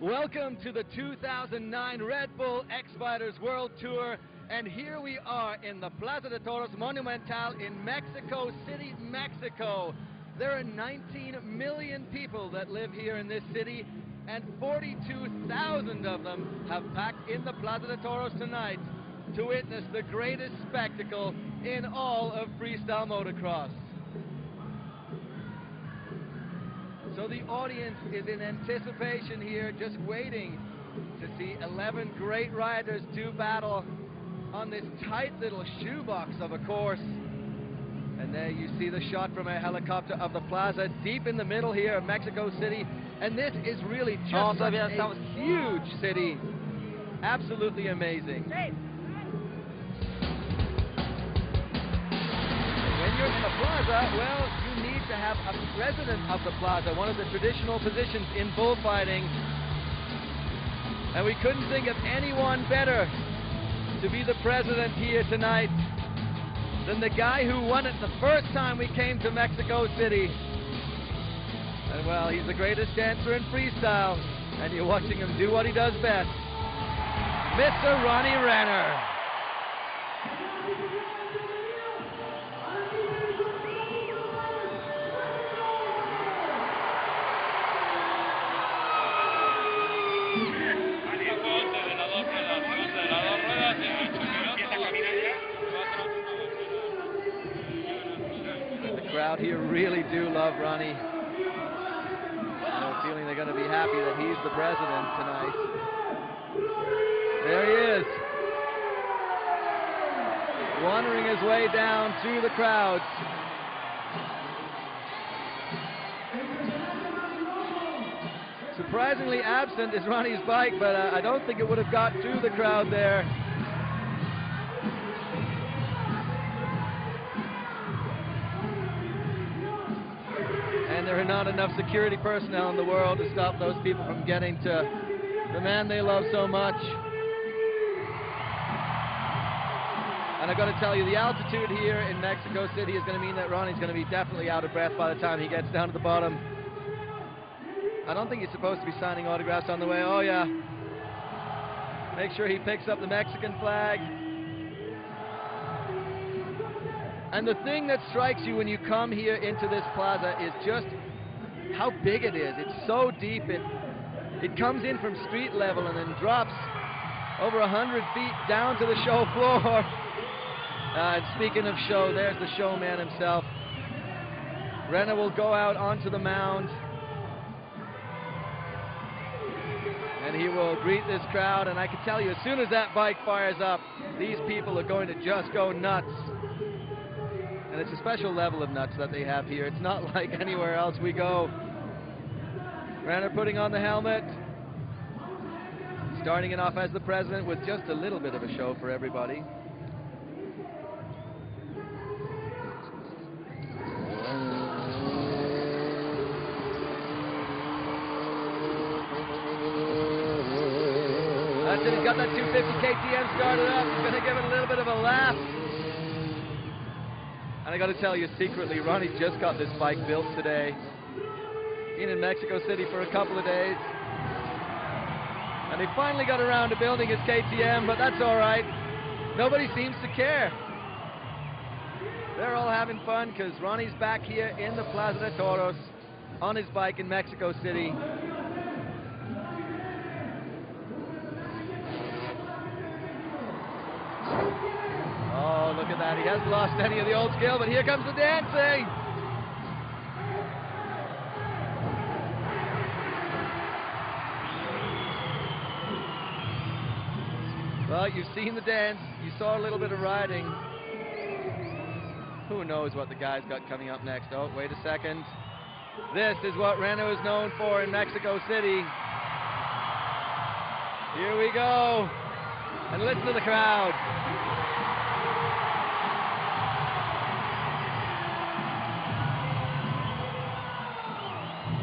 Welcome to the 2009 Red Bull X-Fighters World Tour, and here we are in the Plaza de Toros Monumental in Mexico City, Mexico. There are 19 million people that live here in this city, and 42,000 of them have packed in the Plaza de Toros tonight to witness the greatest spectacle in all of freestyle motocross. So the audience is in anticipation here, just waiting to see 11 great riders do battle on this tight little shoebox of a course. And there you see the shot from a helicopter of the plaza deep in the middle here of Mexico City. And this is really just such a huge city. Absolutely amazing. When you're in the plaza, well, you need to have a president of the plaza, one of the traditional positions in bullfighting. And we couldn't think of anyone better to be the president here tonight than the guy who won it the first time we came to Mexico City. And well, he's the greatest dancer in freestyle, and you're watching him do what he does best. Mr. Ronnie Renner. The crowd here really do love Ronnie. I have a feeling they're going to be happy that he's the president tonight. There he is, wandering his way down through the crowds. Surprisingly absent is Ronnie's bike, but I don't think it would have got through the crowd there. And there are not enough security personnel in the world to stop those people from getting to the man they love so much. And I've got to tell you, the altitude here in Mexico City is going to mean that Ronnie's going to be definitely out of breath by the time he gets down to the bottom. I don't think he's supposed to be signing autographs on the way. Oh yeah. Make sure he picks up the Mexican flag. And the thing that strikes you when you come here into this plaza is just how big it is. It's so deep. It comes in from street level and then drops over 100 feet down to the show floor. And speaking of show, there's the showman himself. Renner will go out onto the mound, and he will greet this crowd. And I can tell you, as soon as that bike fires up, these people are going to just go nuts. And it's a special level of nuts that they have here. It's not like anywhere else we go. Renner putting on the helmet, starting it off as the president with just a little bit of a show for everybody. That's it, he's got that 250 KTM started up. He's going to give it a little bit of a laugh. And I got to tell you secretly, Ronnie just got this bike built today. Been in Mexico City for a couple of days. And he finally got around to building his KTM, but that's all right. Nobody seems to care. They're all having fun because Ronnie's back here in the Plaza de Toros on his bike in Mexico City. Oh, look at that. He hasn't lost any of the old skill, but here comes the dancing. Well, you've seen the dance. You saw a little bit of riding. Who knows what the guy's got coming up next? Oh, wait a second. This is what Renner is known for in Mexico City. Here we go. And listen to the crowd.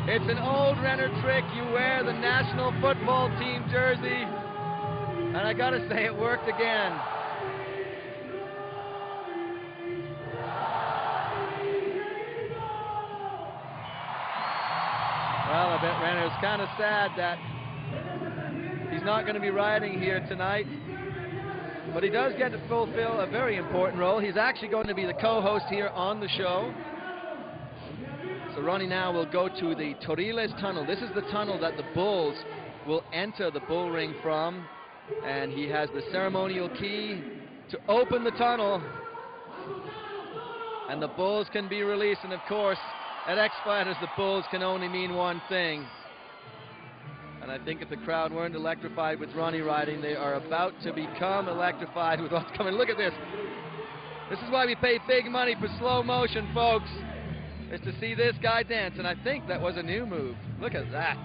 It's an old Renner trick. You wear the national football team jersey. And I gotta say, it worked again. Well, I bet Renner's kind of sad that He's not going to be riding here tonight, but he does get to fulfill a very important role. He's actually going to be the co-host here on the show. So Ronnie now will go to the Toriles tunnel. This is the tunnel that the bulls will enter the bull ring from, and he has the ceremonial key to open the tunnel, and the bulls can be released. And of course, at X-Fighters, the bulls can only mean one thing. And I think if the crowd weren't electrified with Ronnie riding, they are about to become electrified with what's coming. Look at this. This is why we pay big money for slow motion, folks, is to see this guy dance. And I think that was a new move. Look at that.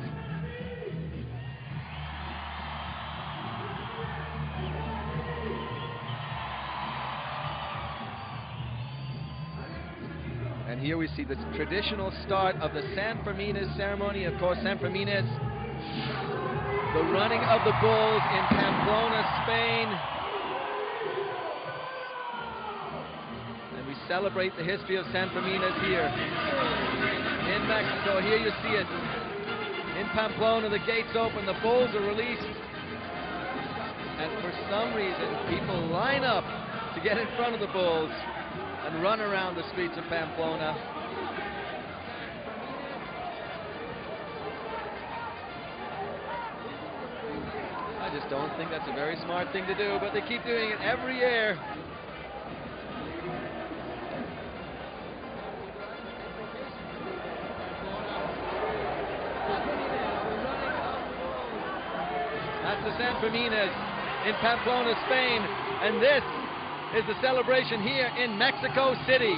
And here we see the traditional start of the San Fermines ceremony. Of course, San Fermines, the running of the bulls in Pamplona, Spain. And we celebrate the history of San Fermines here in Mexico. Here you see it. In Pamplona, the gates open, the bulls are released. And for some reason, people line up to get in front of the bulls and run around the streets of Pamplona. I just don't think that's a very smart thing to do, but they keep doing it every year. That's the San Fermines in Pamplona, Spain, and this is the celebration here in Mexico City.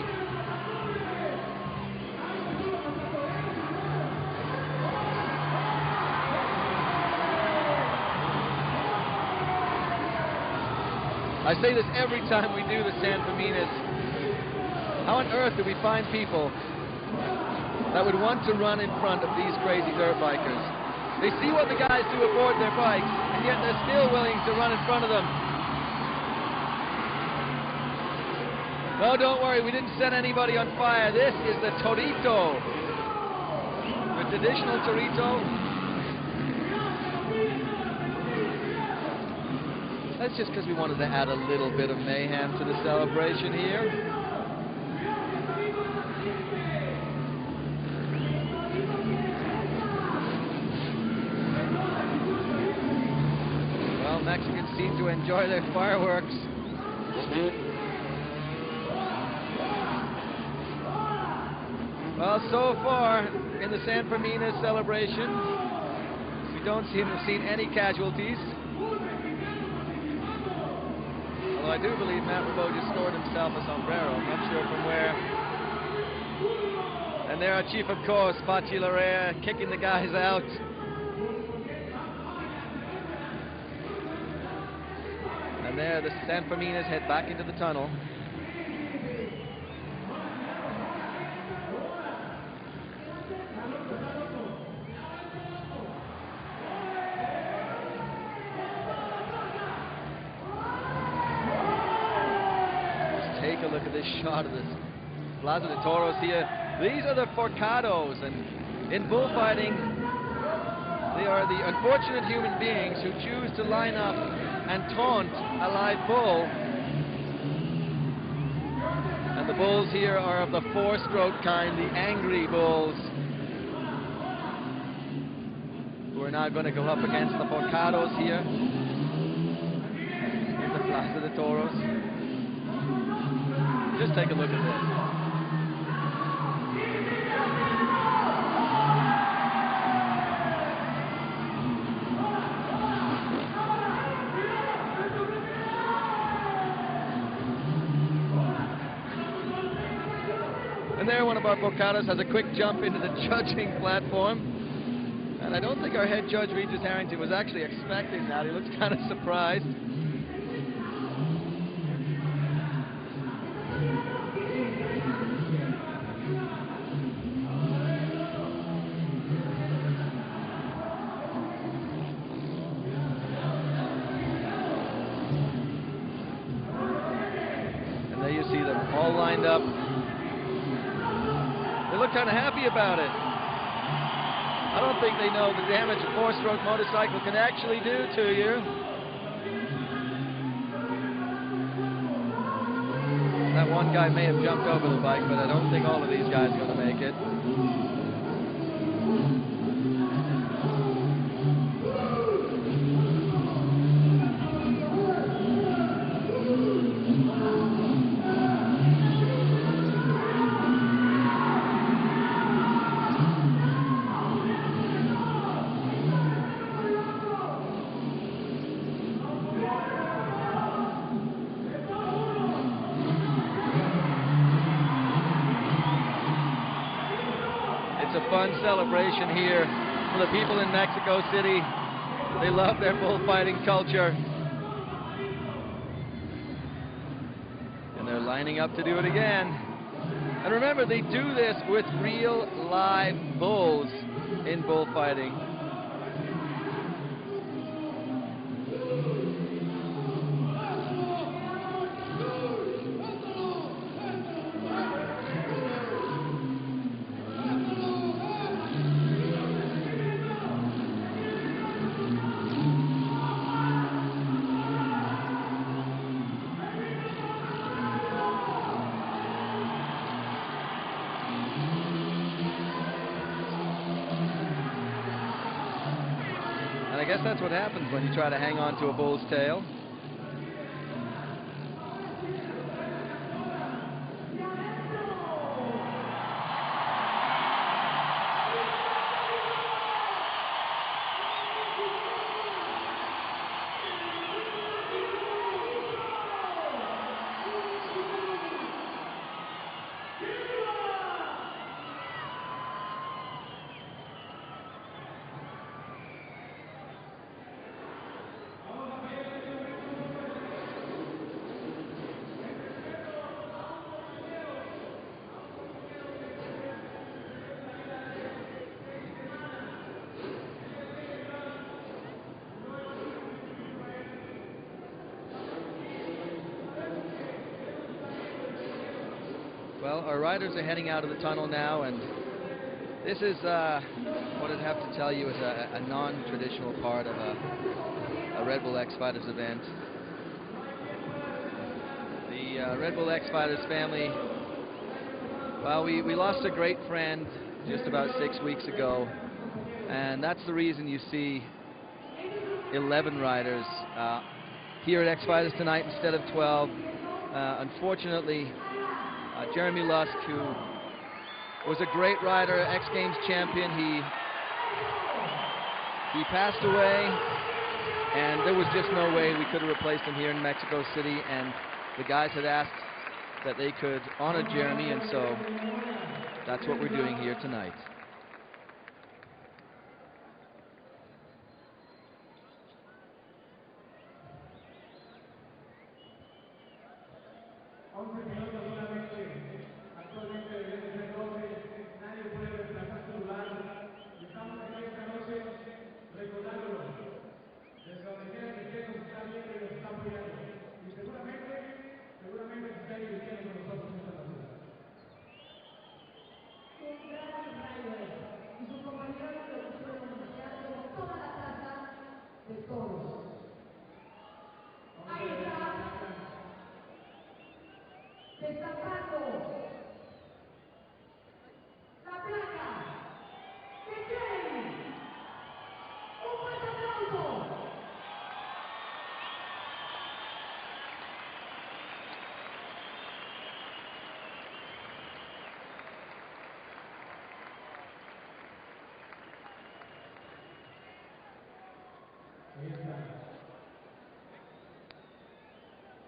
I say this every time we do the San Fermines. How on earth do we find people that would want to run in front of these crazy dirt bikers? They see what the guys do aboard their bikes, and yet they're still willing to run in front of them. No, don't worry, we didn't set anybody on fire. This is the Torito, the traditional Torito. That's just because we wanted to add a little bit of mayhem to the celebration here. Well, Mexicans seem to enjoy their fireworks. Well, so far in the San Fermines celebration, we don't seem to have seen any casualties. Although I do believe Matt Rabeau just scored himself a sombrero. I'm not sure from where. And there our chief, of course, Pachi Larrea, kicking the guys out. And there the San Fermines head back into the tunnel. Take a look at this shot of this Plaza de Toros here. These are the forcados, and in bullfighting, they are the unfortunate human beings who choose to line up and taunt a live bull. And the bulls here are of the four-stroke kind, the angry bulls, who are now going to go up against the forcados here in the Plaza de Toros. Just take a look at this. And there one of our forcados has a quick jump into the judging platform. And I don't think our head judge, Regis Harrington, was actually expecting that. He looks kind of surprised. All lined up. They look kind of happy about it. I don't don't think they know the damage a four-stroke motorcycle can actually do to you. That one guy may have jumped over the bike, but I don't think all of these guys are going to make it. It's a fun celebration here for the people in Mexico City. They love their bullfighting culture. And they're lining up to do it again. And remember, they do this with real live bulls in bullfighting. And I guess that's what happens when you try to hang on to a bull's tail. Well, our riders are heading out of the tunnel now, and this is what I'd have to tell you is a non-traditional part of a Red Bull X Fighters event. The Red Bull X Fighters family, well, we lost a great friend just about 6 weeks ago, and that's the reason you see 11 riders here at X Fighters tonight instead of 12. Unfortunately, Jeremy Lusk, who was a great rider, X Games champion, he passed away, and there was just no way we could have replaced him here in Mexico City, and the guys had asked that they could honor Jeremy, and so that's what we're doing here tonight.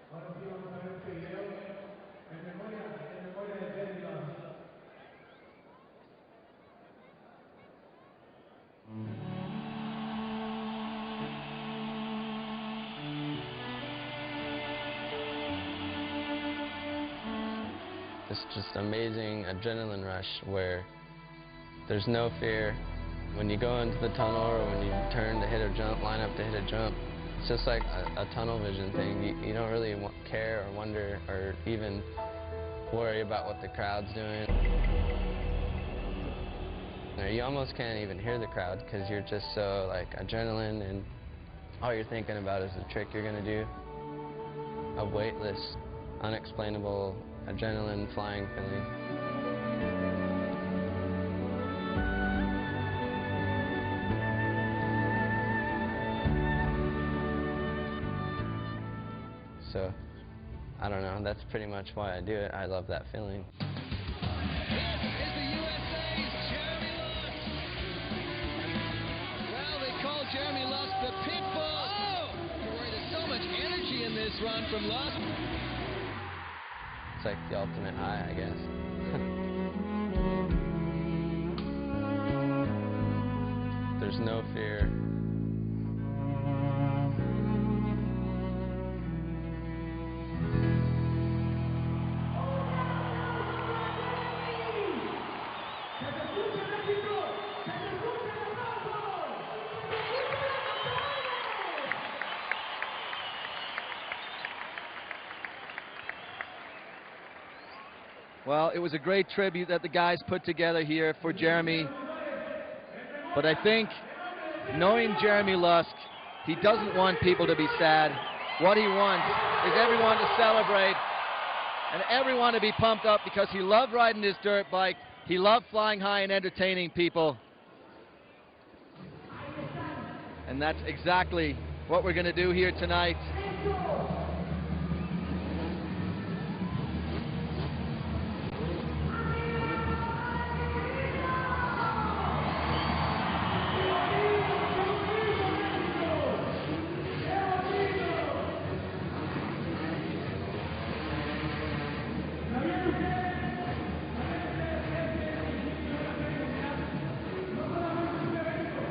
Ahora sí vamos a ver este video en memoria de Jeremy Lusk. It's just amazing adrenaline rush where there's no fear. When you go into the tunnel or when you turn to hit a jump, line up to hit a jump, it's just like a tunnel vision thing. You don't really care or wonder or even worry about what the crowd's doing. You almost can't even hear the crowd because you're just so like adrenaline, and all you're thinking about is the trick you're gonna do. A weightless, unexplainable adrenaline flying feeling. So, I don't know, that's pretty much why I do it. I love that feeling. Jeremy Lusk, the pitbull. Oh! There's so much energy in this run from Lusk. It's like the ultimate high, I guess. There's no fear. Well, it was a great tribute that the guys put together here for Jeremy. But I think, knowing Jeremy Lusk, he doesn't want people to be sad. What he wants is everyone to celebrate and everyone to be pumped up because he loved riding his dirt bike. He loved flying high and entertaining people. And that's exactly what we're going to do here tonight.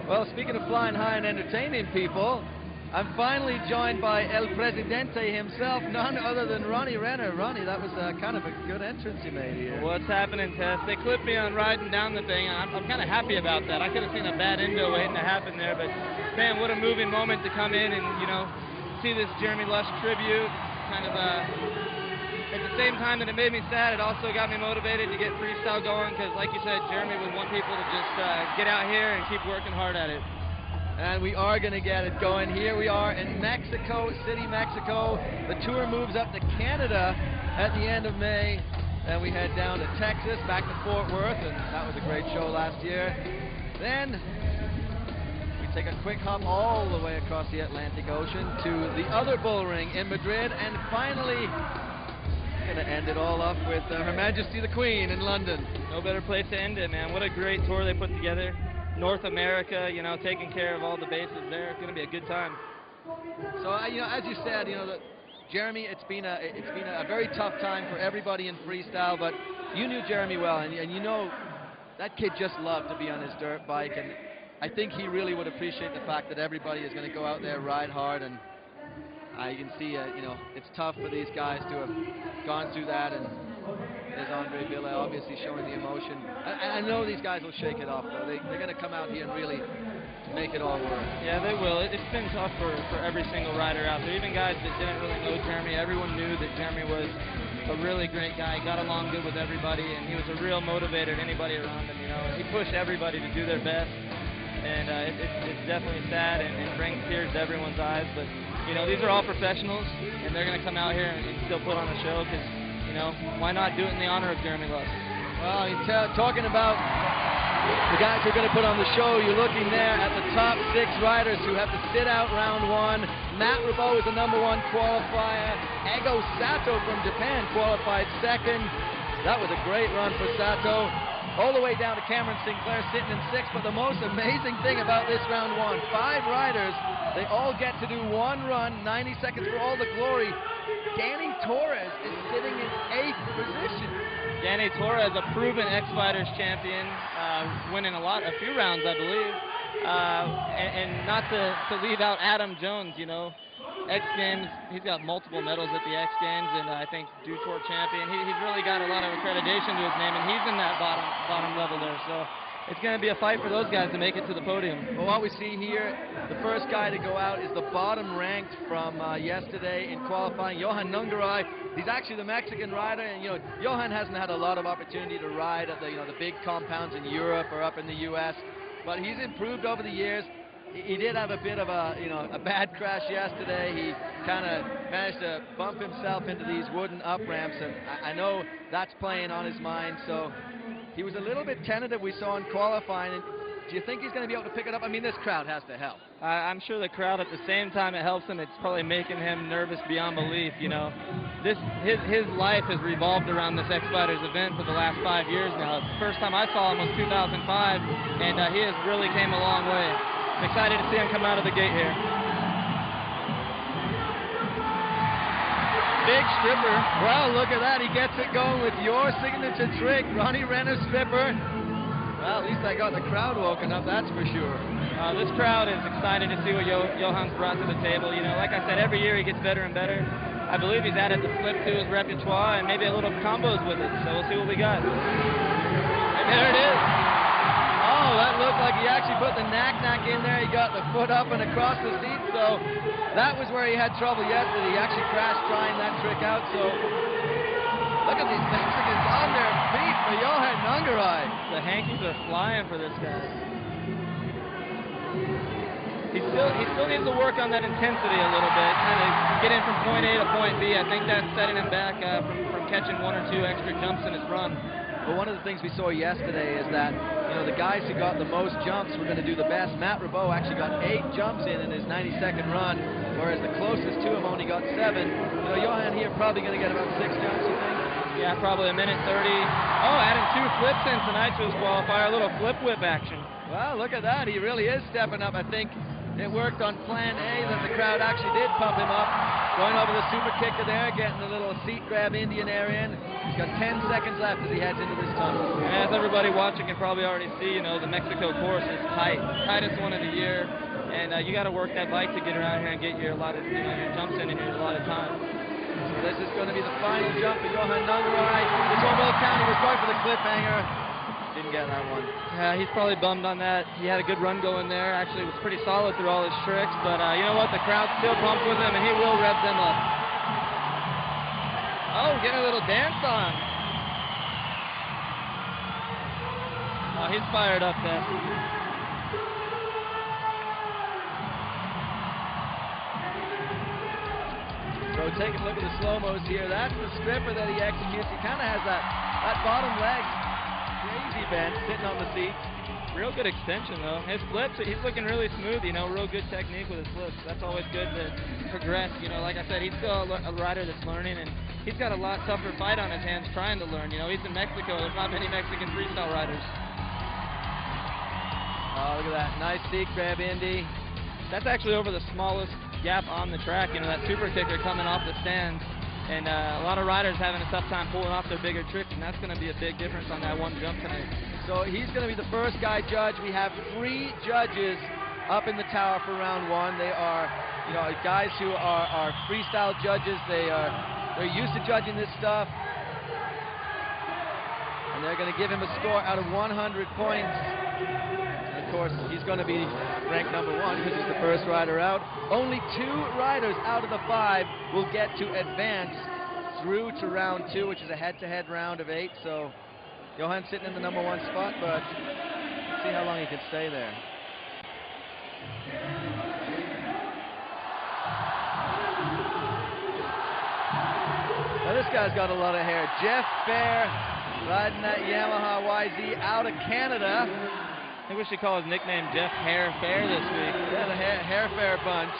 Well, speaking of flying high and entertaining people, I'm finally joined by El Presidente himself, none other than Ronnie Renner. Ronnie, that was kind of a good entrance you made here. What's happening, Tess? They clipped me on riding down the thing. I'm kind of happy about that. I could have seen a bad endo waiting to happen there, but man, what a moving moment to come in and, you know, see this Jeremy Lusk tribute. Kind of at the same time that it made me sad, it also got me motivated to get freestyle going because, like you said, Jeremy would want people to just get out here and keep working hard at it. And we are going to get it going. Here we are in Mexico City, Mexico. The tour moves up to Canada at the end of May. Then we head down to Texas, back to Fort Worth, and that was a great show last year. Then we take a quick hop all the way across the Atlantic Ocean to the other bull ring in Madrid, and finally going to end it all up with Her Majesty the Queen in London. No better place to end it, man. What a great tour they put together. North America, you know, taking care of all the bases there. It's going to be a good time. So, you know, as you said, you know, Jeremy, it's been a very tough time for everybody in freestyle, but you knew Jeremy well, and you know that kid just loved to be on his dirt bike, and I think he really would appreciate the fact that everybody is going to go out there, ride hard, and you can see, you know, it's tough for these guys to have gone through that, and there's Andre Villa obviously showing the emotion. I know these guys will shake it off, though. They're going to come out here and really make it all work. Yeah, they will. It's been tough for every single rider out there, even guys that didn't really know Jeremy. Everyone knew that Jeremy was a really great guy, got along good with everybody, and he was a real motivator to anybody around him, you know. He pushed everybody to do their best, and it's definitely sad and brings tears to everyone's eyes, but you know, these are all professionals, and they're going to come out here and still put on a show because, you know, why not do it in the honor of Jeremy Lusk? Well, talking about the guys who are going to put on the show, you're looking there at the top 6 riders who have to sit out round 1. Matt Ribot is the #1 qualifier. Ego Sato from Japan qualified 2nd. That was a great run for Sato. All the way down to Cameron Sinclair sitting in 6th. But the most amazing thing about this round 1, 5 riders, they all get to do one run, 90 seconds for all the glory. Danny Torres is sitting in 8th position. Danny Torres, a proven X-Fighters champion, winning a few rounds, I believe. And not to leave out Adam Jones, you know, X Games, he's got multiple medals at the X Games, and I think Dew Tour champion. He's really got a lot of accreditation to his name, and he's in that bottom level there. So it's going to be a fight for those guys to make it to the podium. Well, what we see here, the first guy to go out is the bottom ranked from yesterday in qualifying, Johan Nungaray. He's actually the Mexican rider, and Johan hasn't had a lot of opportunity to ride at the big compounds in Europe or up in the U.S., but he's improved over the years. He did have a bit of a bad crash yesterday. He kind of managed to bump himself into these wooden up ramps, and I know that's playing on his mind. So he was a little bit tentative, we saw in qualifying. And do you think he's going to be able to pick it up? I mean, this crowd has to help. I'm sure the crowd, at the same time it helps him, it's probably making him nervous beyond belief. His life has revolved around this X-Fighters event for the last 5 years now. The first time I saw him was 2005, and he has really came a long way. I'm excited to see him come out of the gate here. Big stripper. Well, look at that. He gets it going with your signature trick, Ronnie Renner's stripper. Well, at least I got the crowd woken up, that's for sure. This crowd is excited to see what Johan's brought to the table. Like I said, every year he gets better and better. I believe he's added the flip to his repertoire and maybe a little combos with it. So we'll see what we got. And there it is. Oh, that looked like he actually put the knack-knack in there. He got the foot up and across the seat, so that was where he had trouble yesterday. He actually crashed trying that trick out, so look at these Mexicans on their feet for Johan Nungaray. The hankies are flying for this guy. He still needs to work on that intensity a little bit, kind of get in from point A to point B. I think that's setting him back from catching 1 or 2 extra jumps in his run. Well, one of the things we saw yesterday is that, the guys who got the most jumps were going to do the best. Matt Rabeau actually got 8 jumps in his 92nd run, whereas the closest to him only got 7. Johan here probably going to get about 6 jumps, you think? Yeah, probably a minute 30. Oh, adding 2 flips in tonight to his qualifier. A little flip whip action. Well, look at that. He really is stepping up. I think it worked on plan A that the crowd actually did pump him up. Going over the super kicker there, getting the little seat grab Indian air in. He's got 10 seconds left as he heads into this tunnel. And as everybody watching can probably already see, the Mexico course is tight. Tightest one of the year. And you got to work that bike to get around here and get your allotted, your jumps in your allotted time. So this is going to be the final jump for Johan Nungaray. This one will count. He was going for the cliffhanger. Didn't get that one. Yeah, he's probably bummed on that. He had a good run going there. Actually, was pretty solid through all his tricks. But you know what? The crowd's still pumped with him, and he will rev them up. Oh, getting a little dance on. Oh, he's fired up then. So take a look at the slow-mos here. That's the stripper that he executes. He kind of has that bottom leg crazy bent sitting on the seat. Real good extension, though. His flips, he's looking really smooth, real good technique with his flips. That's always good to progress. Like I said, he's still a rider that's learning, and he's got a lot tougher fight on his hands trying to learn. He's in Mexico. There's not many Mexican freestyle riders. Oh, look at that. Nice seat grab, Indy. That's actually over the smallest gap on the track. That super kicker coming off the stands. And a lot of riders having a tough time pulling off their bigger tricks, and that's going to be a big difference on that one jump tonight. So he's going to be the first guy judged. We have 3 judges up in the tower for round 1. They are, guys who are freestyle judges. They're used to judging this stuff, and they're going to give him a score out of 100 points. And of course, he's going to be ranked number 1 because he's the first rider out. Only 2 riders out of the 5 will get to advance through to round 2, which is a head-to-head round of 8. So Johan's sitting in the number 1 spot, but let's see how long he can stay there. Now this guy's got a lot of hair. Jeff Fair riding that Yamaha YZ out of Canada. I think we should call his nickname Jeff Hair Fair this week. Yeah, the Hair Fair bunch.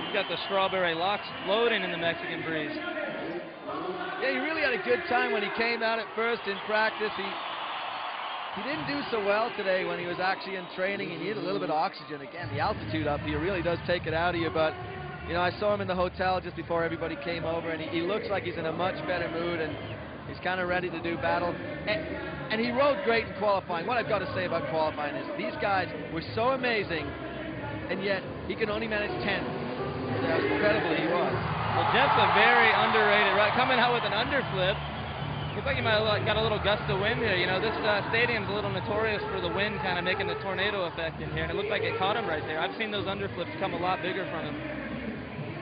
He's got the strawberry locks floating in the Mexican breeze. Yeah, he really had a good time when he came out at first in practice. He didn't do so well today when he was actually in training. He needed a little bit of oxygen. Again, the altitude up here really does take it out of you. But, I saw him in the hotel just before everybody came over, and he looks like he's in a much better mood, and he's kind of ready to do battle. And he rode great in qualifying. What I've got to say about qualifying is these guys were so amazing, and yet he can only manage 10th. That's how incredible he was. Well, Jeff's a very underrated rider. Coming out with an underflip. Looks like he might have got a little gust of wind here. You know, this stadium's a little notorious for the wind kind of making the tornado effect in here, and it looked like it caught him right there. I've seen those underflips come a lot bigger from him.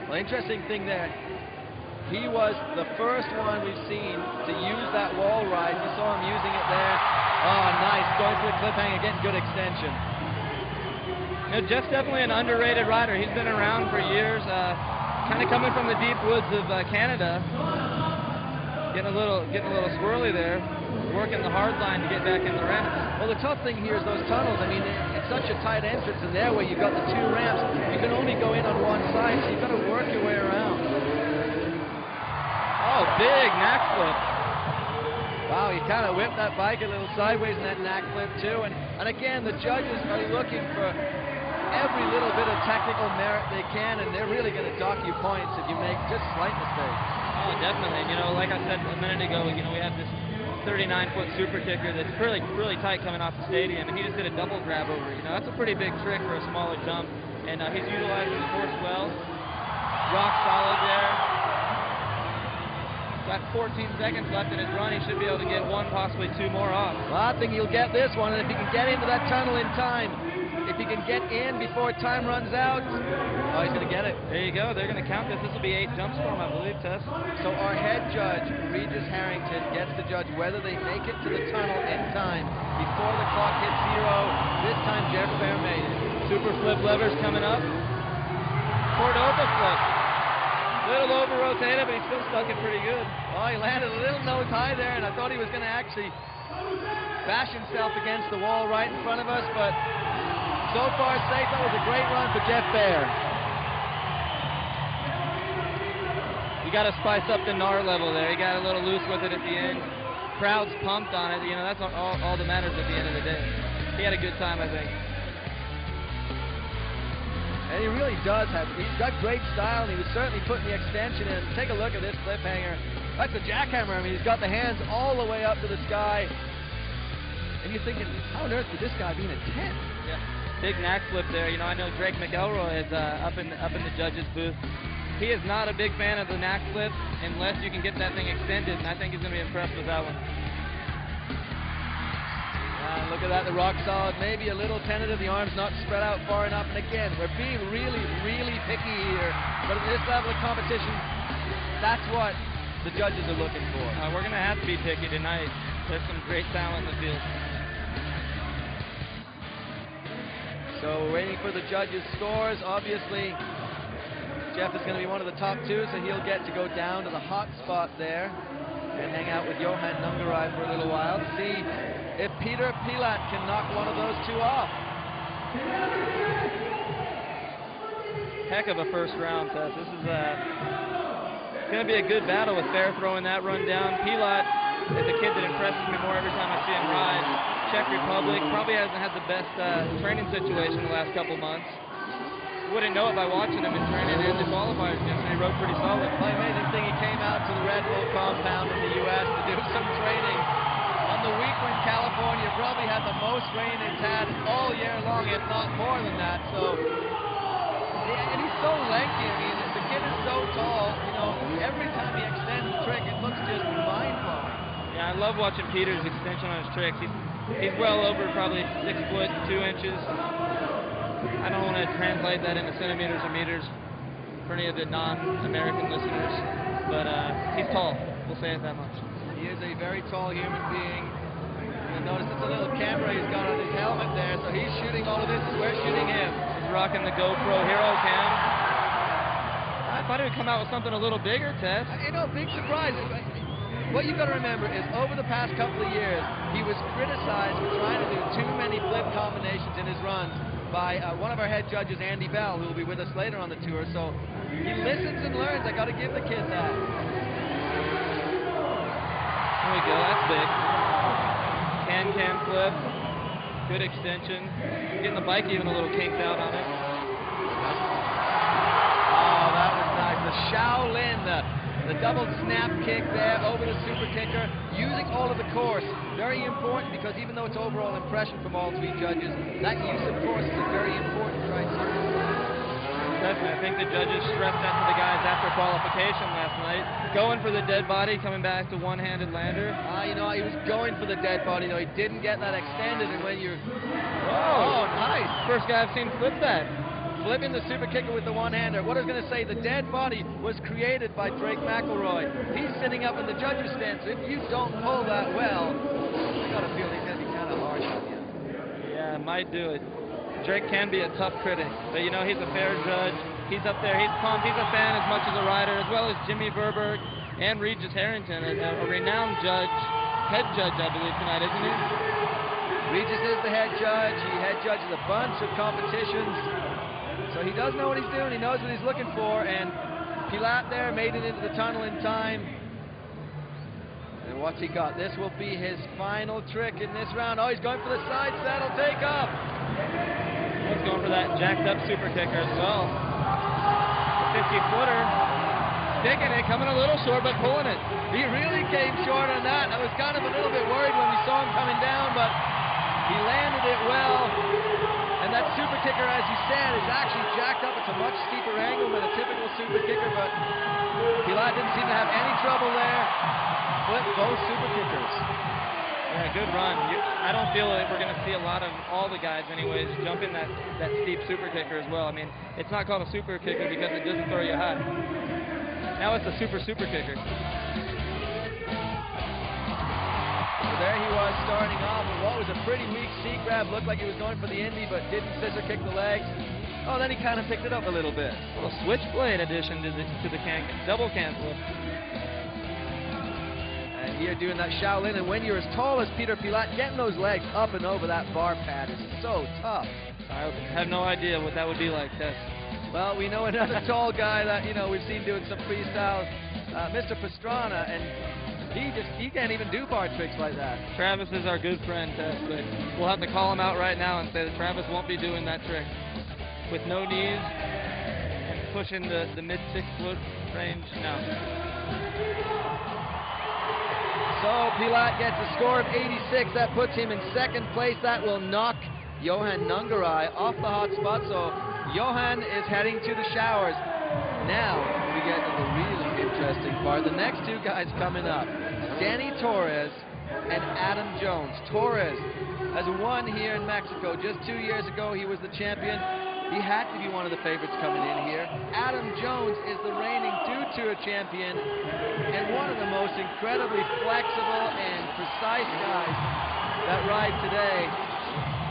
Well, interesting thing there, he was the first one we've seen to use that wall ride. You saw him using it there. Oh, nice. Going for the cliffhanger, getting good extension. You know, Jeff's definitely an underrated rider. He's been around for years, kind of coming from the deep woods of Canada. Getting a little swirly there, working the hard line to get back in the ramps. Well, the tough thing here is those tunnels. I mean, it's such a tight entrance in there where you've got the two ramps. You can only go in on one side, so you've got to work your way around. Oh, big knack flip. Wow, he kind of whipped that bike a little sideways in that knack flip too. And again, the judges are looking for every little bit of technical merit they can, and they're really going to dock you points if you make just slight mistakes. Oh, definitely. And, you know, like I said a minute ago, you know, we have this 39-foot super kicker that's really tight coming off the stadium, and he just did a double grab over. You know, that's a pretty big trick for a smaller jump, and he's utilizing his horse well. Rock solid there. Got 14 seconds left in his run. He should be able to get one, possibly two more off. Well, I think he'll get this one, and if he can get into that tunnel in time, if he can get in before time runs out, oh, he's going to get it. There you go. They're going to count this. This will be 8 jumps for him, I believe, Tess. So our head judge, Regis Harrington, gets to judge whether they make it to the tunnel in time before the clock hits 0. This time, Jeff Fair made it. Super flip levers coming up. Cordova flip. Little over-rotated, but he still stuck it pretty good. Oh, he landed a little nose high there, and I thought he was going to actually bash himself against the wall right in front of us, but so far safe. That was a great run for Jeff Fair. You got to spice up the NAR level there. He got a little loose with it at the end. Crowd's pumped on it. You know, that's all that matters at the end of the day. He had a good time, I think. And he really does have, he's got great style, and he was certainly putting the extension in. Take a look at this cliffhanger. That's a jackhammer. I mean, he's got the hands all the way up to the sky. And you're thinking, how on earth could this guy be in a tent? Yeah. Big knack flip there. You know, I know Greg McElroy is up in the judges' booth. He is not a big fan of the knack flip unless you can get that thing extended, and I think he's going to be impressed with that one. Look at that, the rock solid, maybe a little tentative, the arms not spread out far enough. And again, we're being really, really picky here. But at this level of competition, that's what the judges are looking for. We're going to have to be picky tonight. There's some great talent in the field. So we're waiting for the judges' scores. Obviously, Jeff is going to be one of the top 2, so he'll get to go down to the hot spot there and hang out with Johan Nungarai for a little while to see if Peter Pilat can knock one of those 2 off. Heck of a first round, Tess. This is going to be a good battle with Fair throwing that run down. Pilat is a kid that impresses me more every time I see him ride. Czech Republic, probably hasn't had the best training situation the last couple months. Wouldn't know it by watching him in training and the qualifiers yesterday. He rode pretty solid. Well, the amazing thing, he came out to the Red Bull compound in the U.S. to do some training. On the week when California probably had the most rain it's had all year long, if not more than that. So, and he's so lengthy. I mean, the kid is so tall. You know, every time he extends the trick, it looks just mind-blowing. Yeah, I love watching Peter's extension on his tricks. He's well over probably 6 foot 2 inches. I don't want to translate that into centimeters or meters for any of the non-American listeners, but he's tall. We'll say it that much. He is a very tall human being. You'll notice it's a little camera he's got on his helmet there, so he's shooting all of this as we're shooting him. He's rocking the GoPro Hero Cam. I thought he would come out with something a little bigger, Tess. You know, big surprise. What you've got to remember is over the past couple of years, he was criticized for trying to do too many flip combinations in his runs by one of our head judges, Andy Bell, who will be with us later on the tour. So he listens and learns. I got to give the kid that. There we go, that's big. Can flip, good extension. Getting the bike even a little kinked out on it. Oh, that was nice. The Shaolin, the double snap kick there over the super kicker, using all of the course. Very important, because even though it's overall impression from all 3 judges, that use of course is a very important criteria. definitely. I think the judges stressed that to the guys after qualification last night. Going for the dead body, coming back to one-handed lander. You know, he was going for the dead body, though. He didn't get that extended, and when you're... Oh, nice. First guy I've seen flip that. Flipping the super kicker with the one-hander. What I was going to say, the dead body was created by Drake McElroy. He's sitting up in the judges' stand, so if you don't pull that well, I got a feeling he's going to be kind of harsh on you. Yeah, might do it. Drake can be a tough critic, but you know, he's a fair judge. He's up there, he's pumped, he's a fan as much as a rider, as well as Jimmy Verberg and Regis Harrington, a renowned judge, head judge, I believe, tonight, isn't he? Regis is the head judge. He head judges a bunch of competitions. So he does know what he's doing. He knows what he's looking for. And Pilat there made it into the tunnel in time. And what's he got? This will be his final trick in this round. Oh, he's going for the side saddle takeoff. He's going for that jacked up super kicker as well. 50-footer. Sticking it, coming a little short, but pulling it. He really came short on that. I was kind of a little bit worried when we saw him coming down, but he landed it well. And that super kicker, as you said, is actually jacked up. It's a much steeper angle than a typical super kicker, but Pilat didn't seem to have any trouble there. Flipped both super kickers. Yeah, good run. I don't feel like we're going to see a lot of all the guys, anyways, jump in that steep super kicker as well. I mean, it's not called a super kicker because it doesn't throw you high. Now it's a super kicker. So there he was starting off with what was a pretty weak seat grab. Looked like he was going for the Indy, but didn't scissor kick the legs. Oh, then he kind of picked it up a little bit. A little switchblade addition to the double can flip. And here doing that Shaolin, and when you're as tall as Peter Pilat, getting those legs up and over that bar pad is so tough. I have no idea what that would be like, Tess. Well, we know another tall guy that, you know, we've seen doing some freestyles, Mr. Pastrana, and he can't even do bar tricks like that. Travis is our good friend, Tess, but we'll have to call him out right now and say that Travis won't be doing that trick. With no knees and pushing the mid 6 foot range, no. So Pilat gets a score of 86. That puts him in second place. That will knock Johan Nungaray off the hot spot. So Johan is heading to the showers. Now we get to the really interesting part. The next two guys coming up, Danny Torres and Adam Jones. Torres has won here in Mexico. Just 2 years ago, he was the champion. He had to be one of the favorites coming in here. Adam Jones is the reigning Dew Tour champion and one of the most incredibly flexible and precise guys that ride today.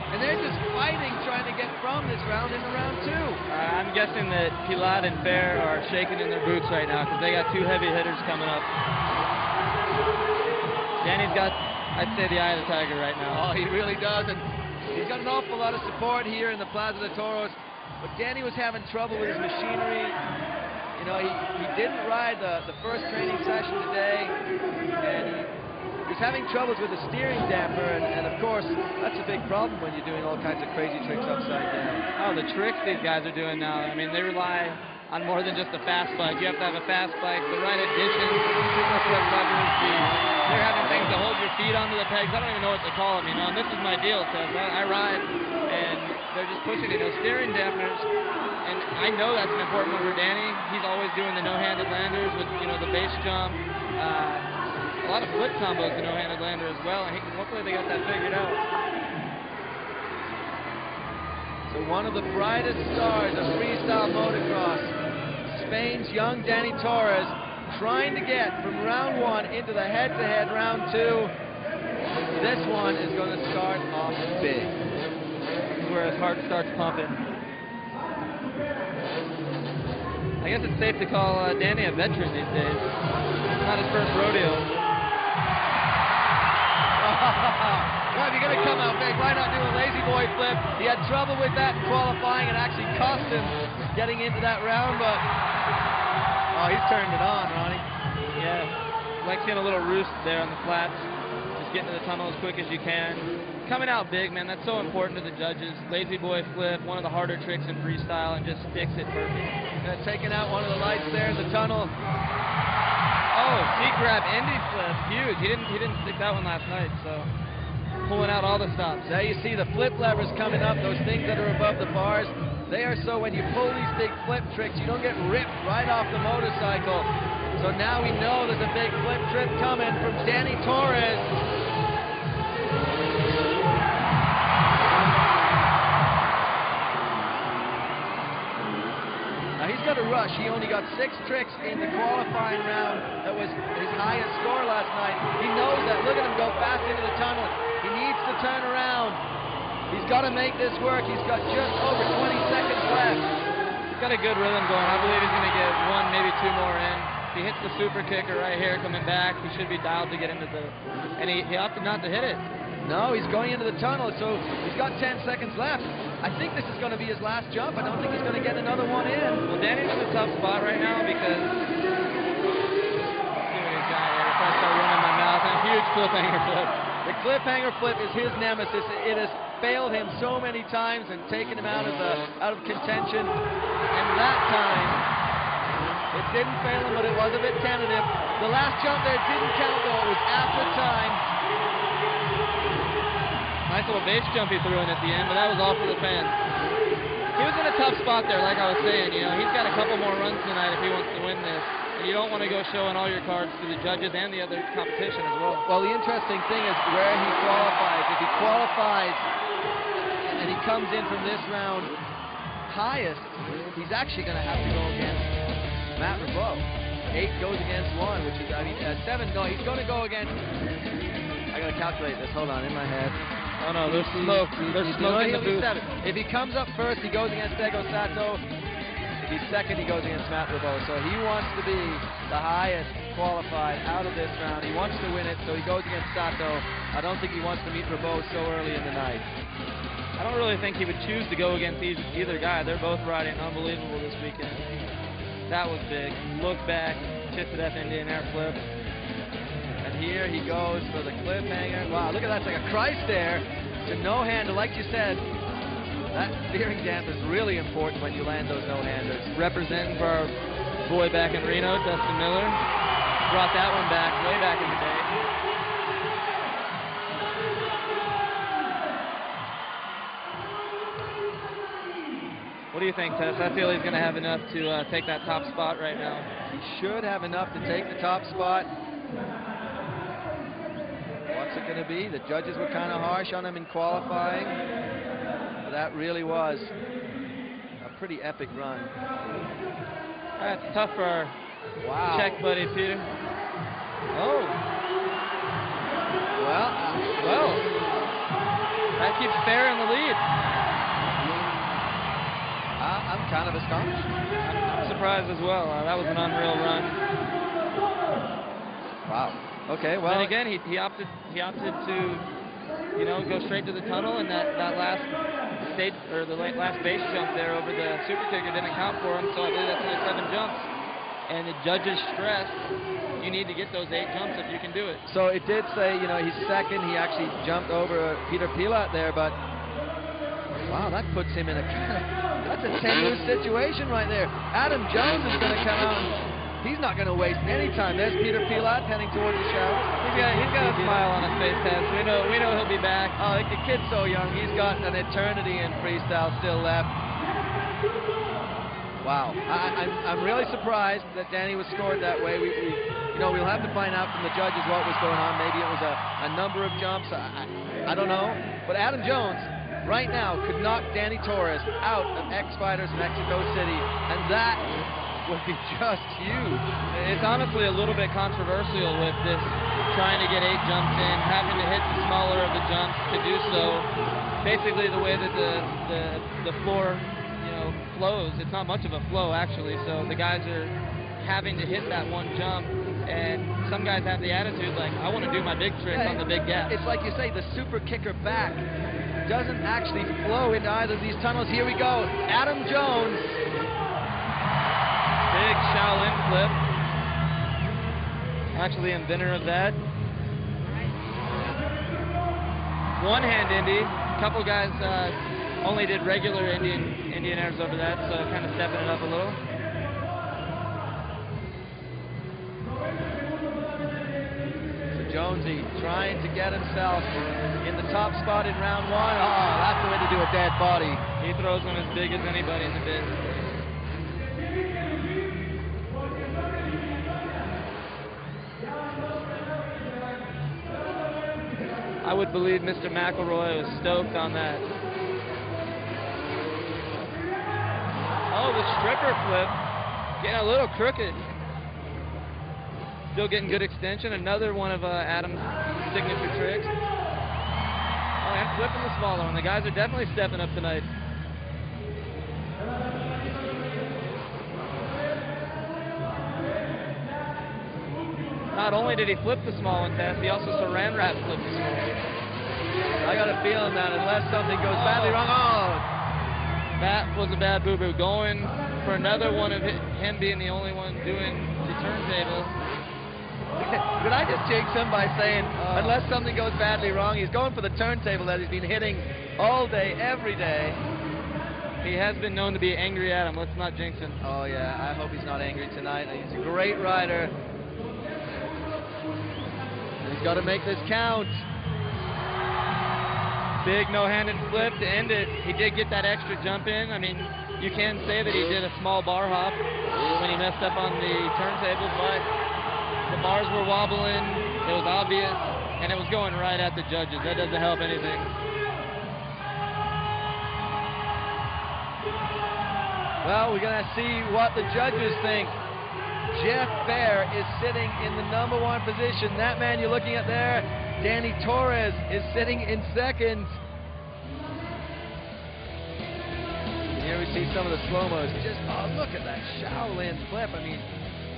And they're just fighting, trying to get from this round into round two. I'm guessing that Pilat and Fair are shaking in their boots right now because they got two heavy hitters coming up. Danny's got, I'd say, the eye of the tiger right now. Oh, he really does. And he's got an awful lot of support here in the Plaza de Toros. But Danny was having trouble with his machinery. You know, he didn't ride the first training session today. And he was having troubles with the steering damper, and of course, that's a big problem when you're doing all kinds of crazy tricks upside down. Oh, the tricks these guys are doing now. I mean, they rely on more than just a fast bike. You have to have a fast bike, the right additions, they're having things to hold your feet onto the pegs. I don't even know what to call them, you know, and this is my deal, because I ride, and they're just pushing, you know, steering dampeners, and I know that's an important one for Danny. He's always doing the no-handed landers with, you know, the base jump, a lot of flip combos, the no-handed lander as well, and hopefully they got that figured out. So one of the brightest stars of freestyle motocross, Spain's young Danny Torres, trying to get from round one into the head-to-head round two. This one is going to start off big. This is where his heart starts pumping. I guess it's safe to call Danny a veteran these days. It's not his first rodeo. Well, if you're going to come out big, why not do a lazy boy flip? He had trouble with that in qualifying and actually cost him getting into that round, but oh, he's turned it on, Ronnie. Yeah, like seeing a little roost there on the flats. Just getting to the tunnel as quick as you can. Coming out big, man, that's so important to the judges. Lazy boy flip, one of the harder tricks in freestyle, and just sticks it perfect. Taking out one of the lights there in the tunnel. Oh, seat grab Indy flip, huge. He didn't stick that one last night, so. pulling out all the stops. There you see the flip levers coming up, those things that are above the bars. They are so when you pull these big flip tricks, you don't get ripped right off the motorcycle. So now we know there's a big flip trip coming from Danny Torres. Now he's got a rush. He only got 6 tricks in the qualifying round. That was his highest score last night. He knows that. Look at him go fast into the tunnel. He needs to turn around. He's got to make this work. He's got just over 20 seconds left. He's got a good rhythm going. I believe he's going to get 1, maybe 2 more in. If he hits the super kicker right here coming back, he should be dialed to get into the... And he opted not to hit it. No, he's going into the tunnel, so he's got 10 seconds left. I think this is going to be his last jump. I don't think he's going to get another one in. Well, Danny's in a tough spot right now because... Let's see what he's got here. If I start running my mouth, a huge cliffhanger flip. The cliffhanger flip is his nemesis. It has failed him so many times and taken him out of contention. And that time, it didn't fail him, but it was a bit tentative. The last jump there didn't count, though. It was after time. Nice little base jump he threw in at the end, but that was all for the fans. He was in a tough spot there, like I was saying. You know, he's got a couple more runs tonight if he wants to win this. And you don't want to go showing all your cards to the judges and the other competition as well. Well, the interesting thing is where he qualifies. If he qualifies and he comes in from this round highest, he's actually going to have to go against Matt Rebeau. 8 goes against 1, which is, 7. No, he's going to go against... I got to calculate this. Hold on, in my head. Oh no, there's smoke. There's smoke in the booth. 7. If he comes up first, he goes against Dego Sato. If he's second, he goes against Matt Rebeau. So he wants to be the highest qualified out of this round. He wants to win it, so he goes against Sato. I don't think he wants to meet Rebeau so early in the night. I don't really think he would choose to go against either guy. They're both riding unbelievable this weekend. That was big. Look back, shifted F Indian air flip. And here he goes for the cliffhanger. Wow, look at that. It's like a Christ there. It's a no-hander. Like you said, that steering damp is really important when you land those no-handers. Representing for our boy back in Reno, Dustin Miller. Brought that one back way back in the day. What do you think, Tess? I feel he's going to have enough to take that top spot right now. He should have enough to take the top spot. What's it going to be? The judges were kind of harsh on him in qualifying. But that really was a pretty epic run. That's tough for our Czech buddy, Peter. Oh. Well, that keeps Fair in the lead. I'm kind of astonished. I'm surprised as well. That was an unreal run. Wow. Okay. Well. And again, he opted to, go straight to the tunnel, and that last stage or the last base jump there over the super kicker didn't count for him. So I believe that's only 7 jumps. And the judges stressed you need to get those 8 jumps if you can do it. So it did say, he's second. He actually jumped over Peter Pilat there, but wow, that puts him in a kind of, that's a tenuous situation right there. Adam Jones is going to come out. He's not going to waste any time. There's Peter Pilat heading towards the shower. He's got a smile on his face, Tess. We know he'll be back. Oh, the kid's so young. He's got an eternity in freestyle still left. Wow. I'm really surprised that Danny was scored that way. We'll have to find out from the judges what was going on. Maybe it was a number of jumps. I don't know. But Adam Jones right now could knock Danny Torres out of X-Fighters Mexico City, and that would be just huge. It's honestly a little bit controversial with this trying to get 8 jumps in, having to hit the smaller of the jumps to do so. Basically the way that the floor flows, it's not much of a flow actually, so the guys are having to hit that one jump, and some guys have the attitude like, I want to do my big trick on the big gap. It's like you say, the super kicker back doesn't actually flow into either of these tunnels. Here we go. Adam Jones. Big Shaolin flip. Actually inventor of that. One hand Indy. A couple guys only did regular Indian airs over that, so kind of stepping it up a little. So Jonesy trying to get himself in the top spot in round one. Oh, that's the way to do a dead body. He throws them as big as anybody in the biz. I would believe Mr. McElroy was stoked on that. Oh, the stripper flip. Getting a little crooked. Still getting good extension. Another one of Adam's signature tricks. Oh, and flipping the smaller one. The guys are definitely stepping up tonight. Not only did he flip the small one, Tess, he also saran wrap flipped the small one. I got a feeling that unless something goes badly wrong, that was a bad boo-boo. Going for another one of him being the only one doing the turntable. Could I just jinx him by saying, unless something goes badly wrong, he's going for the turntable that he's been hitting all day, every day. He has been known to be angry at him. Let's not jinx him. Oh, yeah, I hope he's not angry tonight. He's a great rider. He's got to make this count. Big no-handed flip to end it. He did get that extra jump in. I mean, you can say that he did a small bar hop when he messed up on the turntable, but the bars were wobbling. It was obvious, and it was going right at the judges. That doesn't help anything. Well, we're going to see what the judges think. Jeff Bear is sitting in the number one position. That man you're looking at there, Danny Torres, is sitting in second. And here we see some of the slow-mos. Just, oh, look at that Shaolin flip. I mean,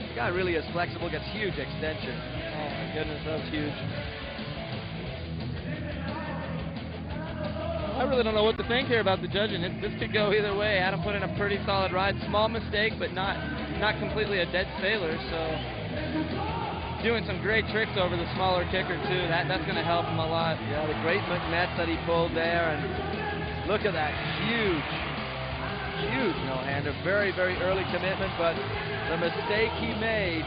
the guy really is flexible, gets huge extension. Oh, my goodness, that was huge. I really don't know what to think here about the judging. This could go either way. Adam put in a pretty solid ride. Small mistake, but not completely a dead sailor. So doing some great tricks over the smaller kicker too. That's going to help him a lot. Yeah, the great McNett that he pulled there, and look at that huge no-hander. Very, very early commitment, but the mistake he made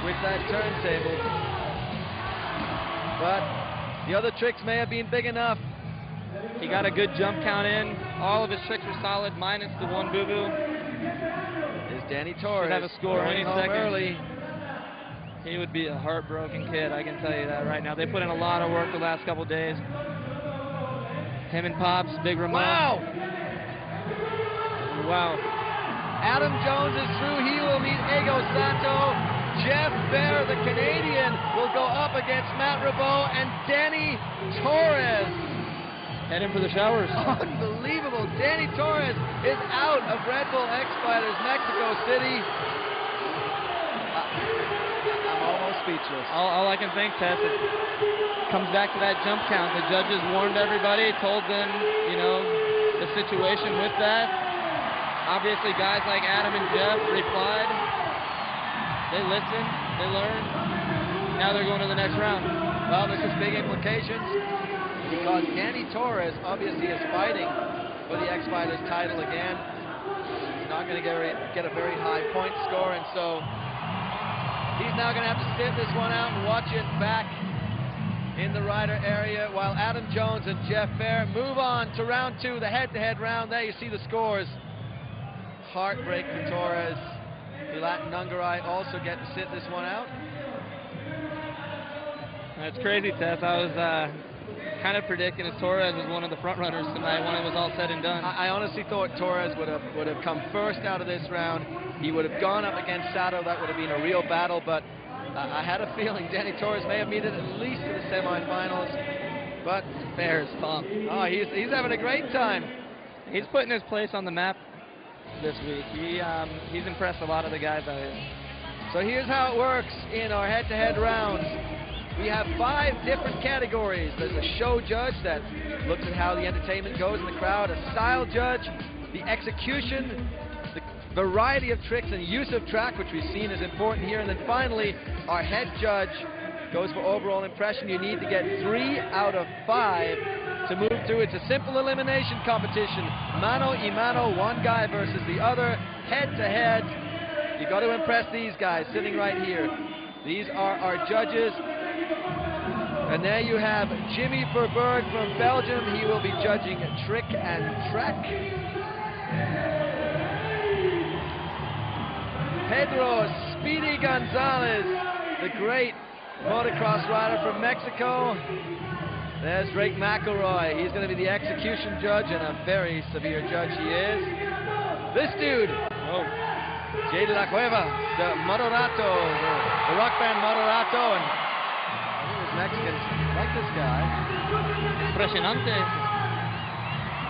with that turntable. But the other tricks may have been big enough. He got a good jump count in. All of his tricks were solid, minus the one boo-boo. Is Danny Torres. Should have a score any second. Early. He would be a heartbroken kid, I can tell you that right now. They put in a lot of work the last couple days. Him and Pops, Big Ramon. Wow. Adam Jones is through. He will meet Ego Sato. Jeff Bear, the Canadian, will go up against Matt Ribot, and Danny Torres. Heading for the showers. Unbelievable. Danny Torres is out of Red Bull X-Fighters Mexico City. I'm almost speechless. All I can think, Tess, it comes back to that jump count. The judges warned everybody, told them, you know, the situation with that. Obviously, guys like Adam and Jeff replied. They listened, they learned. Now they're going to the next round. Well, this is big implications, because Danny Torres obviously is fighting for the X-Fighters title again. He's not going to get a very high point score, and so he's now going to have to sit this one out and watch it back in the rider area, while Adam Jones and Jeff Bear move on to round two, the head-to-head round. There you see the scores. Heartbreak for Torres. Pilat and Nungarai also get to sit this one out. That's crazy, Tess. I was kind of predicting that Torres was one of the front runners tonight when it was all said and done. I honestly thought Torres would have come first out of this round. He would have gone up against Sato. That would have been a real battle, but I had a feeling Danny Torres may have made it at least to the semifinals. But Bear's pumped. Oh, he's having a great time. He's putting his place on the map this week. He's impressed a lot of the guys out here. So here's how it works in our head-to-head rounds. We have 5 different categories. There's a show judge that looks at how the entertainment goes in the crowd, a style judge, the execution, the variety of tricks and use of track, which we've seen is important here, and then finally our head judge goes for overall impression. You need to get 3 out of 5 to move through. It's a simple elimination competition. Mano y mano, one guy versus the other, head-to-head. You've got to impress these guys sitting right here. These are our judges. And there you have Jimmy Verberg from Belgium. He will be judging trick and trek. Pedro Speedy Gonzalez, the great motocross rider from Mexico. There's Drake McElroy. He's going to be the execution judge, and a very severe judge he is. This dude, Jay de la Cueva, the Moderato, the rock band Moderato, and I think those Mexicans like this guy. Impresionante.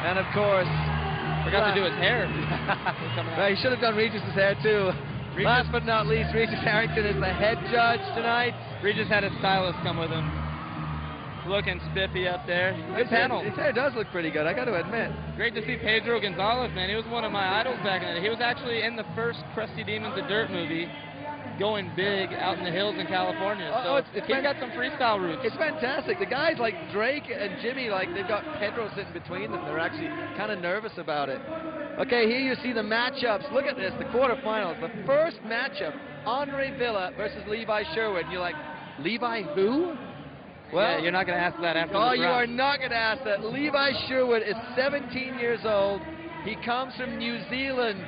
And of course, forgot to do his hair. Well, he should have done Regis's hair too. Last but not least, Regis Harrington is the head judge tonight. Regis had his stylist come with him. Looking spiffy up there. Good panel. His hair does look pretty good, I got to admit. Great to see Pedro Gonzalez, man. He was one of my idols back in the day. He was actually in the first Crusty Demons of Dirt movie, going big out in the hills in California. So he's got some freestyle roots. It's fantastic. The guys like Drake and Jimmy, like they've got Pedro sitting between them. They're actually kind of nervous about it. Okay, here you see the matchups. Look at this, the quarterfinals. The first matchup, Andre Villa versus Levi Sherwood. And you're like, Levi who? Well, yeah, you're not going to ask that after oh, this you round. are not going to ask that. Levi Sherwood is 17 years old. He comes from New Zealand.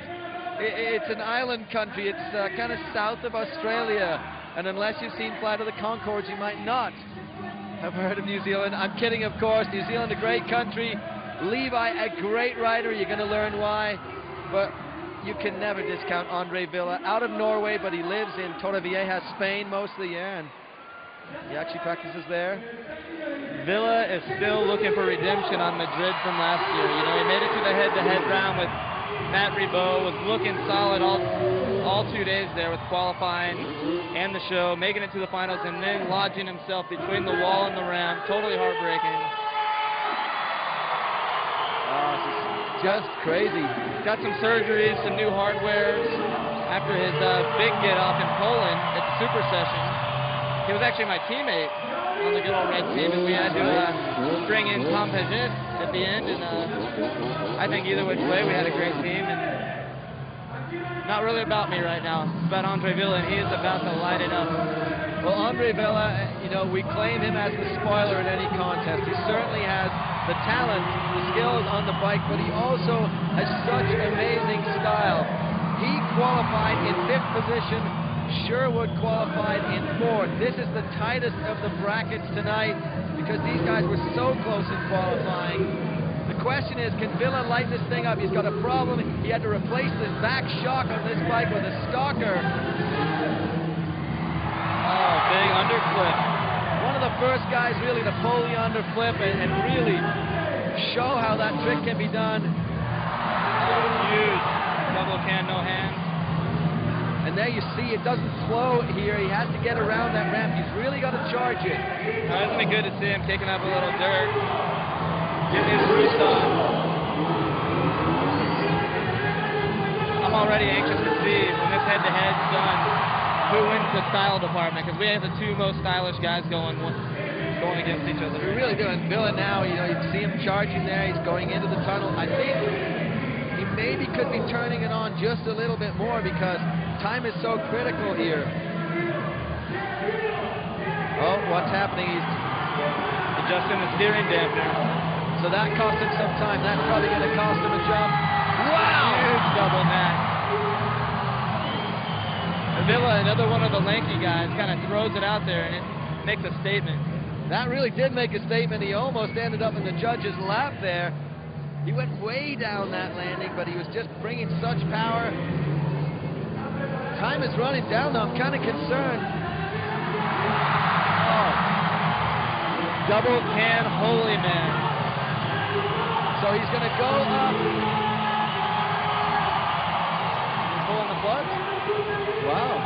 It's an island country. It's kind of south of Australia. And unless you've seen Flight of the Conchords, you might not have heard of New Zealand. I'm kidding, of course. New Zealand, a great country. Levi, a great rider. You're going to learn why. But you can never discount Andre Villa. Out of Norway, but he lives in Torrevieja, Spain mostly, yeah. And he actually practices there. Villa is still looking for redemption on Madrid from last year. You know, he made it to the head-to-head round with Matt Ribot, was looking solid all 2 days there with qualifying and the show, making it to the finals, and then lodging himself between the wall and the ram. Totally heartbreaking. Oh, just crazy. Got some surgeries, some new hardwares after his big get-off in Poland at the Super Session. He was actually my teammate on the good old red team, and we had to bring in Tom Paget at the end, and I think either which way we had a great team, and not really about me right now. It's about Andre Villa, and he is about to light it up. Well, Andre Villa, you know, we claim him as the spoiler in any contest. He certainly has the talent, the skills on the bike, but he also has such amazing style. He qualified in 5th position. Sherwood qualified in 4th. This is the tightest of the brackets tonight because these guys were so close in qualifying. The question is, can Villa light this thing up? He's got a problem. He had to replace this back shock on this bike with a stalker. Oh, big underflip. One of the first guys really to pull the underflip and really show how that trick can be done. Huge. Double can, no hands. And there you see it doesn't flow here. He has to get around that ramp. He's really got to charge it. It's been good to see him kicking up a little dirt, getting his roost on. I'm already anxious to see when this head-to-head's done who wins the style department, because we have the 2 most stylish guys going against each other. We really do. And Villa now, you know, you see him charging there. He's going into the tunnel. I think he maybe could be turning it on just a little bit more because time is so critical here. Oh, what's happening? He's adjusting the steering dampener. So that cost him some time. That's probably going to cost him a jump. Wow! Huge double nut. Villa, another one of the lanky guys, kind of throws it out there and it makes a statement. That really did make a statement. He almost ended up in the judge's lap there. He went way down that landing, but he was just bringing such power. Time is running down, though. I'm kind of concerned. Oh. Double can holy man. So he's going to go up. Pulling the plug? Wow.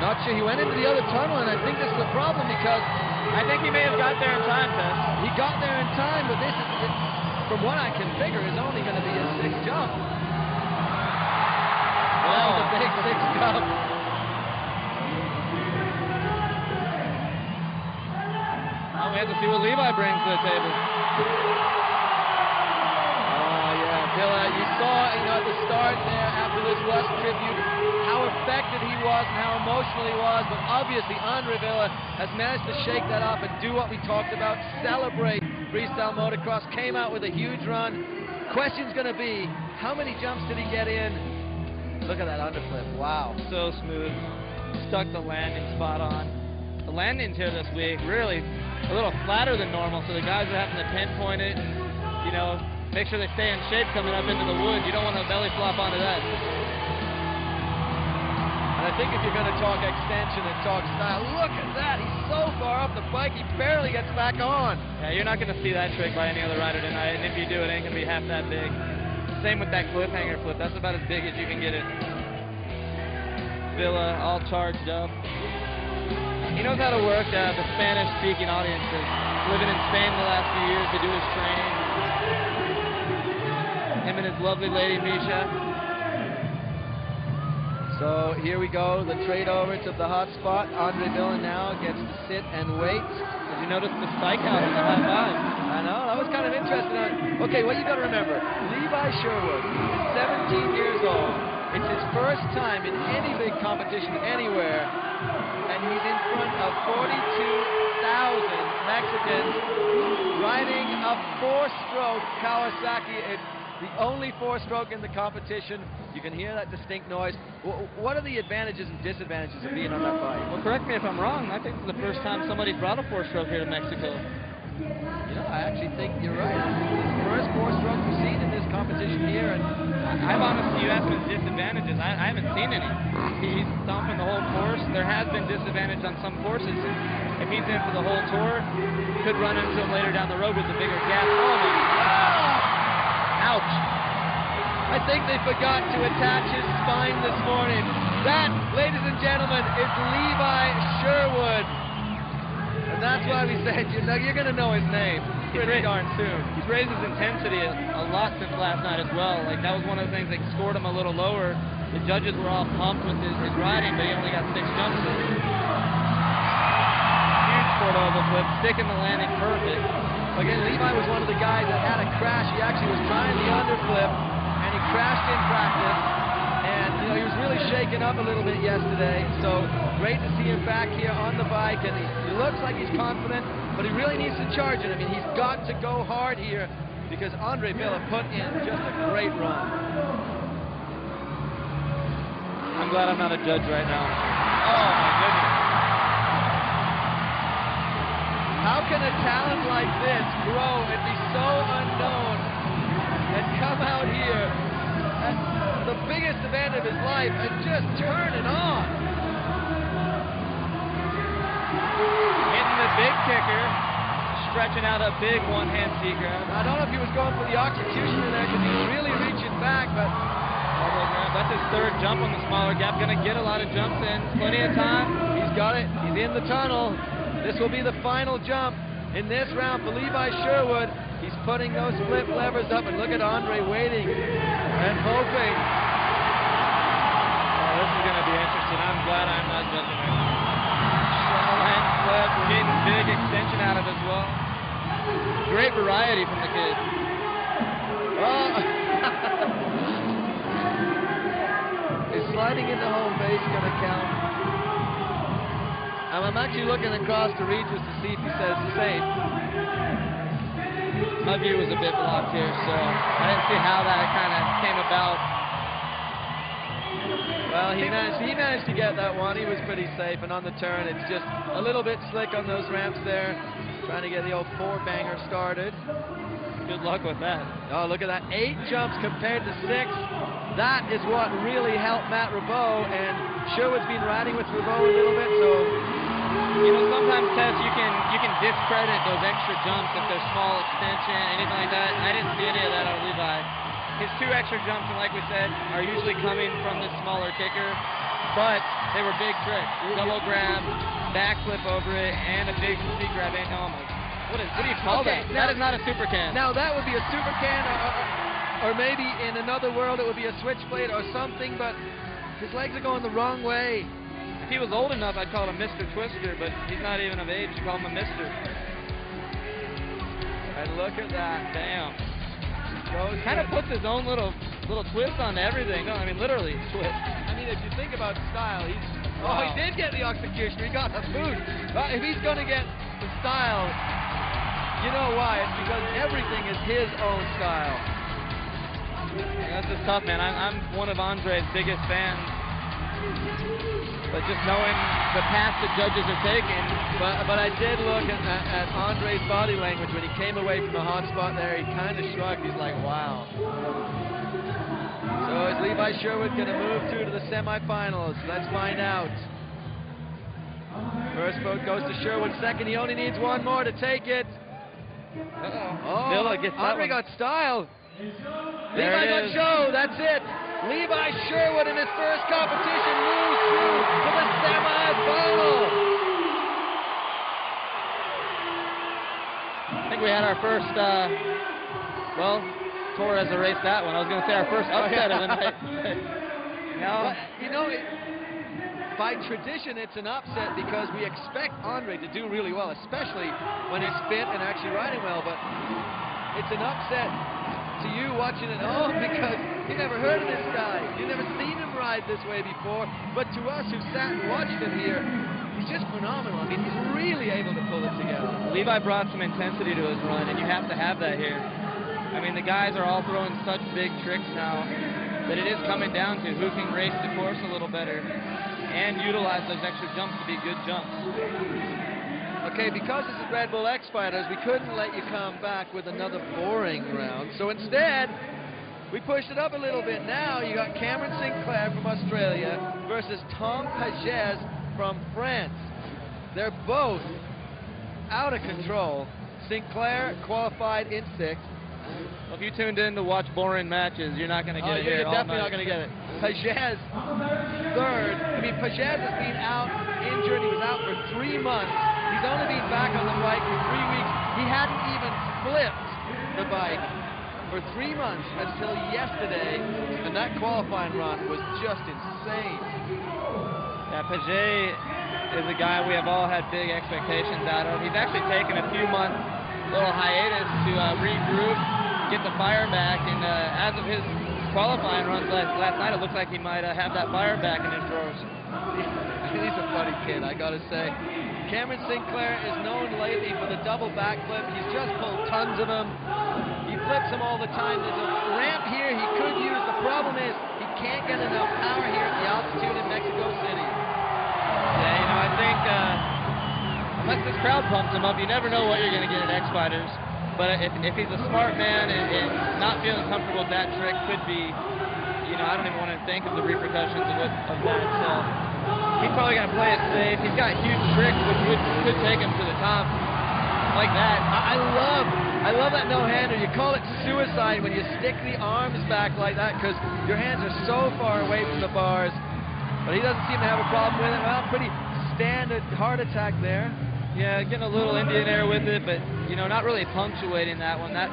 Not sure. He went into the other tunnel, and I think this is the problem because I think he may have got there in time, Tess. He got there in time, but this is, from what I can figure, is only going to be a 6th jump. That was a big 6th jump. We have to see what Levi brings to the table. Oh, yes. Villa, you saw, at the start there after this Lusk tribute, how affected he was and how emotional he was, but obviously Andre Villa has managed to shake that off and do what we talked about, celebrate freestyle motocross, came out with a huge run. Question's going to be, how many jumps did he get in? Look at that underflip, wow. So smooth, stuck the landing spot on. The landings here this week, really a little flatter than normal, so the guys are having to pinpoint it and, make sure they stay in shape coming up into the woods. You don't want to belly flop onto that. And I think if you're going to talk extension and talk style, look at that. He's so far off the bike, he barely gets back on. Yeah, you're not going to see that trick by any other rider tonight, and if you do, it ain't going to be half that big. Same with that cliffhanger flip. That's about as big as you can get it. Villa all charged up. He knows how to work the Spanish-speaking audiences. Living in Spain the last few years to do his training. Him and his lovely lady, Misha. So here we go, the trade over to the hot spot. Andre Villa now gets to sit and wait. Did you notice the spike out in the high five? I know, that was kind of interesting. Okay, what you got to remember, Levi Sherwood is 17 years old. It's his first time in any big competition anywhere, and he's in front of 42,000 Mexicans riding a four-stroke Kawasaki. It's the only four-stroke in the competition. You can hear that distinct noise. What are the advantages and disadvantages of being on that bike? Well, correct me if I'm wrong. I think it's the first time somebody's brought a four-stroke here to Mexico. I actually think you're right. It's the first four-stroke we've seen in this competition here. And I've honestly, you asked me his disadvantages. I haven't seen any. He's stomping the whole course. There has been disadvantage on some courses. If he's in for the whole tour, could run into him later down the road with a bigger gap. Oh, my God. Ouch. I think they forgot to attach his spine this morning. That, ladies and gentlemen, is Levi Sherwood. And that's why we said, you're going to know his name pretty darn soon. He's raised his intensity a lot since last night as well. Like, that was one of the things that scored him a little lower. The judges were all pumped with his riding, but he only got 6 jumps in. Huge Cordova flip, sticking the landing perfect. Again, Levi was one of the guys that had a crash. He actually was trying the underflip, and he crashed in practice. And, he was really shaken up a little bit yesterday. So, great to see him back here on the bike. And he looks like he's confident, but he really needs to charge it. I mean, he's got to go hard here because Andre Villa put in just a great run. I'm glad I'm not a judge right now. Oh, my goodness. How can a talent like this grow and be so unknown and come out here at the biggest event of his life and just turn it on? Hitting the big kicker, stretching out a big one-hand seat grab. I don't know if he was going for the executioner there because he was really reaching back, but that's his 3rd jump on the smaller gap. Going to get a lot of jumps in. Plenty of time. He's got it. He's in the tunnel. This will be the final jump in this round for Levi Sherwood. He's putting those flip levers up, and look at Andre waiting and hoping. Oh, this is going to be interesting. I'm glad I'm not judging right now. Hand flip, getting big extension out of it as well. Great variety from the kid. Oh. Is sliding into home base going to count? I'm actually looking across to Regis to see if he says safe. My view was a bit blocked here, so I didn't see how that kind of came about. Well, he managed to get that one. He was pretty safe, and on the turn, it's just a little bit slick on those ramps there. Trying to get the old 4-banger started. Good luck with that. Oh, look at that. 8 jumps compared to 6. That is what really helped Matt Ribot, and Sherwood's been riding with Ribot a little bit, so... sometimes, Tess, you can discredit those extra jumps if they're small extension, anything like that. I didn't see any of that out of Levi. His 2 extra jumps, and like we said, are usually coming from this smaller kicker, but they were big tricks. Double grab, backflip over it, and a big seat grab. What do you call that? That is not a super can. Now that would be a super can, or maybe in another world it would be a switchblade or something, but his legs are going the wrong way. If he was old enough, I'd call him Mr. Twister, but he's not even of age. You call him a Mister. And look at that. Damn. kind of puts his own little twist on everything. No, I mean literally twist. I mean, if you think about style, he's... Wow. Oh, he did get the execution. He got the boot. If he's going to get the style, you know why? It's because everything is his own style. That's just tough, man. I'm one of Andre's biggest fans. But just knowing the path the judges are taking. But I did look at Andre's body language when he came away from the hot spot there. He kind of shrugged. He's like, wow. So is Levi Sherwood going to move to the semifinals? Let's find out. First vote goes to Sherwood. Second, he only needs one more to take it. Oh, Villa gets that Andre one. got style. There Levi it got is. show. That's it. Levi Sherwood in his first competition moves through to the semifinal. I think we had our first, well, Torres erased that one. I was going to say our first upset of the night. No. But, you know, by tradition, it's an upset because we expect Andre to do really well, especially when he's fit and actually riding well. But it's an upset to you watching at home because you never heard of this guy. You've never seen him ride this way before. But to us who sat and watched him here, he's just phenomenal. I mean, he's really able to pull it together. Levi brought some intensity to his run, and you have to have that here. I mean, the guys are all throwing such big tricks now that it is coming down to who can race the course a little better and utilize those extra jumps to be good jumps. Okay, because this is Red Bull X Fighters, we couldn't let you come back with another boring round. So instead, we pushed it up a little bit. Now you got Cameron Sinclair from Australia versus Tom Pages from France. They're both out of control. Sinclair qualified in 6th. Well, if you tuned in to watch boring matches, you're not going to get it here. You're definitely not going to get it. Pages, 3rd. I mean, Pages has been out injured. He was out for 3 months. He's only been back on the bike for 3 weeks. He hadn't even flipped the bike for 3 months until yesterday, and that qualifying run was just insane. Yeah, Paget is a guy we have all had big expectations out of. He's actually taken a few months little hiatus to regroup, get the fire back, and as of his qualifying runs last night, it looks like he might have that fire back in his drawers. He's a funny kid, I gotta say. Cameron Sinclair is known lately for the double backflip. He's just pulled tons of them. He flips them all the time. There's a ramp here he could use. The problem is he can't get enough power here at the altitude in Mexico City. Yeah, you know, I think unless this crowd pumps him up, you never know what you're going to get at X Fighters. But if he's a smart man and not feeling comfortable with that trick could be, you know, I don't even want to think of the repercussions of that. So he's probably going to play it safe. He's got huge tricks which could take him to the top like that. I love that no-hander. You call it suicide when you stick the arms back like that because your hands are so far away from the bars. But he doesn't seem to have a problem with it. Well, pretty standard heart attack there. Yeah, getting a little Indian air with it, but you know, not really punctuating that one. That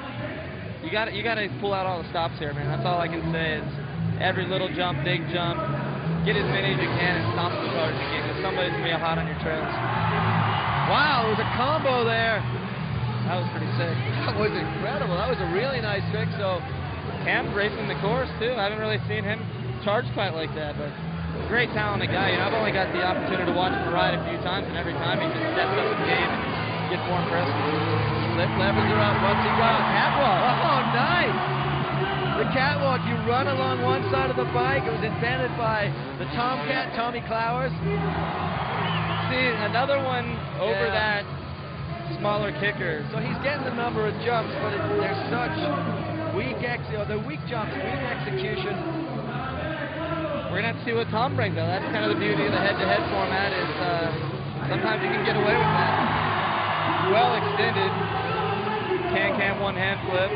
you got to pull out all the stops here, man. That's all I can say is every little jump, big jump, get as many as you can and stop as hard as you can because somebody's gonna be hot on your trails. Wow, there was a combo there. That was pretty sick. That was incredible. That was a really nice trick. So Cam racing the course too. I haven't really seen him charge quite like that, but great talented guy. You know, I've only got the opportunity to watch him ride a few times, and every time he just steps up his game and gets more impressive. Lip levers are up. What's he got? Catwalk. Oh, nice. The catwalk. You run along one side of the bike. It was invented by the Tomcat, Tommy Clowers. See, another one over that smaller kicker. So he's getting the number of jumps, but they're such weak jumps, weak execution. We're going to have to see what Tom brings, though. That's kind of the beauty of the head-to-head format is sometimes you can get away with that. Well extended. Can one hand flip.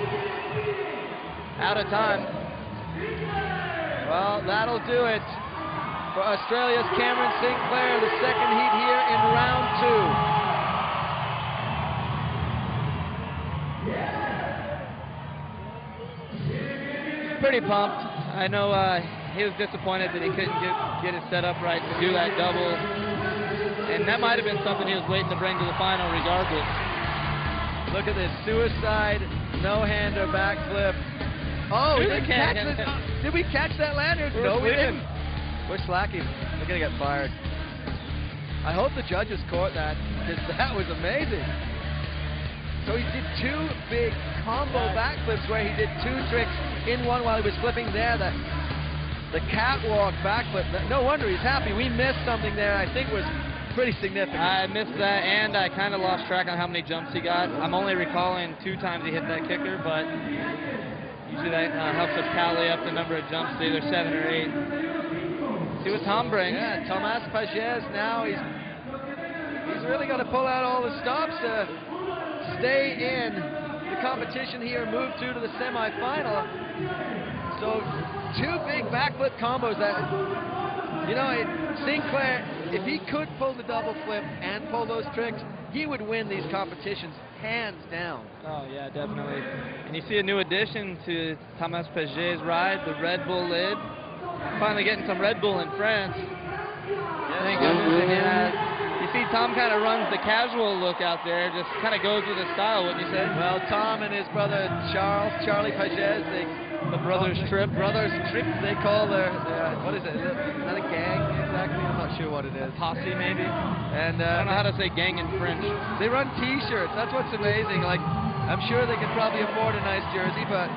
Out of time. Well, that'll do it for Australia's Cameron Sinclair, the second heat here in round 2. Pretty pumped. I know he was disappointed that he couldn't get his setup right to do that double. And that might have been something he was waiting to bring to the final regardless. Look at this suicide, no-hander backflip. Oh, we Through the didn't catch canyon. it. Did we catch that lanyard? We're No, we sleeping. didn't. We're slacking. We're going to get fired. I hope the judges caught that, because that was amazing. So he did 2 big combo backflips where he did 2 tricks in one while he was flipping there. The catwalk backflip. No wonder he's happy. We missed something there I think was pretty significant. I missed that, and I kind of lost track on how many jumps he got. I'm only recalling 2 times he hit that kicker, but usually that helps us tally up the number of jumps to either 7 or 8. See what Tom brings. Yeah, Tomas Pages now, he's really got to pull out all the stops to stay in the competition here, move through to the semifinal. So 2 big backflip combos that, you know, Sinclair, if he could pull the double flip and pull those tricks, he would win these competitions hands down. Oh yeah, definitely. And you see a new addition to Thomas Paget's ride, the Red Bull lid. Finally getting some Red Bull in France. Thank goodness. And you see Tom kind of runs the casual look out there, just kind of goes with his style, wouldn't you say? Well, Tom and his brother Charlie Pages, The brothers trip. Brothers trip, they call their what is it? Is that a gang exactly? I'm not sure what it is. Posse maybe? And I don't know how to say gang in French. they run T-shirts. That's what's amazing. Like, I'm sure they could probably afford a nice jersey, but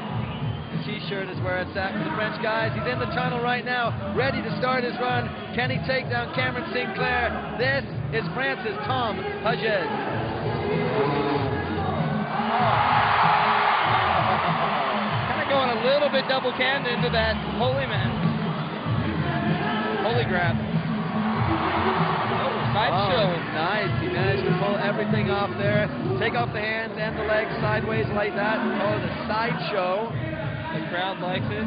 the T-shirt is where it's at for the French guys. He's in the tunnel right now, ready to start his run. Can he take down Cameron Sinclair? This is France's Tom Pages. Going a little bit double canned into that holy man. Holy grab. Oh, side show. Nice. He managed to pull everything off there. Take off the hands and the legs sideways like that. Call it a side show. The crowd likes it.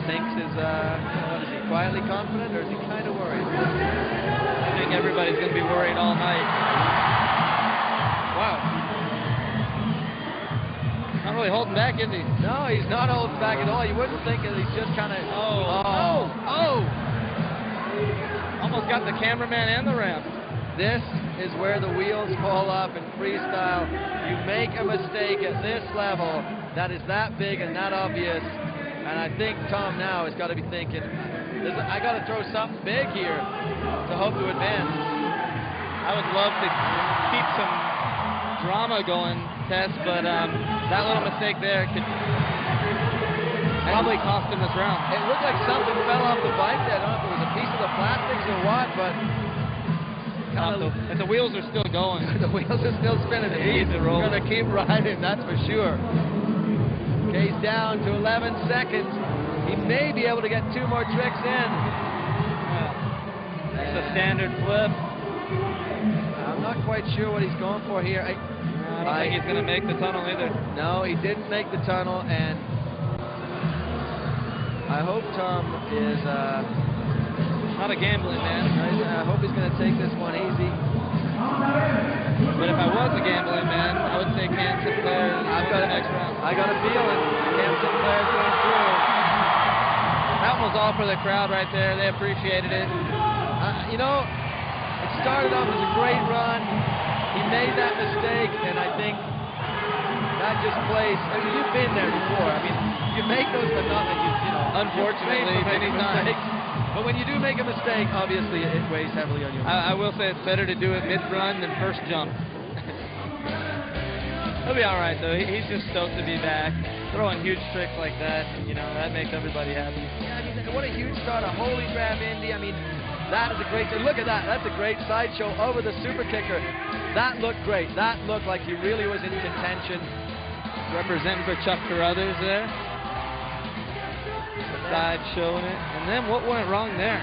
Thinks is, what is he, quietly confident, or is he kind of worried? I think everybody's going to be worried all night. Wow. Not really holding back, is he? No, he's not holding back at all. You wouldn't think it. He's just kind of. Oh! Almost got the cameraman and the ramp. This is where the wheels fall off in freestyle. You make a mistake at this level that is that big and that obvious, and I think Tom now has got to be thinking, I got to throw something big here to hope to advance. I would love to keep some drama going, Tess, but that little mistake there could probably cost him this round. It looked like something fell off the bike there. I don't know if it was a piece of the plastics or what, but the wheels are still going. The wheels are still spinning. He's going to keep riding, that's for sure. Okay, he's down to 11 seconds. He may be able to get 2 more tricks in. That's a standard flip. I'm not quite sure what he's going for here. I don't think he's going to make the tunnel either. No, he didn't make the tunnel, and I hope Tom is not a gambling man. I hope he's going to take this one easy. But if I was a gambling man, I would say Cam Sinclair is going the next round. I got a feeling Cam Sinclair's going through. That one was all for the crowd right there. They appreciated it. You know, it started off as a great run. He made that mistake, and I think that just plays. I mean, you've been there before. I mean, you make those, but not that you know. Unfortunately, many times. But when you do make a mistake, obviously it weighs heavily on you. I will say it's better to do it mid-run than first jump. He'll be all right, though. He's just stoked to be back. Throwing huge tricks like that, you know, that makes everybody happy. Yeah, I mean, what a huge start. A holy grab Indy. I mean, that is a great. Look at that. That's a great sideshow over the super kicker. That looked great. That looked like he really was in contention. Representing for Chuck Carruthers there. Side showing it. And then what went wrong there?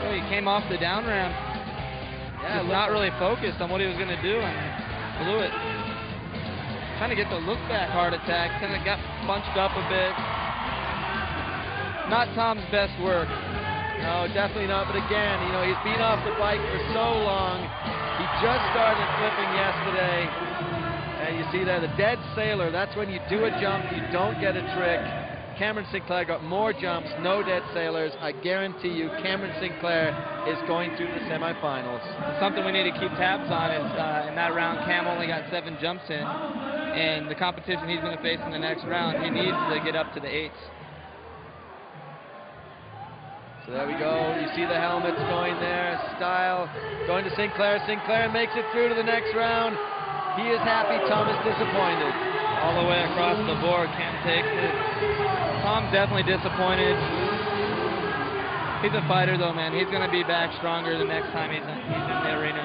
Well, he came off the down ramp. Yeah, not really focused on what he was going to do and blew it. Trying to get the look back heart attack. Kind of got bunched up a bit. Not Tom's best work. No, definitely not. But again, you know, he's been off the bike for so long. He just started flipping yesterday. And you see there, the dead sailor, that's when you do a jump, you don't get a trick. Cameron Sinclair got more jumps, no dead sailors. I guarantee you Cameron Sinclair is going through the semifinals. Something we need to keep tabs on is in that round, Cam only got 7 jumps in. and the competition he's going to face in the next round, he needs to get up to the 8s. So there we go. You see the helmets going there. Style going to Sinclair. Sinclair makes it through to the next round. He is happy. Tom is disappointed. All the way across the board. Cam takes it. Tom's definitely disappointed. He's a fighter, though, man. He's going to be back stronger the next time he's in the arena.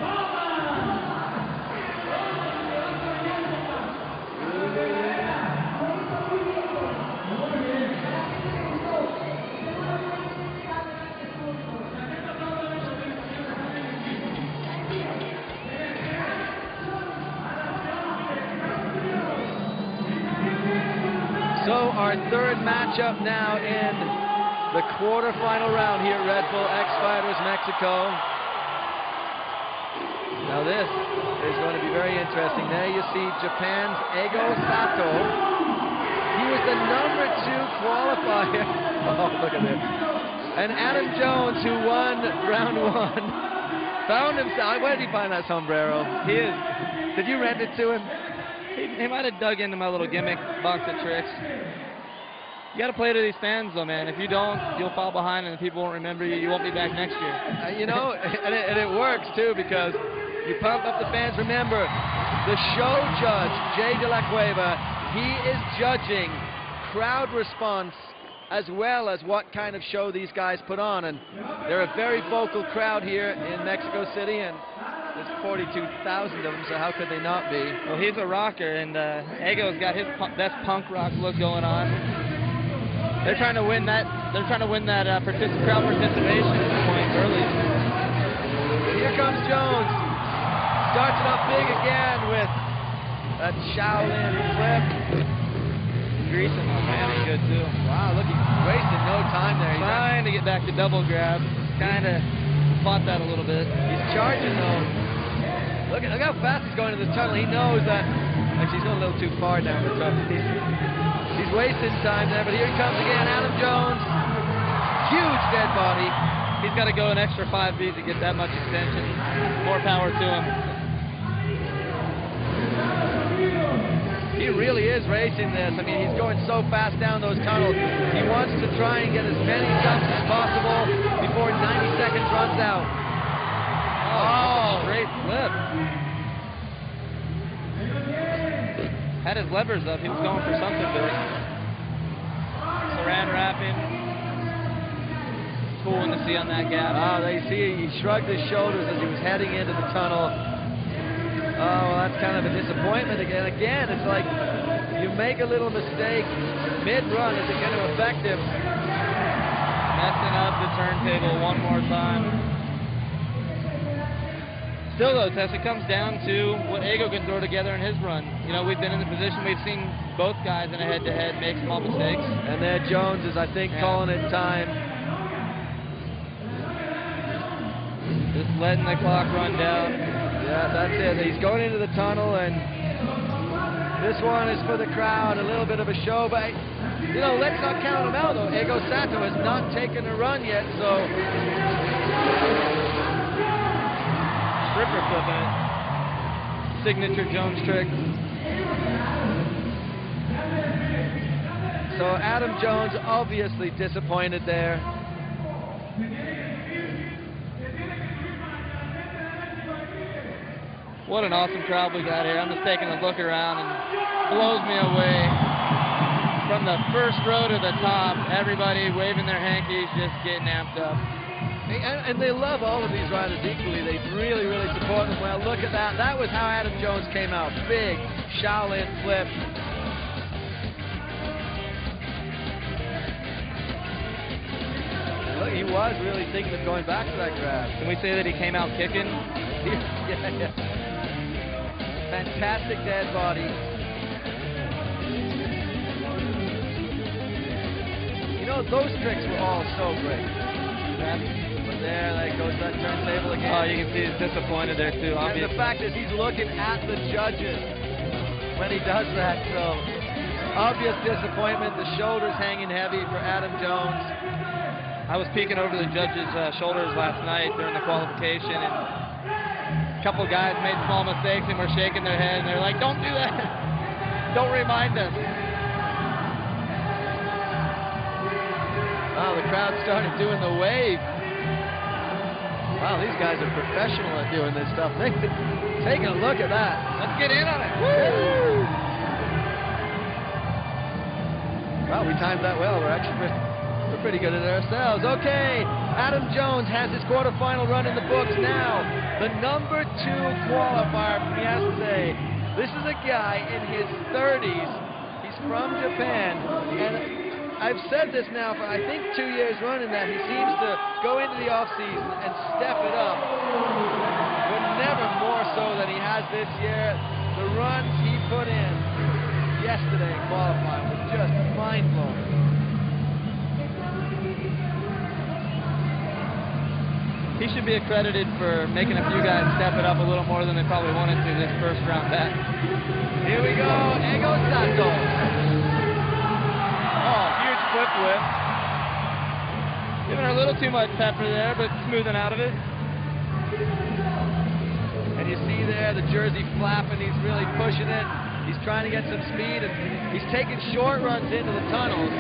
So our third matchup now in the quarterfinal round here at Red Bull X-Fighters Mexico. Now this is going to be very interesting. There you see Japan's Ego Sato. He was the number 2 qualifier. Oh, look at this. And Adam Jones, who won round 1, found himself. Where did he find that sombrero? Did you rent it to him? He might have dug into my little gimmick box of tricks. You got to play to these fans, though, man. If you don't, you'll fall behind and people won't remember you. You won't be back next year. You know, and it works, too, because you pump up the fans. Remember, the show judge, Jay De La Cueva, he is judging crowd response as well as what kind of show these guys put on. And they're a very vocal crowd here in Mexico City, and there's 42,000 of them, so how could they not be? Well, he's a rocker, and Ego's got his best punk rock look going on. They're trying to win that. They're trying to win that crowd participation point early. Here comes Jones. Starts it up big again with that Shaolin flip. Greasing on man, he's good too. Wow, look, he's wasting no time there. He's trying to get back to double grab. Kind of fought that a little bit. He's charging though. Look how fast he's going to this tunnel. He knows that. Actually, he's going a little too far now. But he's wasting time there. But here he comes again, Adam Jones. Huge dead body. He's got to go an extra 5 feet to get that much extension. More power to him. He really is racing this. I mean, he's going so fast down those tunnels. He wants to try and get as many jumps as possible before 90 seconds runs out. Oh, great flip. Had his levers up. He was going for something big. Saran wrapping. Cool one to see on that gap. Oh, they see he shrugged his shoulders as he was heading into the tunnel. Oh, well, that's kind of a disappointment again. Again, it's like you make a little mistake mid-run. Is it going to affect him? Messing up the turntable one more time. Still, though, Tess, it comes down to what Ego can throw together in his run. You know, we've been in the position we've seen both guys in a head-to-head make small mistakes. And there Jones is, I think, calling it time. Just letting the clock run down. Yeah, that's it. He's going into the tunnel, and this one is for the crowd. A little bit of a show, but, you know, let's not count him out, though. Ego Sato has not taken a run yet, so... Stripper flipping it. Signature Jones trick. So Adam Jones obviously disappointed there. What an awesome crowd we got here. I'm just taking a look around and blows me away. From the first row to the top, everybody waving their hankies, just getting amped up. And they love all of these riders equally. They really, really support them well. Look at that. That was how Adam Jones came out. Big Shaolin flip. Look, he was really thinking of going back to that grab. Can we say that he came out kicking? Yeah. Fantastic dead body. You know, those tricks were all so great. But there goes that turntable again. Oh, you can see he's disappointed there too. And the fact is he's looking at the judges when he does that. So obvious disappointment. The shoulders hanging heavy for Adam Jones. I was peeking over the judges' shoulders last night during the qualification, and a couple guys made small mistakes and were shaking their head, and they're like, "Don't do that." Don't remind us. Oh, the crowd started doing the wave. Wow, these guys are professional at doing this stuff. Take a look at that. Let's get in on it. Woo! Well, we timed that well. We're pretty good at it ourselves. Okay, Adam Jones has his quarterfinal run in the books now. The number 2 qualifier from yesterday. This is a guy in his 30s. He's from Japan, and I've said this now for I think 2 years running that he seems to go into the off season and step it up, but never more so than he has this year. The runs he put in yesterday in qualifying was just mind-blowing. He should be accredited for making a few guys step it up a little more than they probably wanted to this first round back. Here we go, Ego Sato. Oh, huge flip whip. Giving her a little too much pepper there, but smoothing out of it. And you see there the jersey flapping, he's really pushing it. He's trying to get some speed, and he's taking short runs into the tunnels.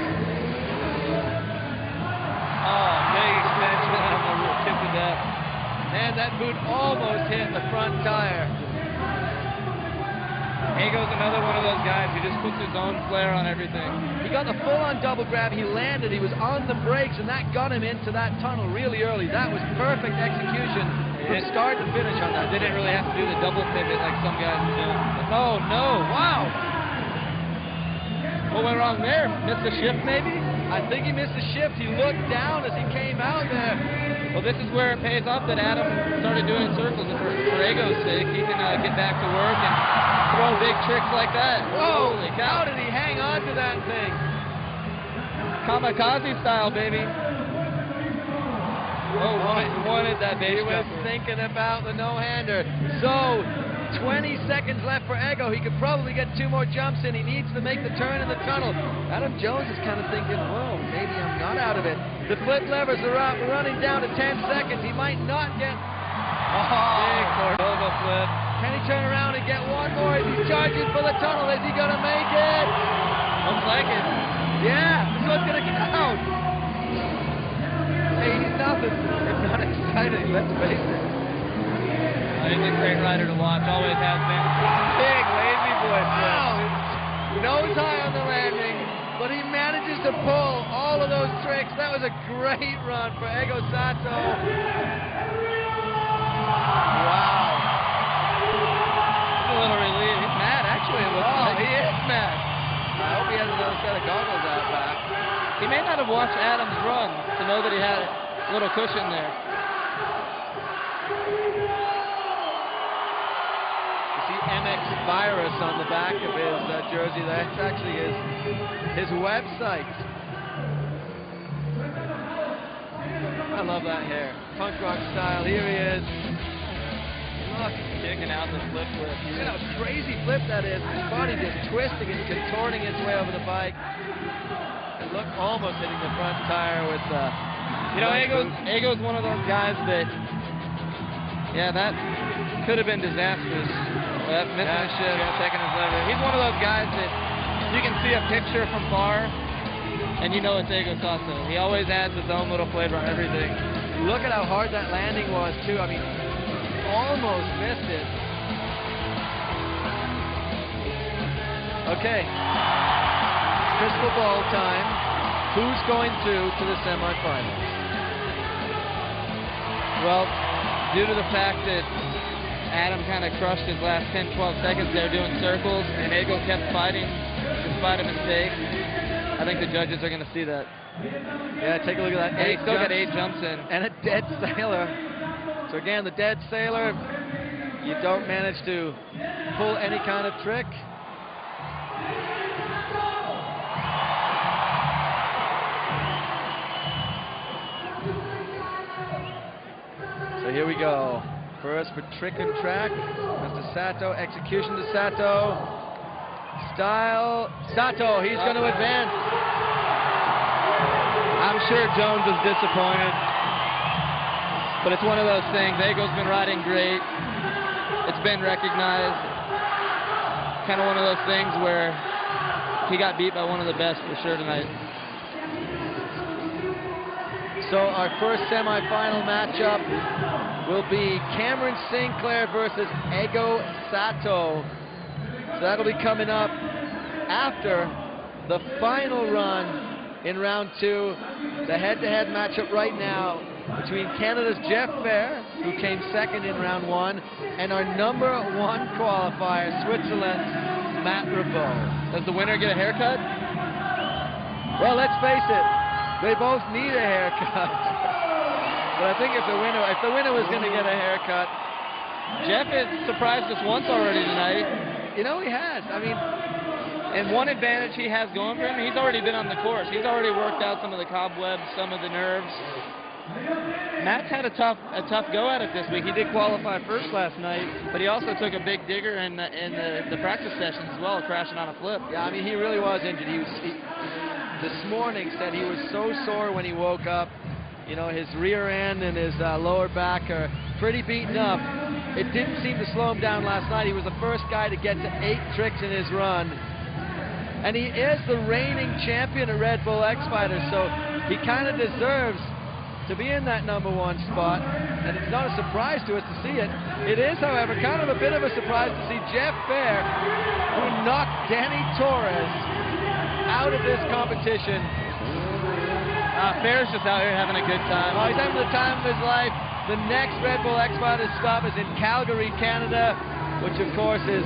Oh, big extension on the tip of that. Man, that boot almost hit the front tire. Ego's another one of those guys who just puts his own flair on everything. He got the full-on double grab. He landed. He was on the brakes, and that got him into that tunnel really early. That was perfect execution from start to finish on that. Didn't really have to do the double pivot like some guys do. Oh, no. Wow. What went wrong there? Missed the shift, maybe? I think he missed the shift. He looked down as he came out there. Well, this is where it pays off that Adam started doing circles for Ego's sake. He can get back to work and throw big tricks like that. Whoa! Holy cow. How did he hang on to that thing? Kamikaze style, baby. Oh, wanted that baby. He was thinking about the no-hander. So, 20 seconds left for Ego. He could probably get 2 more jumps in. He needs to make the turn in the tunnel. Adam Jones is kind of thinking, whoa, maybe I'm not out of it. The flip levers are up, running down to 10 seconds. He might not get... Big Cordova flip. Can he turn around and get one more as he's charging for the tunnel? Is he going to make it? Looks like it. Yeah, this one's going to count. 80 nothing. It's not exciting, let's face it. He's a great rider to watch, always has been. Big lazy boy flip. Wow, nose high on the landing, but he manages to pull all of those tricks. That was a great run for Ego Sato. Wow. A little relief. He's mad, actually. It looks like. He is mad. I hope he has another set of goggles out back. He may not have watched Adam's run to know that he had a little cushion there. MX Virus on the back of his jersey. That's actually his website. I love that hair. Punk rock style. Here he is. Look. Kicking out the flip. Look at how crazy flip that is. His body just twisting and contorting its way over the bike. And look, almost hitting the front tire with the... You know, Ego's one of those guys that... Yeah, that could have been disastrous. Missing a shift, taking his lever. He's one of those guys that you can see a picture from far, and you know it's Ego Sato. He always adds his own little flavor on everything. Look at how hard that landing was, too. I mean, almost missed it. Okay. Crystal ball time. Who's going through to the semifinals? Well, due to the fact that Adam kind of crushed his last 10, 12 seconds there doing circles, and Ego kept fighting despite a mistake. I think the judges are going to see that. Yeah, take a look at that. He still got 8 jumps in. And a dead sailor. So again, the dead sailor, you don't manage to pull any kind of trick. So here we go. First for trick and track, Mr. Sato, execution to Sato. Style, Sato, he's going to advance. I'm sure Jones is disappointed, but it's one of those things. Ego's been riding great. It's been recognized. kind of one of those things where he got beat by one of the best for sure tonight. So our first semifinal matchup will be Cameron Sinclair versus Ego Sato. So that'll be coming up after the final run in round 2. The head-to-head matchup right now between Canada's Jeff Fair, who came second in round 1, and our number 1 qualifier, Switzerland's Matt Ravoux. Does the winner get a haircut? Well, let's face it, they both need a haircut. But I think if the winner was going to get a haircut, Jeff has surprised us once already tonight. you know he has. I mean, and one advantage he has going for him, he's already been on the course. He's already worked out some of the cobwebs, some of the nerves. Matt's had a tough go at it this week. He did qualify first last night, but he also took a big digger in the practice sessions as well, crashing on a flip. Yeah, I mean, he really was injured. This morning said he was so sore when he woke up. You know, his rear end and his lower back are pretty beaten up. It didn't seem to slow him down last night. He was the first guy to get to 8 tricks in his run. And he is the reigning champion of Red Bull X Fighters, so he kind of deserves to be in that number 1 spot. And it's not a surprise to us to see it. It is, however, kind of a bit of a surprise to see Jeff Fair, who knocked Danny Torres out of this competition. Fair's just out here having a good time. Oh, he's having the time of his life. The next Red Bull X Fighters stop is in Calgary, Canada, which of course is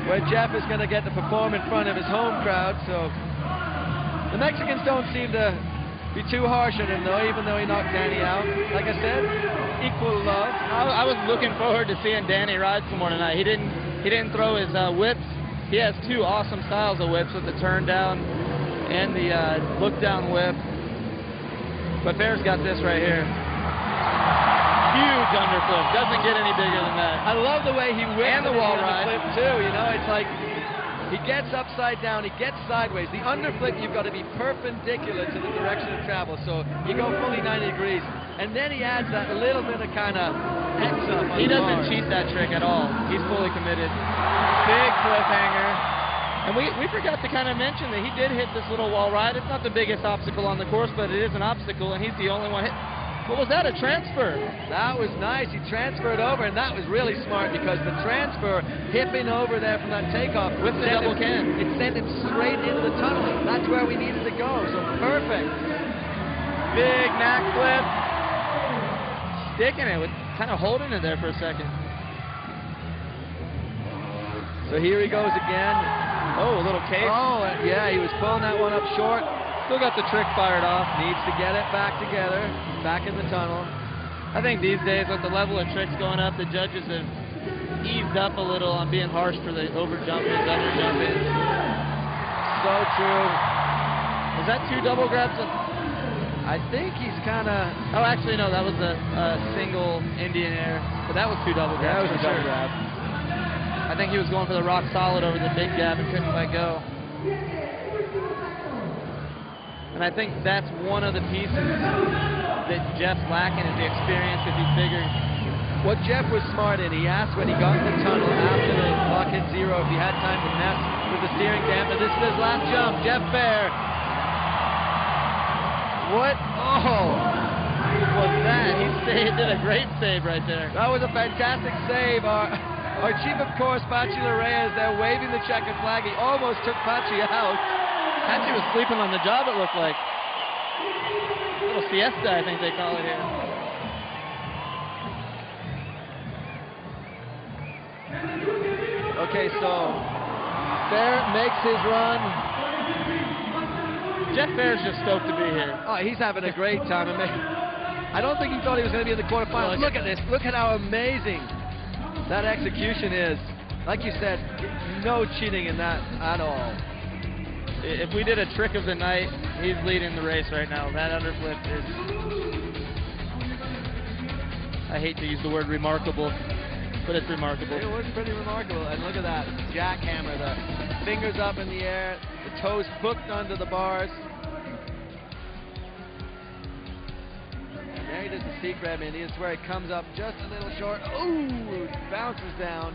where Jeff is going to get to perform in front of his home crowd. So the Mexicans don't seem to be too harsh on him, though, even though he knocked Danny out. Like I said, equal love. I was looking forward to seeing Danny ride some more tonight. He didn't throw his whips. He has 2 awesome styles of whips with the turn down and the look down whip. But Fair's got this right here. Huge underflip. Doesn't get any bigger than that. I love the way he whips and the wall ride flip too. You know, it's like he gets upside down, he gets sideways. The underflip, you've got to be perpendicular to the direction of travel, so you go fully 90 degrees. And then he adds that little bit of kind of X up on He the doesn't bar. cheat that trick at all. He's fully committed. Big cliffhanger. And we forgot to kind of mention that he did hit this little wall ride. It's not the biggest obstacle on the course, but it is an obstacle, and he's the only one hit. What was that, a transfer? That was nice. He transferred over, and that was really smart because the transfer, hipping over there from that takeoff, with the double it sent him straight into the tunnel. That's where we needed to go, so perfect. Big knack flip. Sticking it, kind of holding it there for a second. So here he goes again. Oh, a little case. Oh, yeah, he was pulling that one up short. Still got the trick fired off. Needs to get it back together, back in the tunnel. I think these days, with the level of tricks going up, the judges have eased up a little on being harsh for the over-jumpings, under-jumpings. So true. Was that 2 double grabs? I think he's kind of... Oh, actually, no, that was a single Indian air. But that was 2 double grabs. That was a double grab. I think he was going for the rock solid over the big gap and couldn't let go. And I think that's one of the pieces that Jeff's lacking is the experience if he's bigger. What Jeff was smart in, he asked when he got in the tunnel after the clock hit 0 if he had time to mess with the steering damper. This is his last jump. Jeff Fair. What? Oh! Was that? He did a great save right there. That was a fantastic save. Our chief of course, Pachi Reyes, there waving the checkered flag. He almost took Pachi out. Pachi was sleeping on the job, it looked like. A little siesta, I think they call it here. Okay, so Fair makes his run. Jeff Fair's just stoked to be here. Oh, he's having a great time. I don't think he thought he was going to be in the quarterfinals. Look at this. Look at how amazing that execution is. Like you said, no cheating in that at all. If we did a trick of the night, he's leading the race right now. That underflip is, I hate to use the word remarkable, but it's remarkable. It was pretty remarkable. And look at that jackhammer, the fingers up in the air, the toes hooked onto the bars. And there he does the secret. I mean, it's where it comes up just a little short. Ooh, bounces down.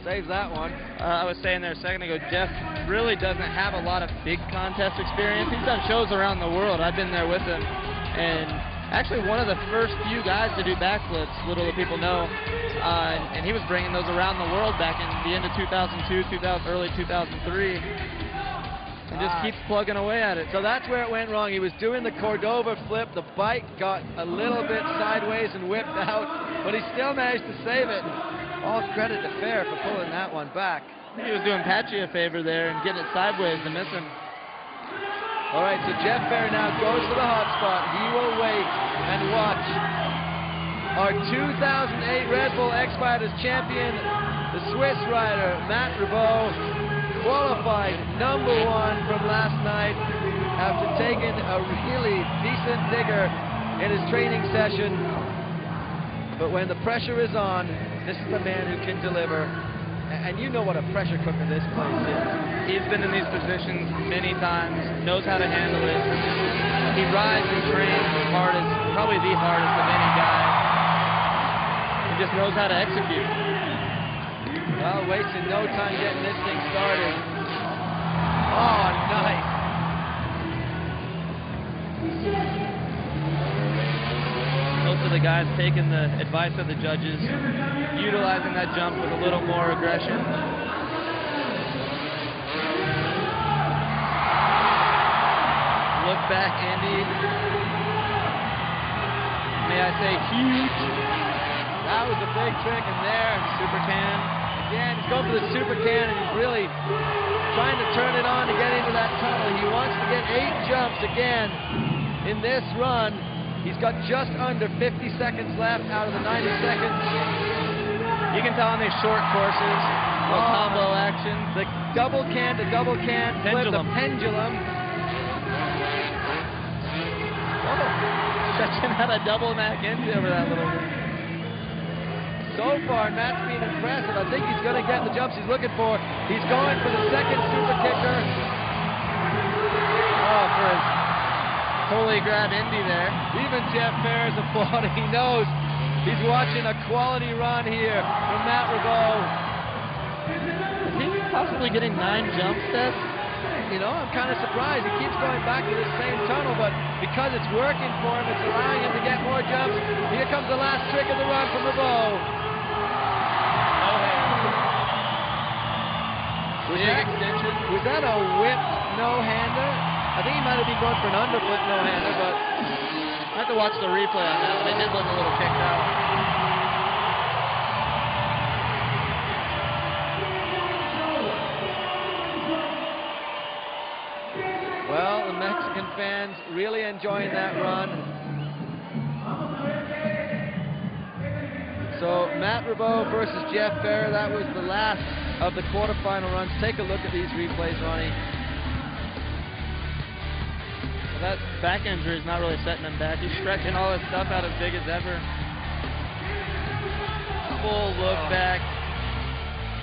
saves that one. I was saying there a second ago, Jeff really doesn't have a lot of big contest experience. He's done shows around the world. I've been there with him. And actually one of the first few guys to do backflips, little do people know. And he was bringing those around the world back in the end of 2002, early 2003. And just keeps plugging away at it. So that's where it went wrong. He was doing the Cordova flip. The bike got a little bit sideways and whipped out, but he still managed to save it. All credit to Fair for pulling that one back. I think he was doing Patchy a favor there and getting it sideways to miss him. All right, so Jeff Fair now goes to the hot spot. He will wait and watch our 2008 Red Bull X-Fighters champion, the Swiss rider, Matt Ribot, qualified #1 from last night after taking a really decent digger in his training session. But when the pressure is on, this is the man who can deliver. And you know what a pressure cooker this place is. He's been in these positions many times, knows how to handle it. He rides and trains as hard as, probably the hardest of any guy. He just knows how to execute. Well, wasting no time getting this thing started. Oh, nice. Most of the guys taking the advice of the judges, utilizing that jump with a little more aggression. Look back, Andy. May I say huge. That was a big trick in there. Super can. Again, he's going for the super can, and he's really trying to turn it on to get into that tunnel. He wants to get 8 jumps again in this run. He's got just under 50 seconds left out of the 90 seconds. You can tell on these short courses, the combo action. The double can to double can flip, the pendulum. Stretching out a double Mac into over that little bit. So far, Matt's been impressive. I think he's going to get the jumps he's looking for. He's going for the second super kicker. Oh, for his holy grab Indy there. Even Jeff Fair is applauding. He knows he's watching a quality run here from Matt Ribot. Is he possibly getting 9 jump steps? You know, I'm kind of surprised. He keeps going back to this same tunnel, but because it's working for him, it's allowing him to get more jumps. Here comes the last trick of the run from Ribot. Was that a whipped no-hander? I think he might have been going for an underfoot no-hander, but I have to watch the replay on that. They did look a little kicked out. Well, the Mexican fans really enjoying that run. So Matt Ribot versus Jeff Fair, that was the last of the quarterfinal runs. Take a look at these replays, Ronnie. Well, that back injury is not really setting him back. He's stretching all his stuff out as big as ever. Full look back,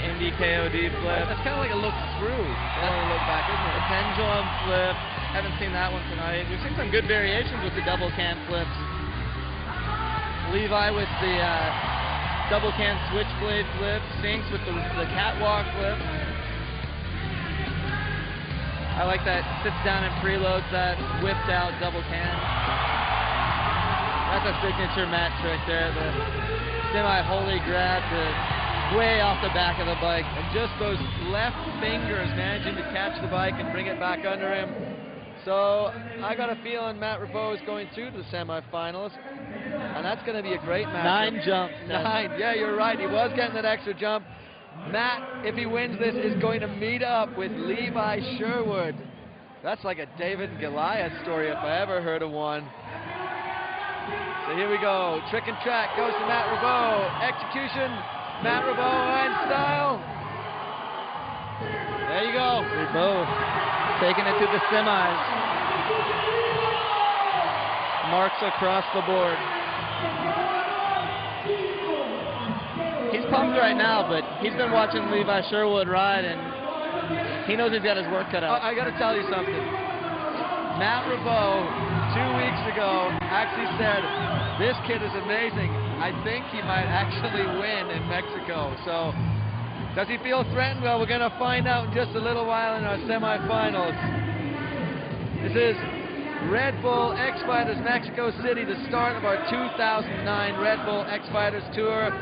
Indy KOD flip. That's kind of like a look through. That's a look back, isn't it? The pendulum flip. Haven't seen that one tonight. We've seen some good variations with the double can flips. Levi with the double can switchblade flip, Sinks with the catwalk flip. I like that sits down and preloads that whipped out double can. That's a signature Matt trick there, the semi-holy grab to way off the back of the bike. And just those left fingers managing to catch the bike and bring it back under him. So I got a feeling Matt Ribot is going through to the semifinals. And that's going to be a great match. 9 jumps. 9. Yeah, you're right. He was getting that extra jump. Matt, if he wins this, is going to meet up with Levi Sherwood. That's like a David and Goliath story if I ever heard of one. So here we go. Trick and track goes to Matt Ribot. Execution. Matt Ribot in style. There you go. Ribot taking it to the semis. Marks across the board. He's pumped right now, but he's been watching Levi Sherwood ride, and he knows he's got his work cut out. I got to tell you something. Matt Ribot, 2 weeks ago, actually said, this kid is amazing. I think he might actually win in Mexico. So Does he feel threatened? Well, we're going to find out in just a little while in our semifinals. This is Red Bull X-Fighters Mexico City, the start of our 2009 Red Bull X-Fighters Tour.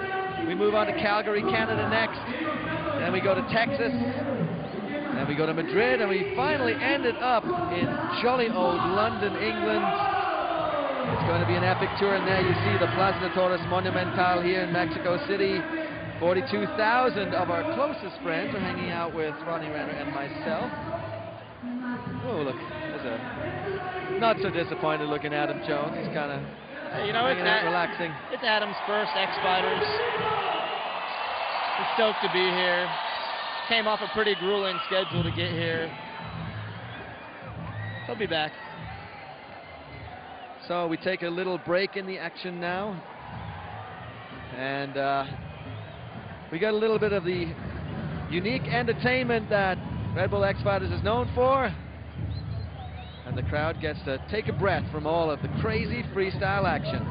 We move on to Calgary, Canada next. Then we go to Texas. Then we go to Madrid. And we finally ended up in jolly old London, England. It's going to be an epic tour. And there you see the Plaza de Toros Monumental here in Mexico City. 42,000 of our closest friends are hanging out with Ronnie Renner and myself. Oh, look, there's a not so disappointed looking Adam Jones. He's kind of relaxing. It's Adam's first X-Fighters. He's stoked to be here. Came off a pretty grueling schedule to get here. He'll be back. So we take a little break in the action now. And we got a little bit of the unique entertainment that Red Bull X-Fighters is known for. And the crowd gets to take a breath from all of the crazy freestyle action.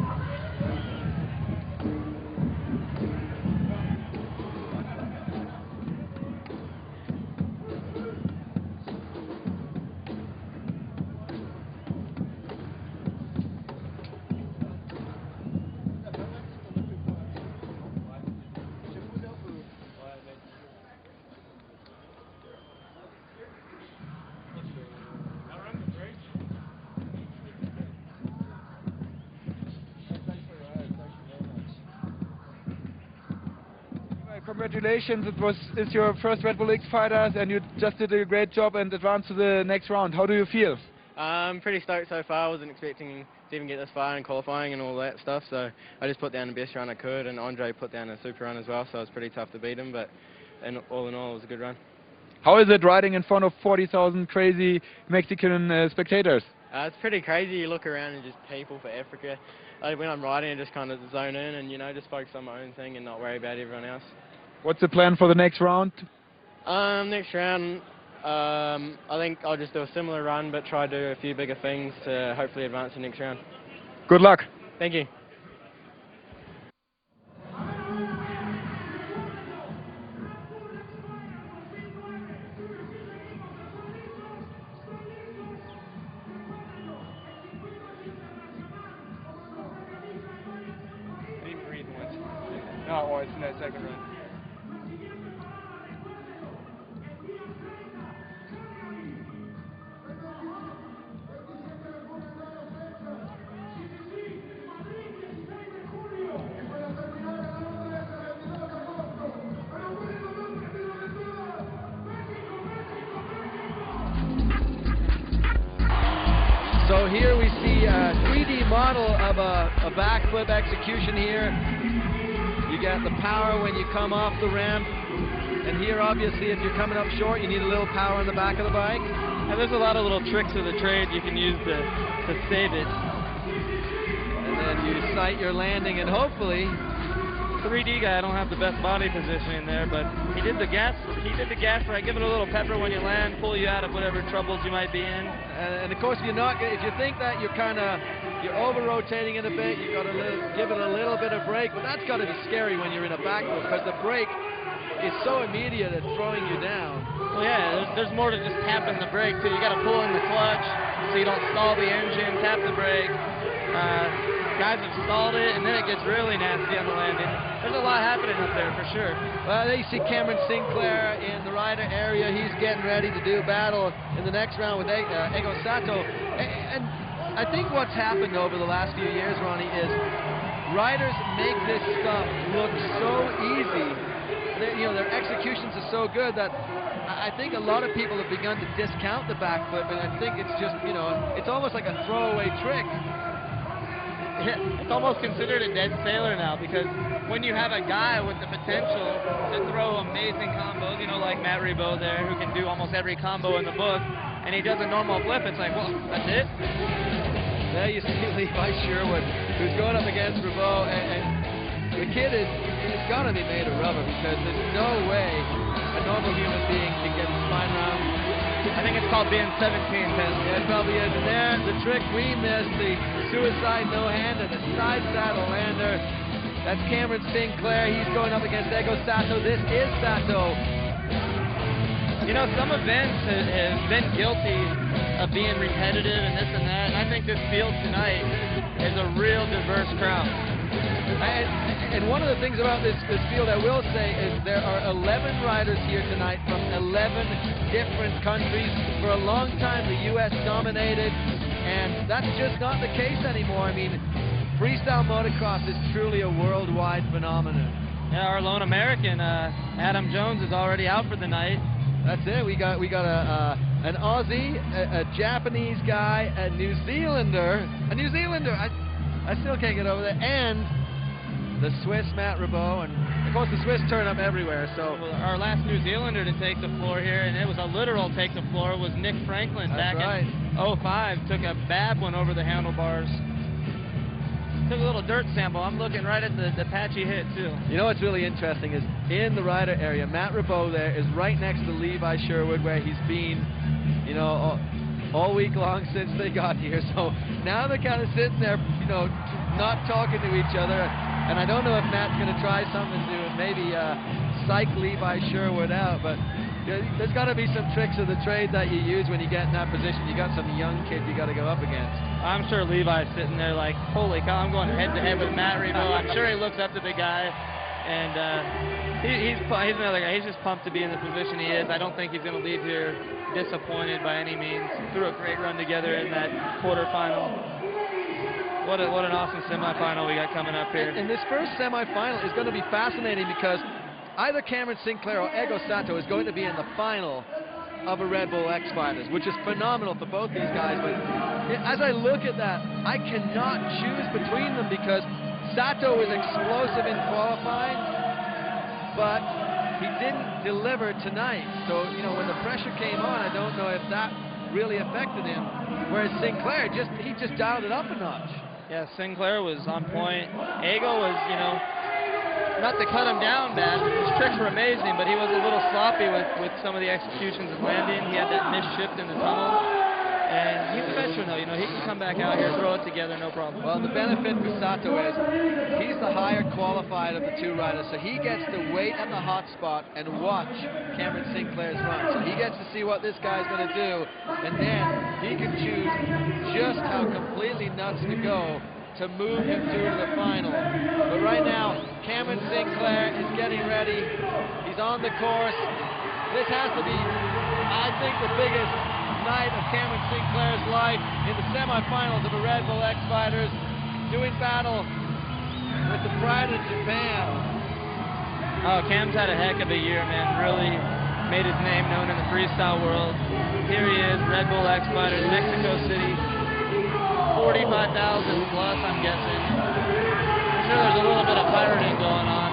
Congratulations, it's your first Red Bull X-Fighters and you just did a great job and advanced to the next round. How do you feel? I'm pretty stoked so far. I wasn't expecting to even get this far in qualifying and all that stuff, so I just put down the best run I could, and Andre put down a super run as well, so it was pretty tough to beat him, but in all, it was a good run. How is it riding in front of 40,000 crazy Mexican spectators? It's pretty crazy. You look around and just people for Africa. When I'm riding, I just kind of zone in and, just focus on my own thing and not worry about everyone else. What's the plan for the next round? Next round, I think I'll just do a similar run, but try to do a few bigger things to hopefully advance the next round. Good luck. Thank you. I didn't breathe once. No, oh, it's in that second run. So here we see a 3D model of a backflip execution here. You get the power when you come off the ramp. And here, obviously, if you're coming up short, you need a little power on the back of the bike. And there's a lot of little tricks of the trade you can use to save it. And then you sight your landing, and hopefully 3D guy, I don't have the best body positioning there, but he did the gas right. Give it a little pepper when you land, pull you out of whatever troubles you might be in. And of course, if you think that you're over rotating it a bit, you got to give it a little bit of brake. But that's got to be scary when you're in a backflip, because the brake is so immediate at throwing you down. Well, yeah, there's more to just tapping the brake too. You got to pull in the clutch so you don't stall the engine, tap the brake. Guys have stalled it, and then it gets really nasty on the landing. There's a lot happening up there for sure. Well, there you see Cameron Sinclair in the rider area. He's getting ready to do battle in the next round with Ego Sato. And I think what's happened over the last few years, Ronnie, is riders make this stuff look so easy. Their executions are so good that I think a lot of people have begun to discount the backflip, and I think it's just, it's almost like a throwaway trick. Yeah, it's almost considered a dead sailor now, because when you have a guy with the potential to throw amazing combos, like Matt Ribot there, who can do almost every combo in the book, and he does a normal flip, it's like, well, that's it? There you see Levi Sherwood, who's going up against Ribot, and the kid he's got to be made of rubber, because there's no way a normal human being can get the spine round. I think it's called being 17, Yeah, it probably is. And there, the trick we missed, the suicide no-hand and the side saddle lander. That's Cameron Sinclair. He's going up against Ego Sato. This is Sato. You know, some events have been guilty of being repetitive and this and that, and I think this field tonight is a real diverse crowd. And one of the things about this field, I will say, is there are 11 riders here tonight from 11 different countries. For a long time, the U.S. dominated, and that's just not the case anymore. I mean, freestyle motocross is truly a worldwide phenomenon. Yeah, our lone American, Adam Jones, is already out for the night. That's it. We got an Aussie, a Japanese guy, a New Zealander. I still can't get over that. And the Swiss Matt Ribot, and of course the Swiss turn up everywhere. So our last New Zealander to take the floor here, and it was a literal take the floor, was Nick Franklin. That's back right. in 05. Took a bad one over the handlebars. Took a little dirt sample. I'm looking right at the patchy hit too. You know what's really interesting is in the rider area, Matt Ribot there is right next to Levi Sherwood, where he's been, you know, all week long since they got here. So now they're kind of sitting there, you know, not talking to each other. And I don't know if Matt's going to try something to maybe psych Levi Sherwood out, but you know, there's got to be some tricks of the trade that you use when you get in that position. You got some young kid you got to go up against. I'm sure Levi's sitting there like, holy cow, I'm going head to head with Matt Ribot. I'm sure he looks up to the guy, and he's another guy. He's just pumped to be in the position he is. I don't think he's going to leave here disappointed by any means. Threw a great run together in that quarterfinal. What an awesome semifinal we got coming up here. And this first semifinal is going to be fascinating because either Cameron Sinclair or Ego Sato is going to be in the final of a Red Bull X Fighters, which is phenomenal for both these guys. But as I look at that, I cannot choose between them because Sato is explosive in qualifying, but he didn't deliver tonight. So, you know, when the pressure came on, I don't know if that really affected him. Whereas Sinclair, he just dialed it up a notch. Yeah, Sinclair was on point. Ego was, you know, not to cut him down bad. His tricks were amazing, but he was a little sloppy with some of the executions and landing. He had that missed shift in the tunnel. And he's a veteran, though. You know, he can come back out here, throw it together, no problem. Well, the benefit for Sato is he's the higher qualified of the two riders, so he gets to wait at the hot spot and watch Cameron Sinclair's run. So he gets to see what this guy's going to do, and then he can choose just how completely nuts to go to move him through to the final. But right now, Cameron Sinclair is getting ready. He's on the course. This has to be, I think, the biggest night of Cameron Sinclair's life in the semifinals of the Red Bull X Fighters, doing battle with the pride of Japan. Oh, Cam's had a heck of a year, man. Really made his name known in the freestyle world. Here he is, Red Bull X Fighters, Mexico City. 45,000 plus, I'm guessing. I'm sure there's a little bit of pirating going on.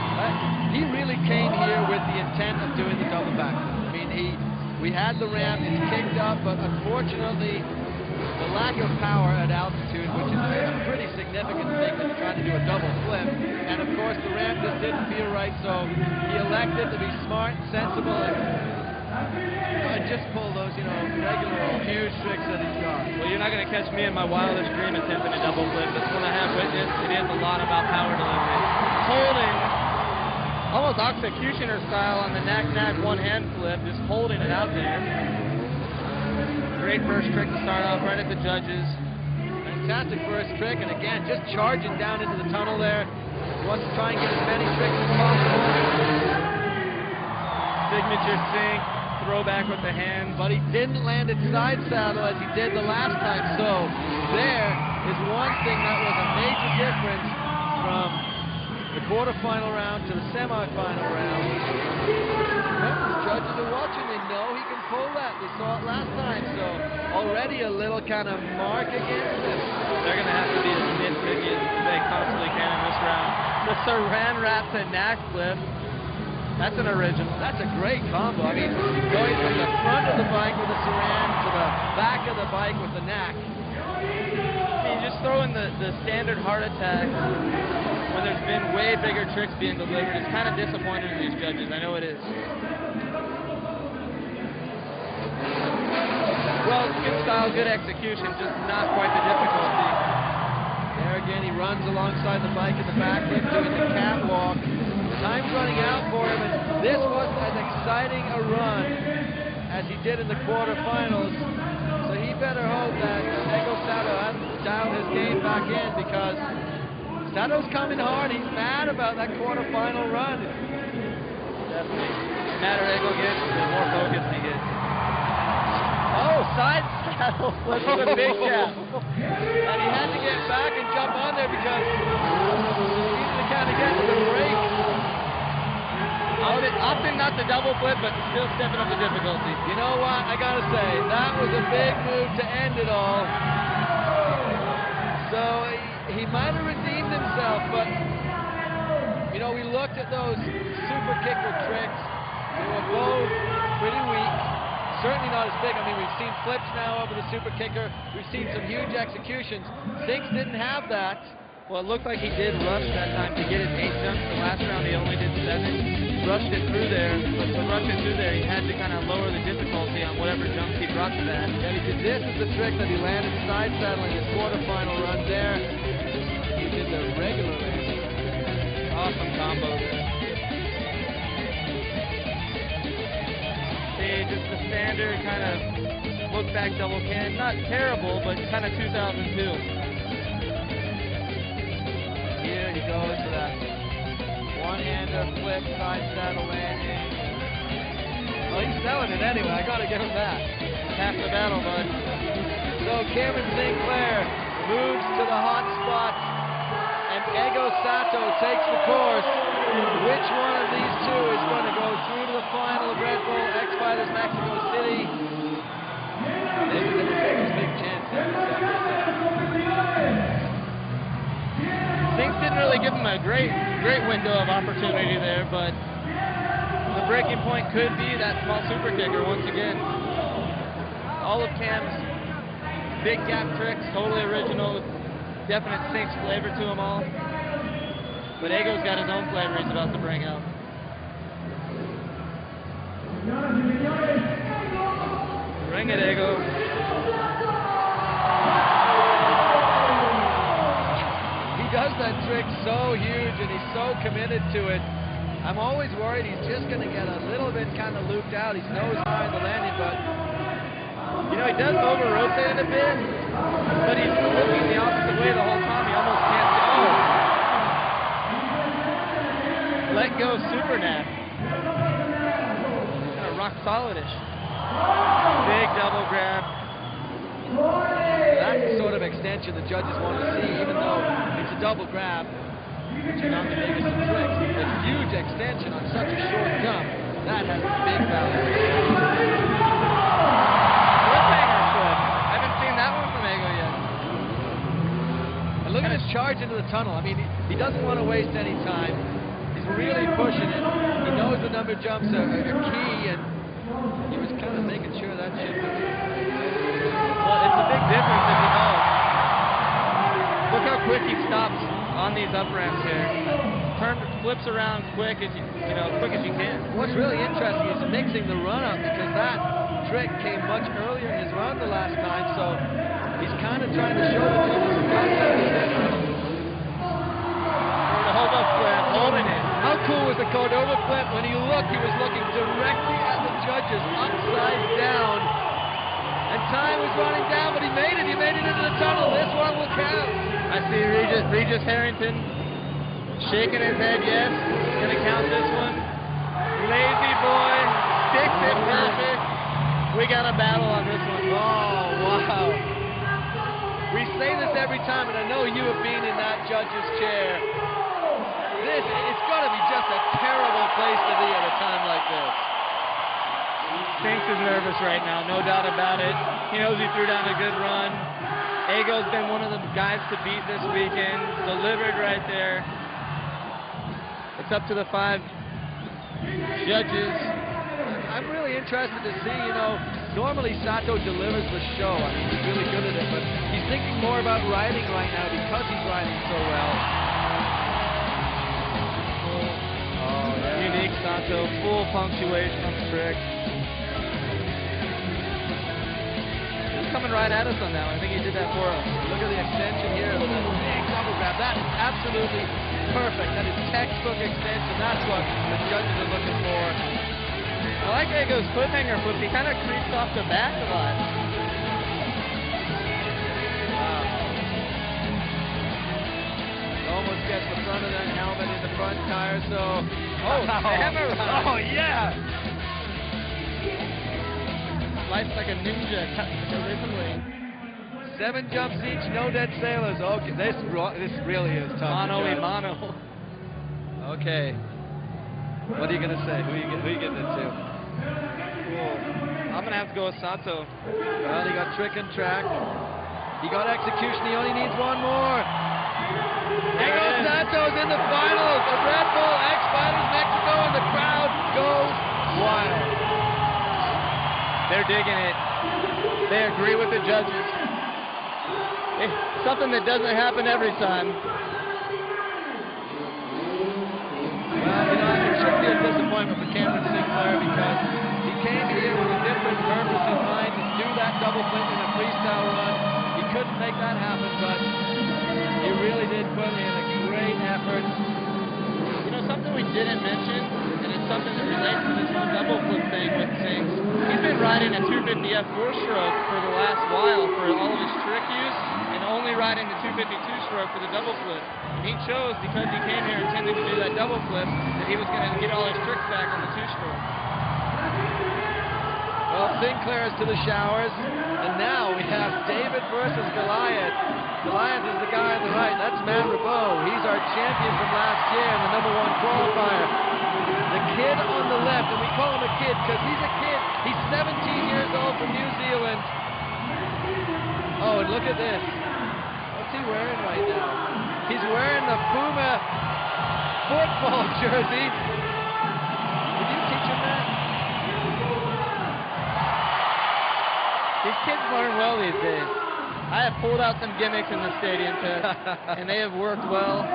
He really came here with the intent of doing the double backflip. I mean, we had the ramp, it's kicked up, but unfortunately, the lack of power at altitude, which is a pretty significant thing when you're trying to do a double flip, and of course the ramp just didn't feel right, so he elected to be smart and sensible and just pull those, you know, regular old huge tricks that he's got. Well, you're not going to catch me in my wildest dream attempting a double flip. This one I have witnessed, it is a lot about power delivery. Holding, almost executioner style on the knack-knack one-hand flip, just holding it out there. Great first trick to start off right at the judges. Fantastic first trick, and again, just charging down into the tunnel there. He wants to try and get as many tricks as possible. Signature sink, throwback with the hand. But he didn't land it side saddle as he did the last time, so there is one thing that was a major difference from the quarterfinal round to the semifinal round. Remember, the judges are watching, they know he can pull that. They saw it last time, so already a little kind of mark against him. They're going to have to be as nitpicky as they possibly can in this round. The Saran wrap to knack flip. That's an original. That's a great combo. I mean, going from the front of the bike with the Saran to the back of the bike with the knack. I mean, just throwing the standard heart attack when there's been way bigger tricks being delivered, it's kind of disappointing to these judges. I know it is. Well, good style, good execution, just not quite the difficulty. There back in. He runs alongside the bike in the backflip, doing the catwalk. Time's running out for him, and this wasn't as exciting a run as he did in the quarterfinals. So he better hope that Ego Sato hasn't dialed his game back in, because Sato's coming hard. He's mad about that quarterfinal run. Definitely. The madder Ego gets, the more focused he gets. Oh, side saddle flip with a big gap. And he had to get back and jump on there because he needed to kind of get to the brake. Opting not to double flip, but still stepping up the difficulty. You know what? I gotta say, that was a big move to end it all. So he might have redeemed himself, but you know, we looked at those super kicker tricks. They were both pretty weak. Certainly not as big. I mean, we've seen flips now over the super kicker. We've seen some huge executions. Sinks didn't have that. Well, it looked like he did rush that time to get his 8 jumps. The last round he only did 7. Rushed it through there. To rush it through there, he had to kind of lower the difficulty on whatever jumps he brought to that. And he did this as the trick that he landed side saddling his quarterfinal run there. He did the regular landing. Awesome combo there. See, just the standard kind of look back double can. Not terrible, but kind of 2002. Here he goes for that one-hander flip, side saddle landing. Oh, he's selling it anyway. I gotta give him that. Half the battle, bud. So Cameron Sinclair moves to the hot spot, and Ego Sato takes the course. Which one of these two is going to go through to the final of Red Bull X Fighters Mexico City? Maybe going to take his big chance there. Sinks didn't really give him a great window of opportunity there, but the breaking point could be that small super kicker once again. All of Cam's big gap tricks, totally original, with definite Sinks flavor to them all. But Ego's got his own flavor he's about to bring out. Bring it, Ego. He does that trick so huge and he's so committed to it. I'm always worried he's just going to get a little bit kind of looped out. He's nose high in the landing, but you know, he does over-rotate a bit, but he's looking the opposite way the whole time. He almost can't see. Oh! Let go super nap. Kind of rock solidish. Big double grab. That's the sort of extension the judges want to see, even though it's a double grab, which is not the biggest of tricks. A huge extension on such a short jump, that has big value. Cliffhanger flip. I haven't seen that one from Ego yet. And look at his charge into the tunnel. I mean, he doesn't want to waste any time. He's really pushing it. He knows the number jumps are key, and he was kind of making sure that shit was... Well, it's a big difference if you know. Look how quick he stops on these up ramps here. Flips around quick as quick as you can. What's really interesting is mixing the run up, because that trick came much earlier in his run the last time, so he's kind of trying to show the judges the difference. Cordova flip, holding it. How cool was the Cordova flip? When he looked, he was looking directly at the judges, upside down. And time was running down, but he made it. He made it into the tunnel. This one will count. I see Regis Harrington shaking his head, yes. Gonna count this one. Lazy boy, sticks it perfect. We got a battle on this one. Oh, wow. We say this every time, and I know you have been in that judge's chair. It's got to be just a terrible place to be at a time like this. Sinks is nervous right now, no doubt about it. He knows he threw down a good run. Ego's been one of the guys to beat this weekend. Delivered right there. It's up to the 5 judges. I'm really interested to see, normally Sato delivers the show. I mean, he's really good at it, but he's thinking more about riding right now because he's riding so well. Unique Sato, full punctuation on the trick. He's coming right at us on that one. I think he did that for us. Look at the extension here. Look at the big double That is absolutely perfect. That is textbook extension. That's what the judges are looking for. I like how he goes cliffhanger flips. He kind of creeps off the back a lot. Almost gets the front of that helmet in the front tire, so... Oh, hammer run. Oh, yeah! Life's like a ninja, originally. 7 jumps each, no dead sailors. Okay, this really is tough. Mono to y judge. mono. Okay. What are you going to say? Who you getting into? Cool. I'm going to have to go with Sato. Well, he got trick and track. He got execution. He only needs one more. There goes Santos in the finals. The Red Bull X-Fighters Mexico, and the crowd goes wild. They're digging it. They agree with the judges. It's something that doesn't happen every time. Well, you know, it should be a disappointment for Cameron Sinclair because he came here with a different purpose in mind to do that double flip in a freestyle run. He couldn't make that happen, but he really did put in a great effort. You know, something we didn't mention, and it's something that relates to this whole double flip thing with things. He's been riding a 250 F4 stroke for the last while for all of his trick use, and only riding the 252 stroke for the double flip. He chose, because he came here intending to do that double flip, that he was going to get all his tricks back on the 2-stroke. Well, Sinclair is to the showers, and now we have David versus Goliath. Goliath is the guy on the right. That's Matt Rabeau. He's our champion from last year and the #1 qualifier. The kid on the left, and we call him a kid because he's a kid. He's 17 years old from New Zealand. Oh, and look at this. What's he wearing right now? He's wearing the Puma football jersey. Did you teach him that? These kids learn well these days. I have pulled out some gimmicks in the stadium, and they have worked well.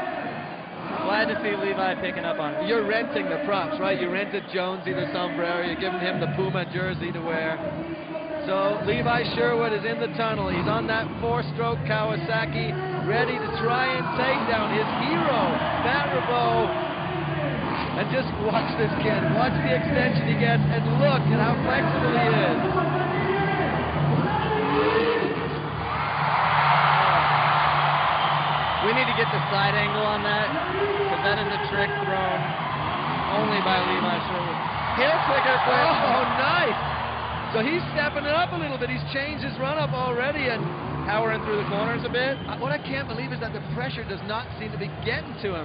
Glad to see Levi picking up on it. You're renting the props, right? You rented Jonesy the sombrero. You're giving him the Puma jersey to wear. So Levi Sherwood is in the tunnel. He's on that 4-stroke Kawasaki, ready to try and take down his hero, Matt Rabeau. And just watch this kid. Watch the extension he gets, and look at how flexible he is. We need to get the side angle on that, because that is a trick thrown only by Levi Sherwood. Heel clicker flip. Oh, nice. So he's stepping it up a little bit. He's changed his run-up already, and Powering through the corners a bit. what I can't believe is that the pressure does not seem to be getting to him.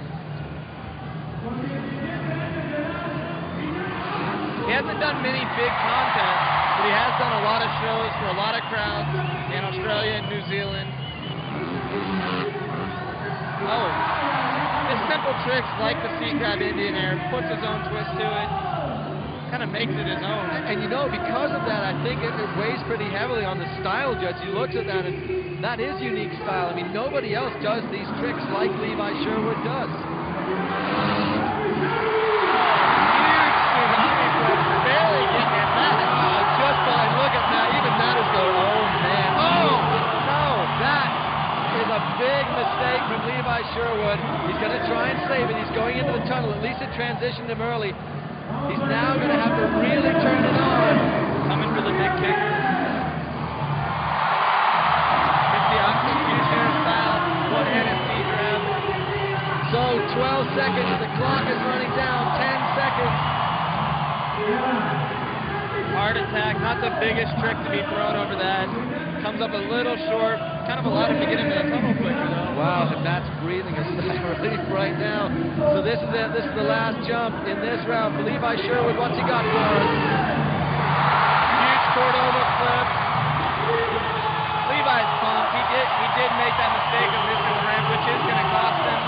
He hasn't done many big contests, but he has done a lot of shows for a lot of crowds in Australia and New Zealand. Oh, his simple tricks like the seat grab Indian air, puts his own twist to it, kind of makes it his own. And you know, because of that, I think it weighs pretty heavily on the style judge. He looks at that, and that is unique style. I mean, nobody else does these tricks like Levi Sherwood does. Huge tsunami flip, barely getting it back. Just fine. Look at that. Even that is going, oh, man. Oh, no. That is a big mistake from Levi Sherwood. He's going to try and save it. He's going into the tunnel. At least it transitioned him early. He's now going to have to really turn it on. Coming for the big kick. It's the executioner style, one-handed seat grab. So 12 seconds. The clock is running down. 10 seconds. Heart attack, not the biggest trick to be thrown over that. Comes up a little short. Kind of allowed him to get into the tunnel quicker, though. Wow, and that's breathing a sigh of relief right now. So this is it. This is the last jump in this round for Levi Sherwood. What's he got for us? Huge Cordova flip. Levi's pumped. He did make that mistake of missing the ramp, which is going to cost him.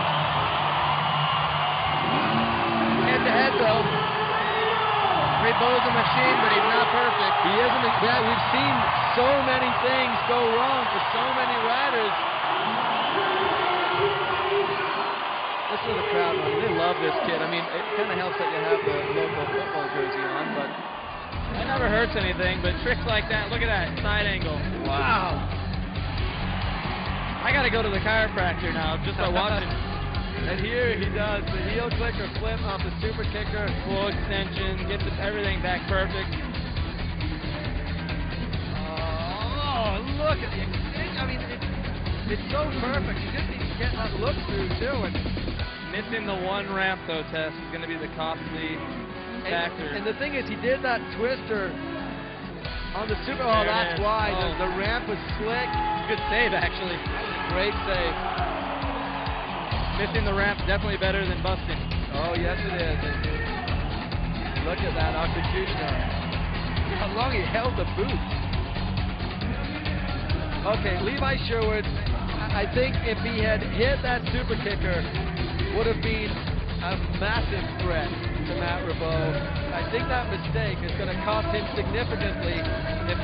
Head-to-head, though. Rabeau's a machine, but he's not perfect. He isn't. Yeah, we've seen so many things go wrong for so many riders. Listen to the crowd, man. They love this kid. I mean, it kind of helps that you have the local football jersey on, but That never hurts anything, but tricks like that, look at that, side angle. wow. I got to to go to the chiropractor now just by watching. And here he does the heel clicker flip off the super kicker. Full extension, gets everything back perfect. Oh, look at the extension. I mean, it's so perfect. You just need to get that look through, too. And missing the one ramp, though, Tess, is going to be the costly factor. And the thing is, he did that twister on the super. Oh, that's why. Oh. The ramp was slick. Good save, actually. Great save. Missing the ramp, definitely better than busting. Oh, yes, it is. And look at that executioner. How long he held the boot. Okay, Levi Sherwood, I think if he had hit that super kicker, would have been a massive threat to Matt Ribot. I think that mistake is going to cost him significantly if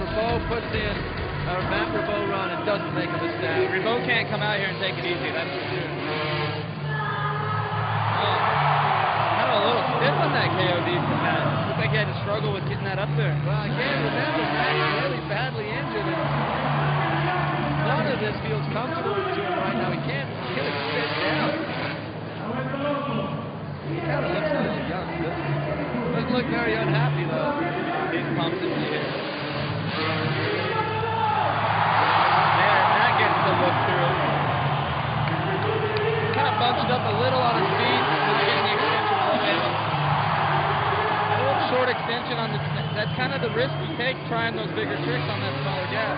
Matt Ribot run and doesn't make a mistake. Ribot can't come out here and take it easy, that's for sure. Kind of a little stiff on that KOD from Matt. Looks like he had to struggle with getting that up there. Well, again, remember, Matt's really badly injured. And none of this feels comfortable to him right now. He can't sit down. He kind of looks really young, doesn't he? Doesn't look very unhappy, though. He's pumped to see it. There, that gets the look through. Kind of bunched up a little on his feet, not getting the extension all the way up. A little short extension on the. That's kind of the risk you take trying those bigger tricks on that smaller gap.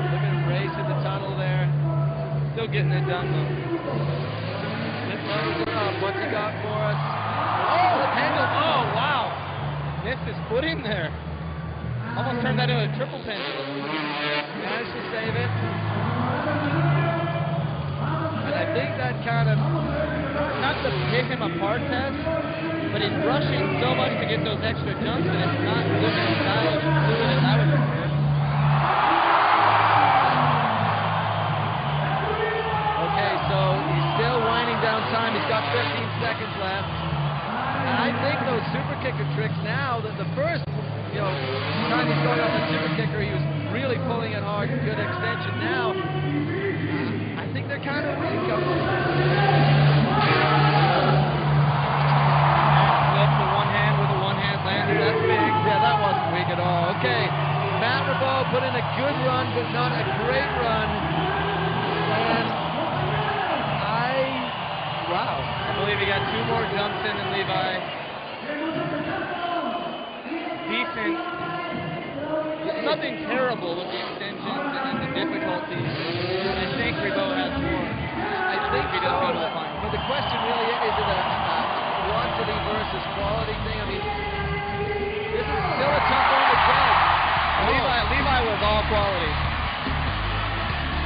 Look at him race in the tunnel there. Still getting it done though. What's he got for us? Oh, the pendulum. Oh, wow. Missed his footing there. Almost turned that into a triple pendulum. Managed to save it. And I think that kind of, not to pick him apart, Tess, but he's rushing so much to get those extra jumps that it's not looking as stylish and fluid as I would prefer. okay, so he's still winding down time. He's got 15 seconds left. And I think those super kicker tricks now, that the first, time he's going off the super kicker, he was really pulling it hard, good extension. Now, I think they're kind of weak. Flip the one hand with a one-hand lander. That's big. Yeah, that wasn't weak at all. Okay, Matt Ribot put in a good run, but not a great run. And wow. I believe he got 2 more jumps in than Levi. Decent. Nothing terrible with the extensions and the difficulties. I think Ribot has more. I think he does go to the final. But the question really is it a quantity versus quality thing? I mean, this is still a tough one to judge. Levi was all quality.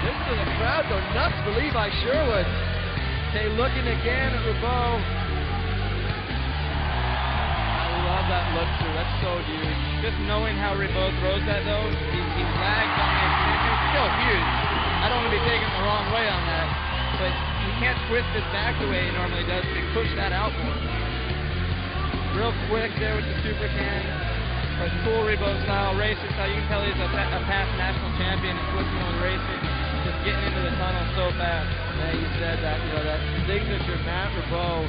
Listen to the crowd go nuts for Levi Sherwood. Okay, looking again at Ribot. I love that look through. That's so huge. Just knowing how Ribot throws that, though, he's lagged on the extension. It's still huge. I don't want to be taken the wrong way on that. But he can't twist his back the way he normally does to push that out more. Real quick there with the super can. But cool Ribot style, racer style. You can tell he's a past national champion in Switzerland racing. Just getting into the tunnel so fast. Yeah, you said that, that signature Matt Ribot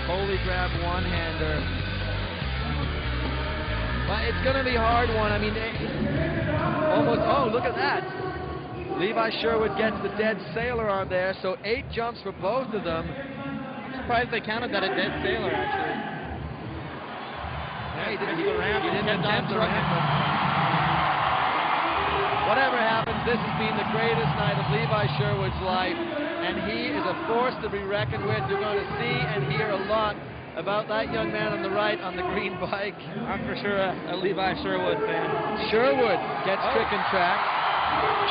holy grab one-hander. But it's going to be a hard one. I mean, look at that. Levi Sherwood gets the dead sailor on there, so 8 jumps for both of them. I'm surprised they counted that a dead sailor, actually. Yeah, he didn't attempt the ramp. Whatever happens, this has been the greatest night of Levi Sherwood's life, and he is a force to be reckoned with. You're going to see and hear a lot about that young man on the right on the green bike. I'm for sure a Levi Sherwood fan. Sherwood gets trick and track.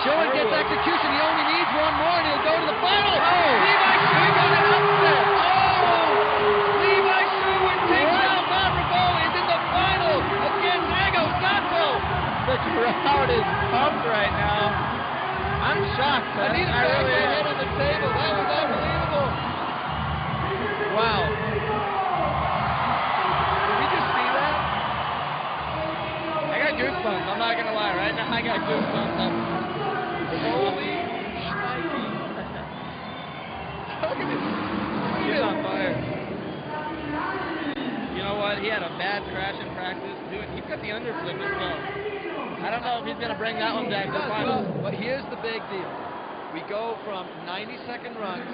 Sherwood gets execution. He only needs one more, and he'll go to the final. Levi Sherwood is upset. Levi Sherwood takes out Matt Ribot. He's in the final against Ego Sato. The crowd is pumped right now. I'm shocked. I need a hit on the table. That was unbelievable. Wow. Did we just see that? I got goosebumps. I'm not going to lie. Right now, I got goosebumps. Holy shnikey. Look at this. He's on fire. You know what? He had a bad crash in practice. He's got the underflip as well. I don't know if he's going to bring that one back to the finals. But here's the big deal. We go from 90-second runs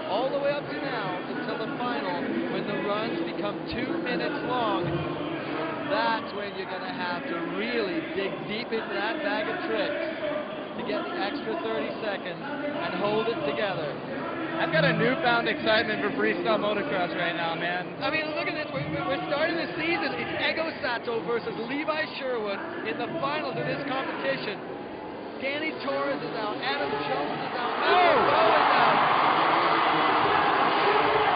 all the way up to now until the final, when the runs become 2 minutes long. That's when you're going to have to really dig deep into that bag of tricks to get the extra 30 seconds and hold it together. I've got a newfound excitement for freestyle motocross right now, man. I mean, look at this. We're starting the season. It's Ego Sato versus Levi Sherwood in the finals of this competition. Danny Torres is out. Adam Jones is out. Oh! is out.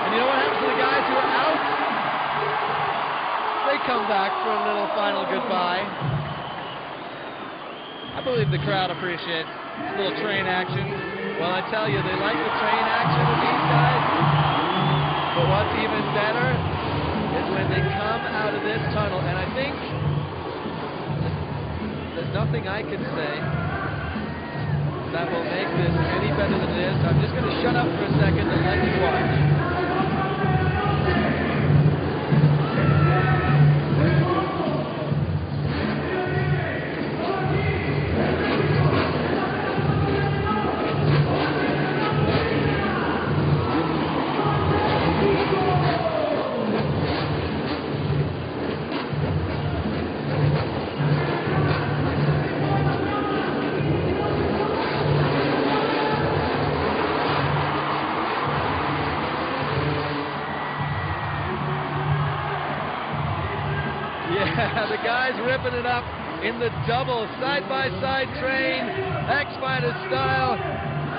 And you know what happens to the guys who are out? They come back for a little final goodbye. I believe the crowd appreciates a little train action. Well, I tell you, they like the train action with these guys. But what's even better is when they come out of this tunnel. And I think there's nothing I can say that will make this any better than it is. I'm just going to shut up for a second and let you watch. The guys ripping it up in the double side-by-side train, X-Fighter style.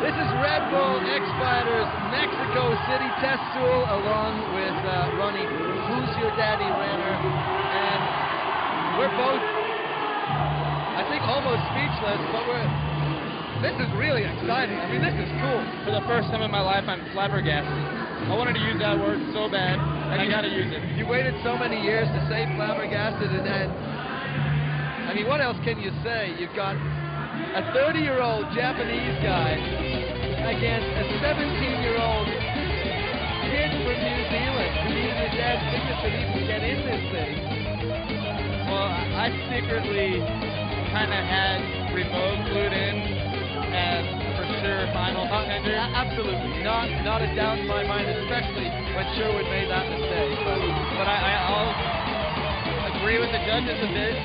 This is Red Bull X-Fighters Mexico City test stool, along with Ronnie, Who's Your Daddy Renner, and we're both, I think, almost speechless, but this is really exciting. I mean, this is cool. For the first time in my life, I'm flabbergasted. I wanted to use that word so bad, and I gotta use it. You waited so many years to say flabbergasted, and then, I mean, what else can you say? You've got a 30-year-old Japanese guy against a 17-year-old kid from New Zealand who needs his dad's signature to even get in this thing. Well, I secretly kind of had Revoke glued in as for sure final contender. Absolutely. Not a doubt in my mind, especially when Sherwood made that mistake. But I'll agree with the judges a bit.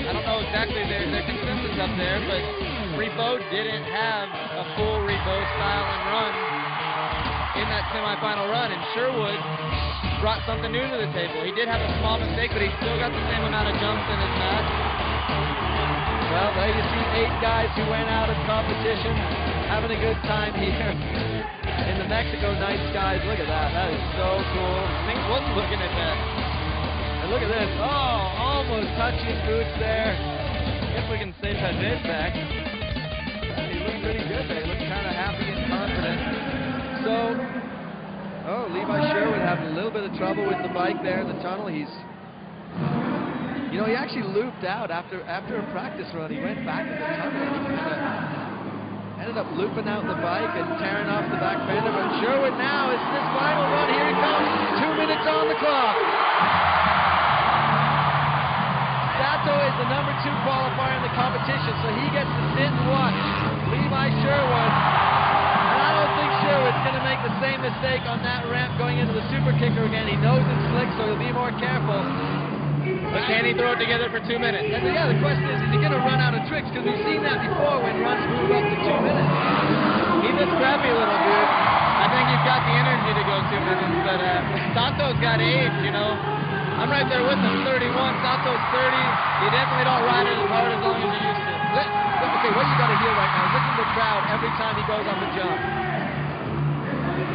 I don't know exactly their consensus up there, but Revoke didn't have a full Revoke style and run in that semifinal run, and Sherwood brought something new to the table. He did have a small mistake, but he still got the same amount of jumps in his match. Well, there you see 8 guys who went out of competition, having a good time here in the Mexico night skies. Look at that. That is so cool. I think was looking at that. And look at this. Oh, almost touching boots there. If we can say Pajay's back. He looked pretty good there. He looked kind of happy and confident. So, Levi Sherwood having a little bit of trouble with the bike there in the tunnel. He actually looped out after a practice run. He went back in the tunnel and ended up looping out the bike and tearing off the back fender. But Sherwood now is this final run. Here he comes. 2 minutes on the clock. Sato is the number 2 qualifier in the competition, so he gets to sit and watch Levi Sherwood. And I don't think Sherwood's going to make the same mistake on that ramp going into the super kicker again. He knows it's slick, so he'll be more careful. But can he throw it together for 2 minutes? And yeah, the question is he going to run out of tricks? Because we've seen that before when runs move up to 2 minutes. He's a scrappy little dude. I think he's got the energy to go 2 minutes, but Sato's got age, I'm right there with him, 31, Sato's 30. You definitely don't ride it as hard as long as you used to. Okay, what you got to hear right now is listen to the crowd every time he goes on the jump.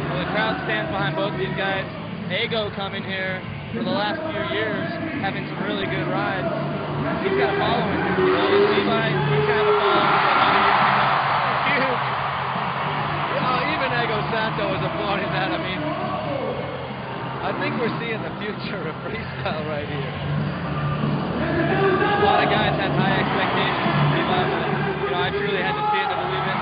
Well, the crowd stands behind both these guys. Ego coming here for the last few years, having some really good rides. He's got a following. Levi, he's got a following. Huge. Even Ego Sato is applauding that. I mean, I think we're seeing the future of freestyle right here. A lot of guys had high expectations for Levi, but I truly had to see it to believe it.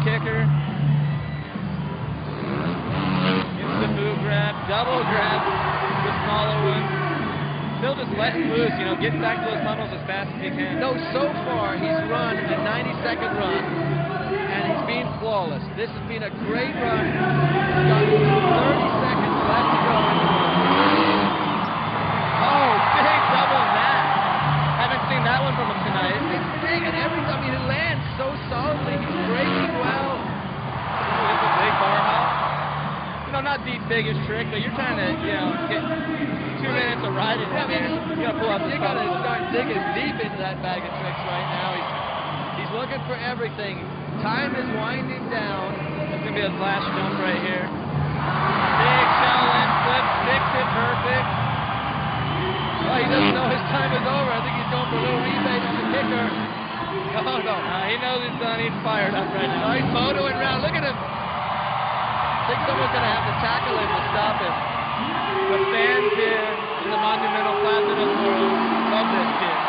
kicker. Instant move grab, double grab, the smaller one. Still just letting loose, you know, getting back to those tunnels as fast as he can. No, so far he's run a 90-second run, and he's been flawless. This has been a great run. He's got 30 seconds left to go. Oh, big double nap. Haven't seen that one from him tonight. It's big, and he lands so solidly. He's braking well. It's a big bar hop. You know, not the biggest trick, but you're trying to, you know, get 2 minutes of riding. I mean, you gotta pull out the You gotta start digging deep into that bag of tricks right now. He's looking for everything. Time is winding down. That's gonna be his last jump right here. Big shell and flip, sticks it perfect. Oh, he doesn't know his time is over. I think he's going for a little rebate on the kicker. Oh, no. He knows he's done. He's fired up right now. Oh, he's motoing around. Look at him. I think someone's going to have to tackle him to stop him. The fans here in the Monumental Plaza of the world love this kid.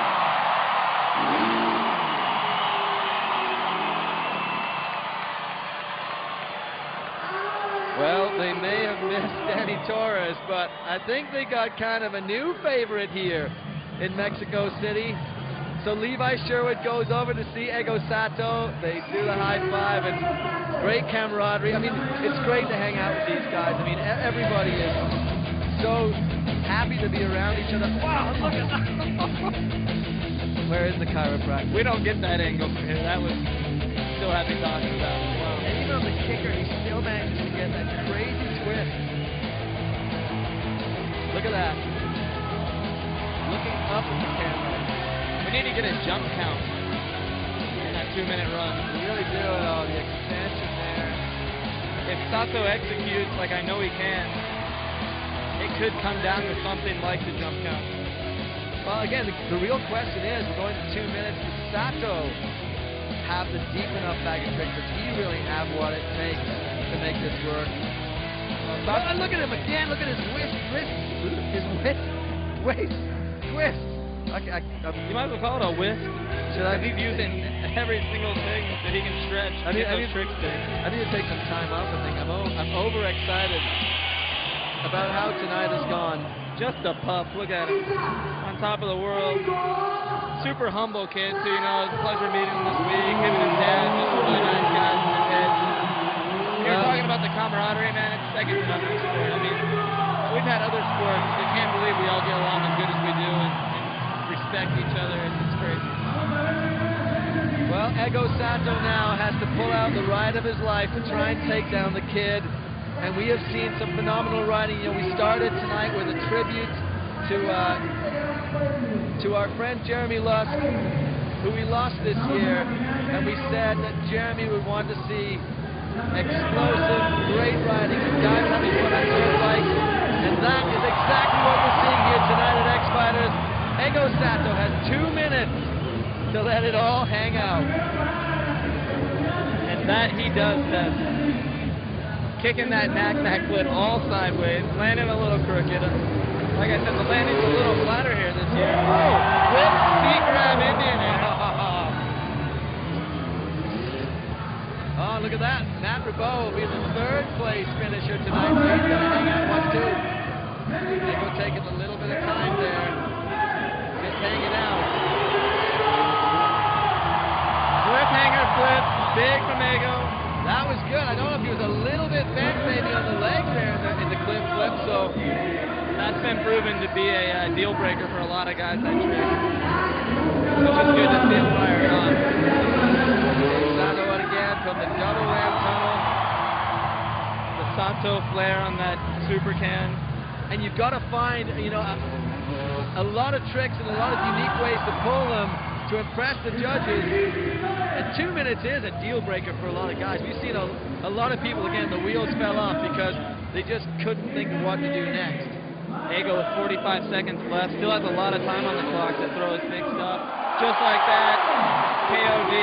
Well, they may have missed Danny Torres, but I think they got kind of a new favorite here in Mexico City. So Levi Sherwood goes over to see Ego Sato. They do the high five, and great camaraderie. I mean, it's great to hang out with these guys. I mean, everybody is so happy to be around each other. Wow, look at that. Where is the chiropractor? We don't get that angle from here. That was still happy talking about as well. And even on the kicker, he still manages to get that crazy twist. Look at that. Looking up at the camera. We need to get a jump count in that 2-minute run. We really do it all. The expansion there. If Sato executes like I know he can, it could come down to something like the jump count. Well, again, the real question is, we're going to 2 minutes. Does Sato have the deep enough bag of tricks? Does he really have what it takes to make this work? Look at him again. Look at his waist twist. You might as well call it a whisk. He's using every single thing that he can stretch to get those tricks to. I need to take some time off. I think I'm overexcited about how tonight has gone. Just a pup. Look at him on top of the world. Super humble kid too. You know, it's a pleasure meeting him this week. Him and his dad, just really nice guys in his head. You're talking about the camaraderie, man. It's second to none in sport. I mean, we've had other sports. I can't believe we all get along as good as we do and respect each other. It's crazy. Well, Ego Sato now has to pull out the ride of his life to try and take down the kid. And we have seen some phenomenal riding. You know, we started tonight with a tribute to our friend Jeremy Lusk, who we lost this year. And we said that Jeremy would want to see explosive, great riding, guys having fun on dirt bikes. And that is exactly what we're seeing here tonight at X Fighters. Ego Sato has 2 minutes to let it all hang out. And that he does, Seth. Kicking that knack flip all sideways, landing a little crooked. Like I said, the landing's a little flatter here this year. Oh, whip, seat grab, Indian air. Oh, look at that. Matt Ribot will be the third place finisher tonight. So he's going to hang out 1-2. Ego taking a little bit of time there. Just hanging out. Cliffhanger flip, big from Ego. That was good. I don't know if he was a little bit bent maybe on the leg there in the cliff flip, so that's been proven to be a deal breaker for a lot of guys, that trick. Which is good to see him fired on. Sato again from the double ramp tunnel. The Sato flare on that super can. And you've got to find, you know, a lot of tricks and a lot of unique ways to pull them to impress the judges. And 2 minutes is a deal breaker for a lot of guys. We've seen a lot of people, again, the wheels fell off because they just couldn't think of what to do next. Ego with 45 seconds left, still has a lot of time on the clock to throw his big stuff. Just like that, KOD.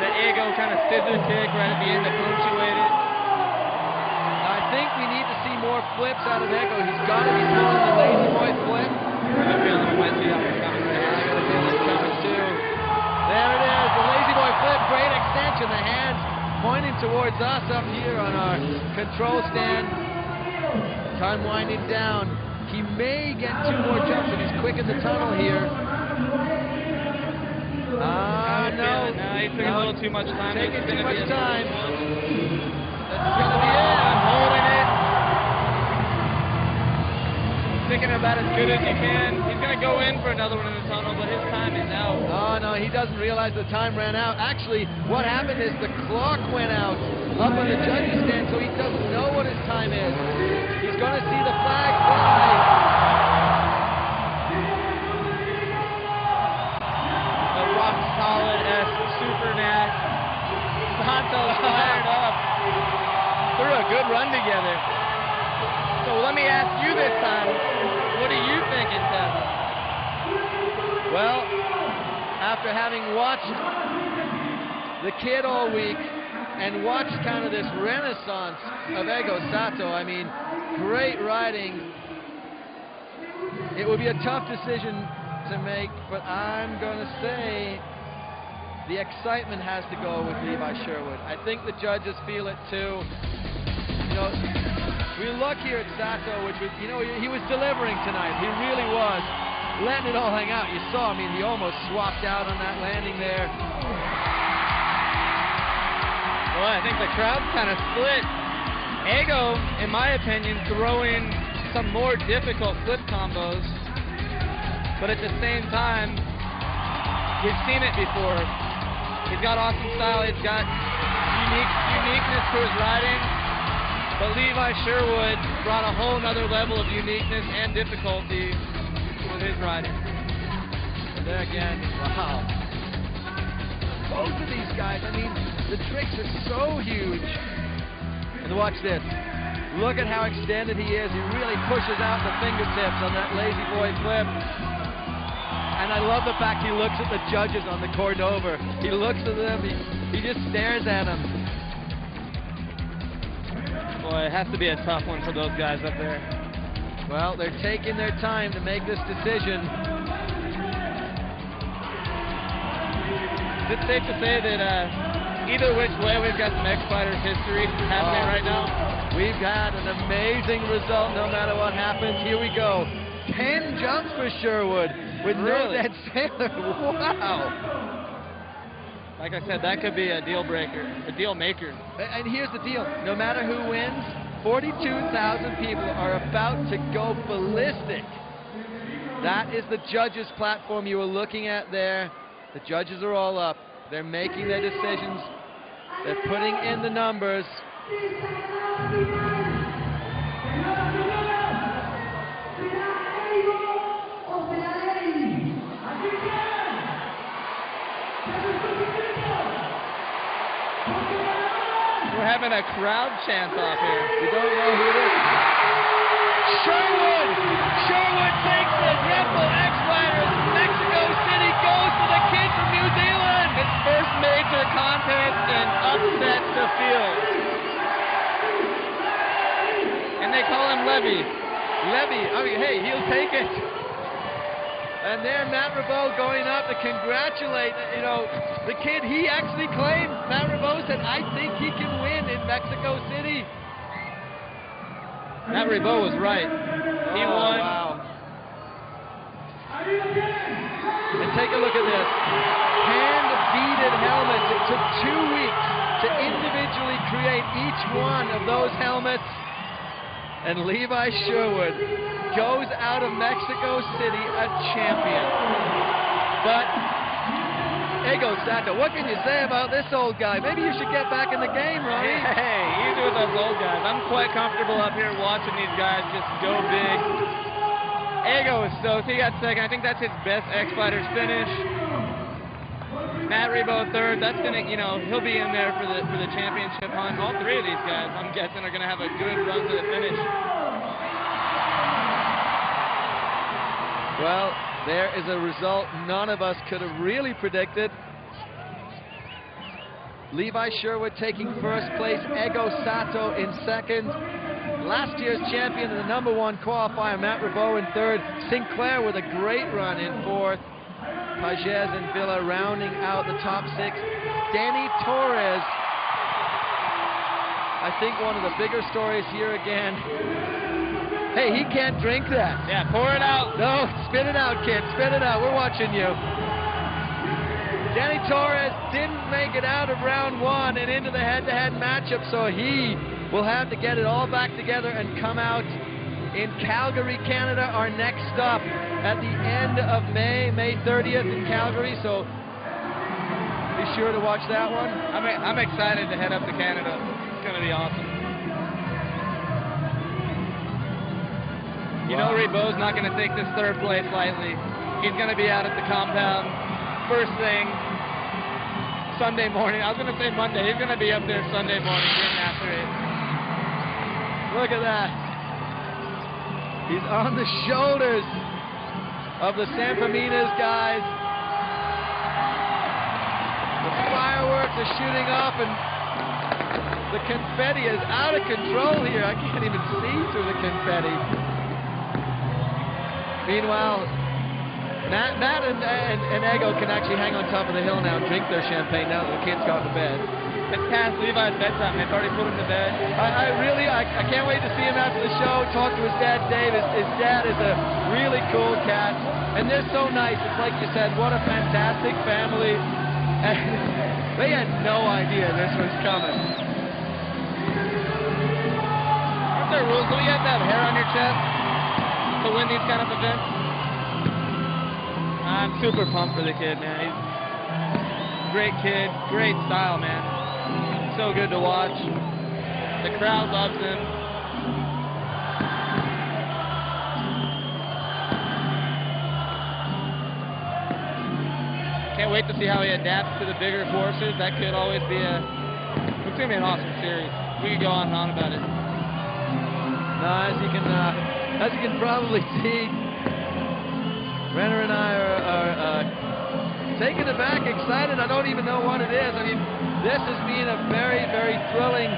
The Ego kind of scissor kick right at the end to punctuate it. I think we need to see more flips out of Ego. He's got to be pulling the lazy boy flip. I have a feeling we might see that one coming right here. I got a feeling it's coming too. There it is, the lazy boy flip. towards us up here on our control stand. Time winding down. He may get 2 more jumps if he's quick in the tunnel here. No. No, he took a little too much time. Taking too much time. That's going to be it. I'm holding it. Thinking about as good as he can. He's going to go in for another one in the tunnel, but his time is out. Oh, no, he doesn't realize the time ran out. Actually, what happened is the clock went out up on the judges' stand, so he doesn't know what his time is. He's going to see the flag fly. A rock-solid-esque super knack. Santos fired up. Threw a good run together. So let me ask you this time, what are you thinking, Tevin? Well, after having watched the kid all week and watched kind of this renaissance of Ego Sato, I mean, great riding. It would be a tough decision to make, but I'm going to say the excitement has to go with Levi Sherwood. I think the judges feel it too. You know, we look here at Sato, which was, you know, he was delivering tonight. He really was. Letting it all hang out. You saw, I mean, he almost swapped out on that landing there. Well, I think the crowd's kind of split. Ego, in my opinion, throwing some more difficult flip combos. But at the same time, we've seen it before. He's got awesome style. He's got uniqueness to his riding. But Levi Sherwood brought a whole nother level of uniqueness and difficulty with his riding. There again, wow. Both of these guys, I mean, the tricks are so huge. And watch this. Look at how extended he is. He really pushes out the fingertips on that lazy boy flip. And I love the fact he looks at the judges on the Cordova. He looks at them, he just stares at them. Boy, it has to be a tough one for those guys up there. Well, they're taking their time to make this decision. Is it safe to say that either which way we've got some X-Fighters history happening right now? We've had an amazing result no matter what happens. Here we go. 10 jumps for Sherwood with no dead sailor. Wow. Like I said, that could be a deal breaker, a deal maker. And here's the deal. No matter who wins, 42,000 people are about to go ballistic. That is the judges' platform you were looking at there. The judges are all up. They're making their decisions. They're putting in the numbers. We're having a crowd chant off here. We don't know who it is. Sherwood! Sherwood takes the Red Bull X-Fighters. Mexico City goes to the kid from New Zealand. His first major contest and upsets the field. And they call him Levy. Levy, I mean, hey, he'll take it. And there, Matt Ribot going up to congratulate, you know, the kid. He actually claimed, Matt Ribot said, I think he can win in Mexico City. Matt Ribot was right. He won. Wow. And take a look at this. Hand-beaded helmets. It took 2 weeks to individually create each one of those helmets. And Levi Sherwood goes out of Mexico City a champion. But Ego Sato, what can you say about this old guy? Maybe you should get back in the game, Ronnie. Hey, easy with those old guys. I'm quite comfortable up here watching these guys just go big. Ego is stoked. He got second. I think that's his best X-Fighters finish. Matt Ribot third. That's gonna, you know, he'll be in there for the championship hunt. All three of these guys, I'm guessing, are gonna have a good run to the finish. Well, there is a result none of us could have really predicted. Levi Sherwood taking first place, Ego Sato in second. Last year's champion and the #1 qualifier, Matt Ribot in third. Sinclair with a great run in fourth. Pages and Villa rounding out the top 6. Danny Torres I think one of the bigger stories here again. Hey, he can't drink that. Yeah, pour it out. No, spit it out, kid. Spit it out. We're watching you. Danny Torres didn't make it out of round one and into the head-to-head matchup, so he will have to get it all back together and come out in Calgary, Canada, our next stop at the end of May 30th in Calgary. So be sure to watch that one. I'm excited to head up to Canada. It's going to be awesome. You know Ribaud's not going to take this third place lightly. He's going to be out at the compound first thing Sunday morning. I was going to say Monday. He's going to be up there Sunday morning getting after it. Look at that. He's on the shoulders of the San Paminas guys. The fireworks are shooting off and the confetti is out of control here. I can't even see through the confetti. Meanwhile, Matt and Ego can actually hang on top of the hill now and drink their champagne now that the kids gone to bed. It's past Levi's bedtime. They've already put him to bed. I can't wait to see him after the show, talk to his dad, Dave. His dad is a really cool cat, and they're so nice. It's like you said, what a fantastic family. And they had no idea this was coming. Aren't there rules? Do you have to have hair on your chest to win these kind of events? I'm super pumped for the kid, man. He's a great kid, great style, man. So good to watch. The crowd loves him. Can't wait to see how he adapts to the bigger courses. That could always be it's gonna be an awesome series. We could go on and on about it. No, as you can probably see, Renner and I are taken aback, excited. I don't even know what it is. I mean, this has been a very, very thrilling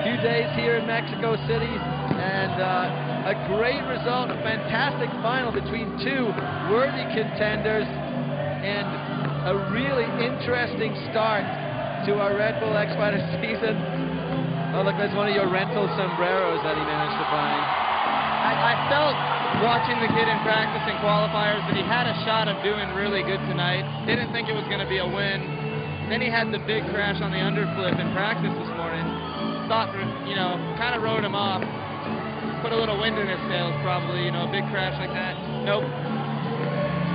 few days here in Mexico City, and a great result, a fantastic final between two worthy contenders, and a really interesting start to our Red Bull X-Fighter season. Oh, look, there's one of your rental sombreros that he managed to find. I felt watching the kid in practice and qualifiers that he had a shot of doing really good tonight. Didn't think it was going to be a win. Then he had the big crash on the underflip in practice this morning. Thought, kind of rode him off. Put a little wind in his sails probably, a big crash like that. Nope.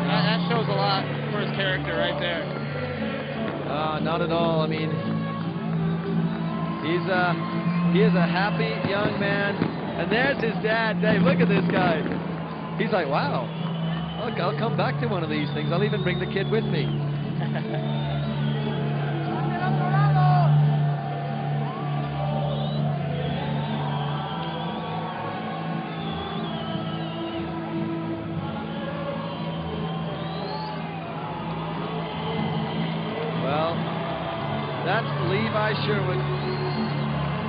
That shows a lot for his character right there. Not at all. I mean, he is a happy young man. And there's his dad, Dave. Look at this guy. He's like, wow, I'll come back to one of these things. I'll even bring the kid with me. Well, that's Levi Sherwood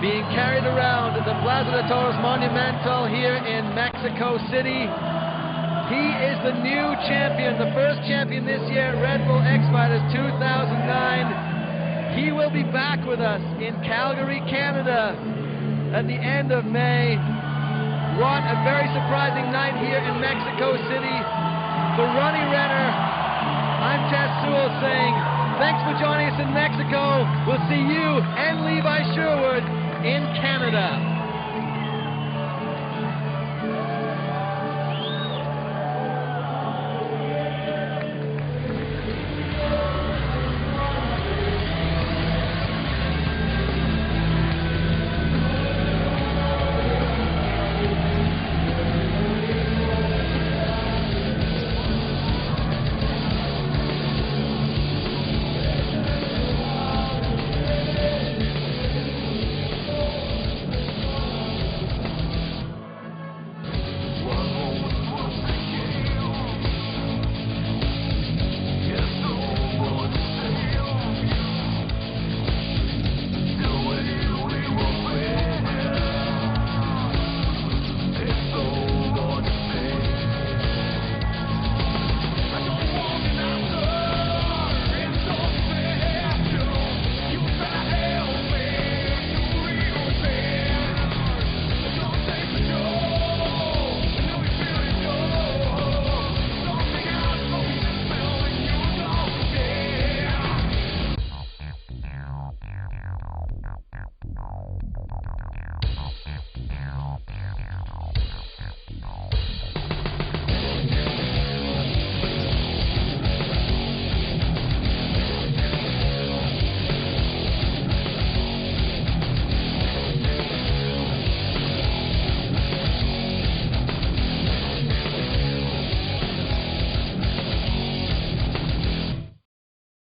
being carried around the Plaza de Toros Monumental here in Mexico City. He is the new champion, the first champion this year at Red Bull X-Fighters 2009. He will be back with us in Calgary, Canada at the end of May. What a very surprising night here in Mexico City. For Ronnie Renner, I'm Tess Sewell saying thanks for joining us in Mexico. We'll see you and Levi Sherwood in Canada.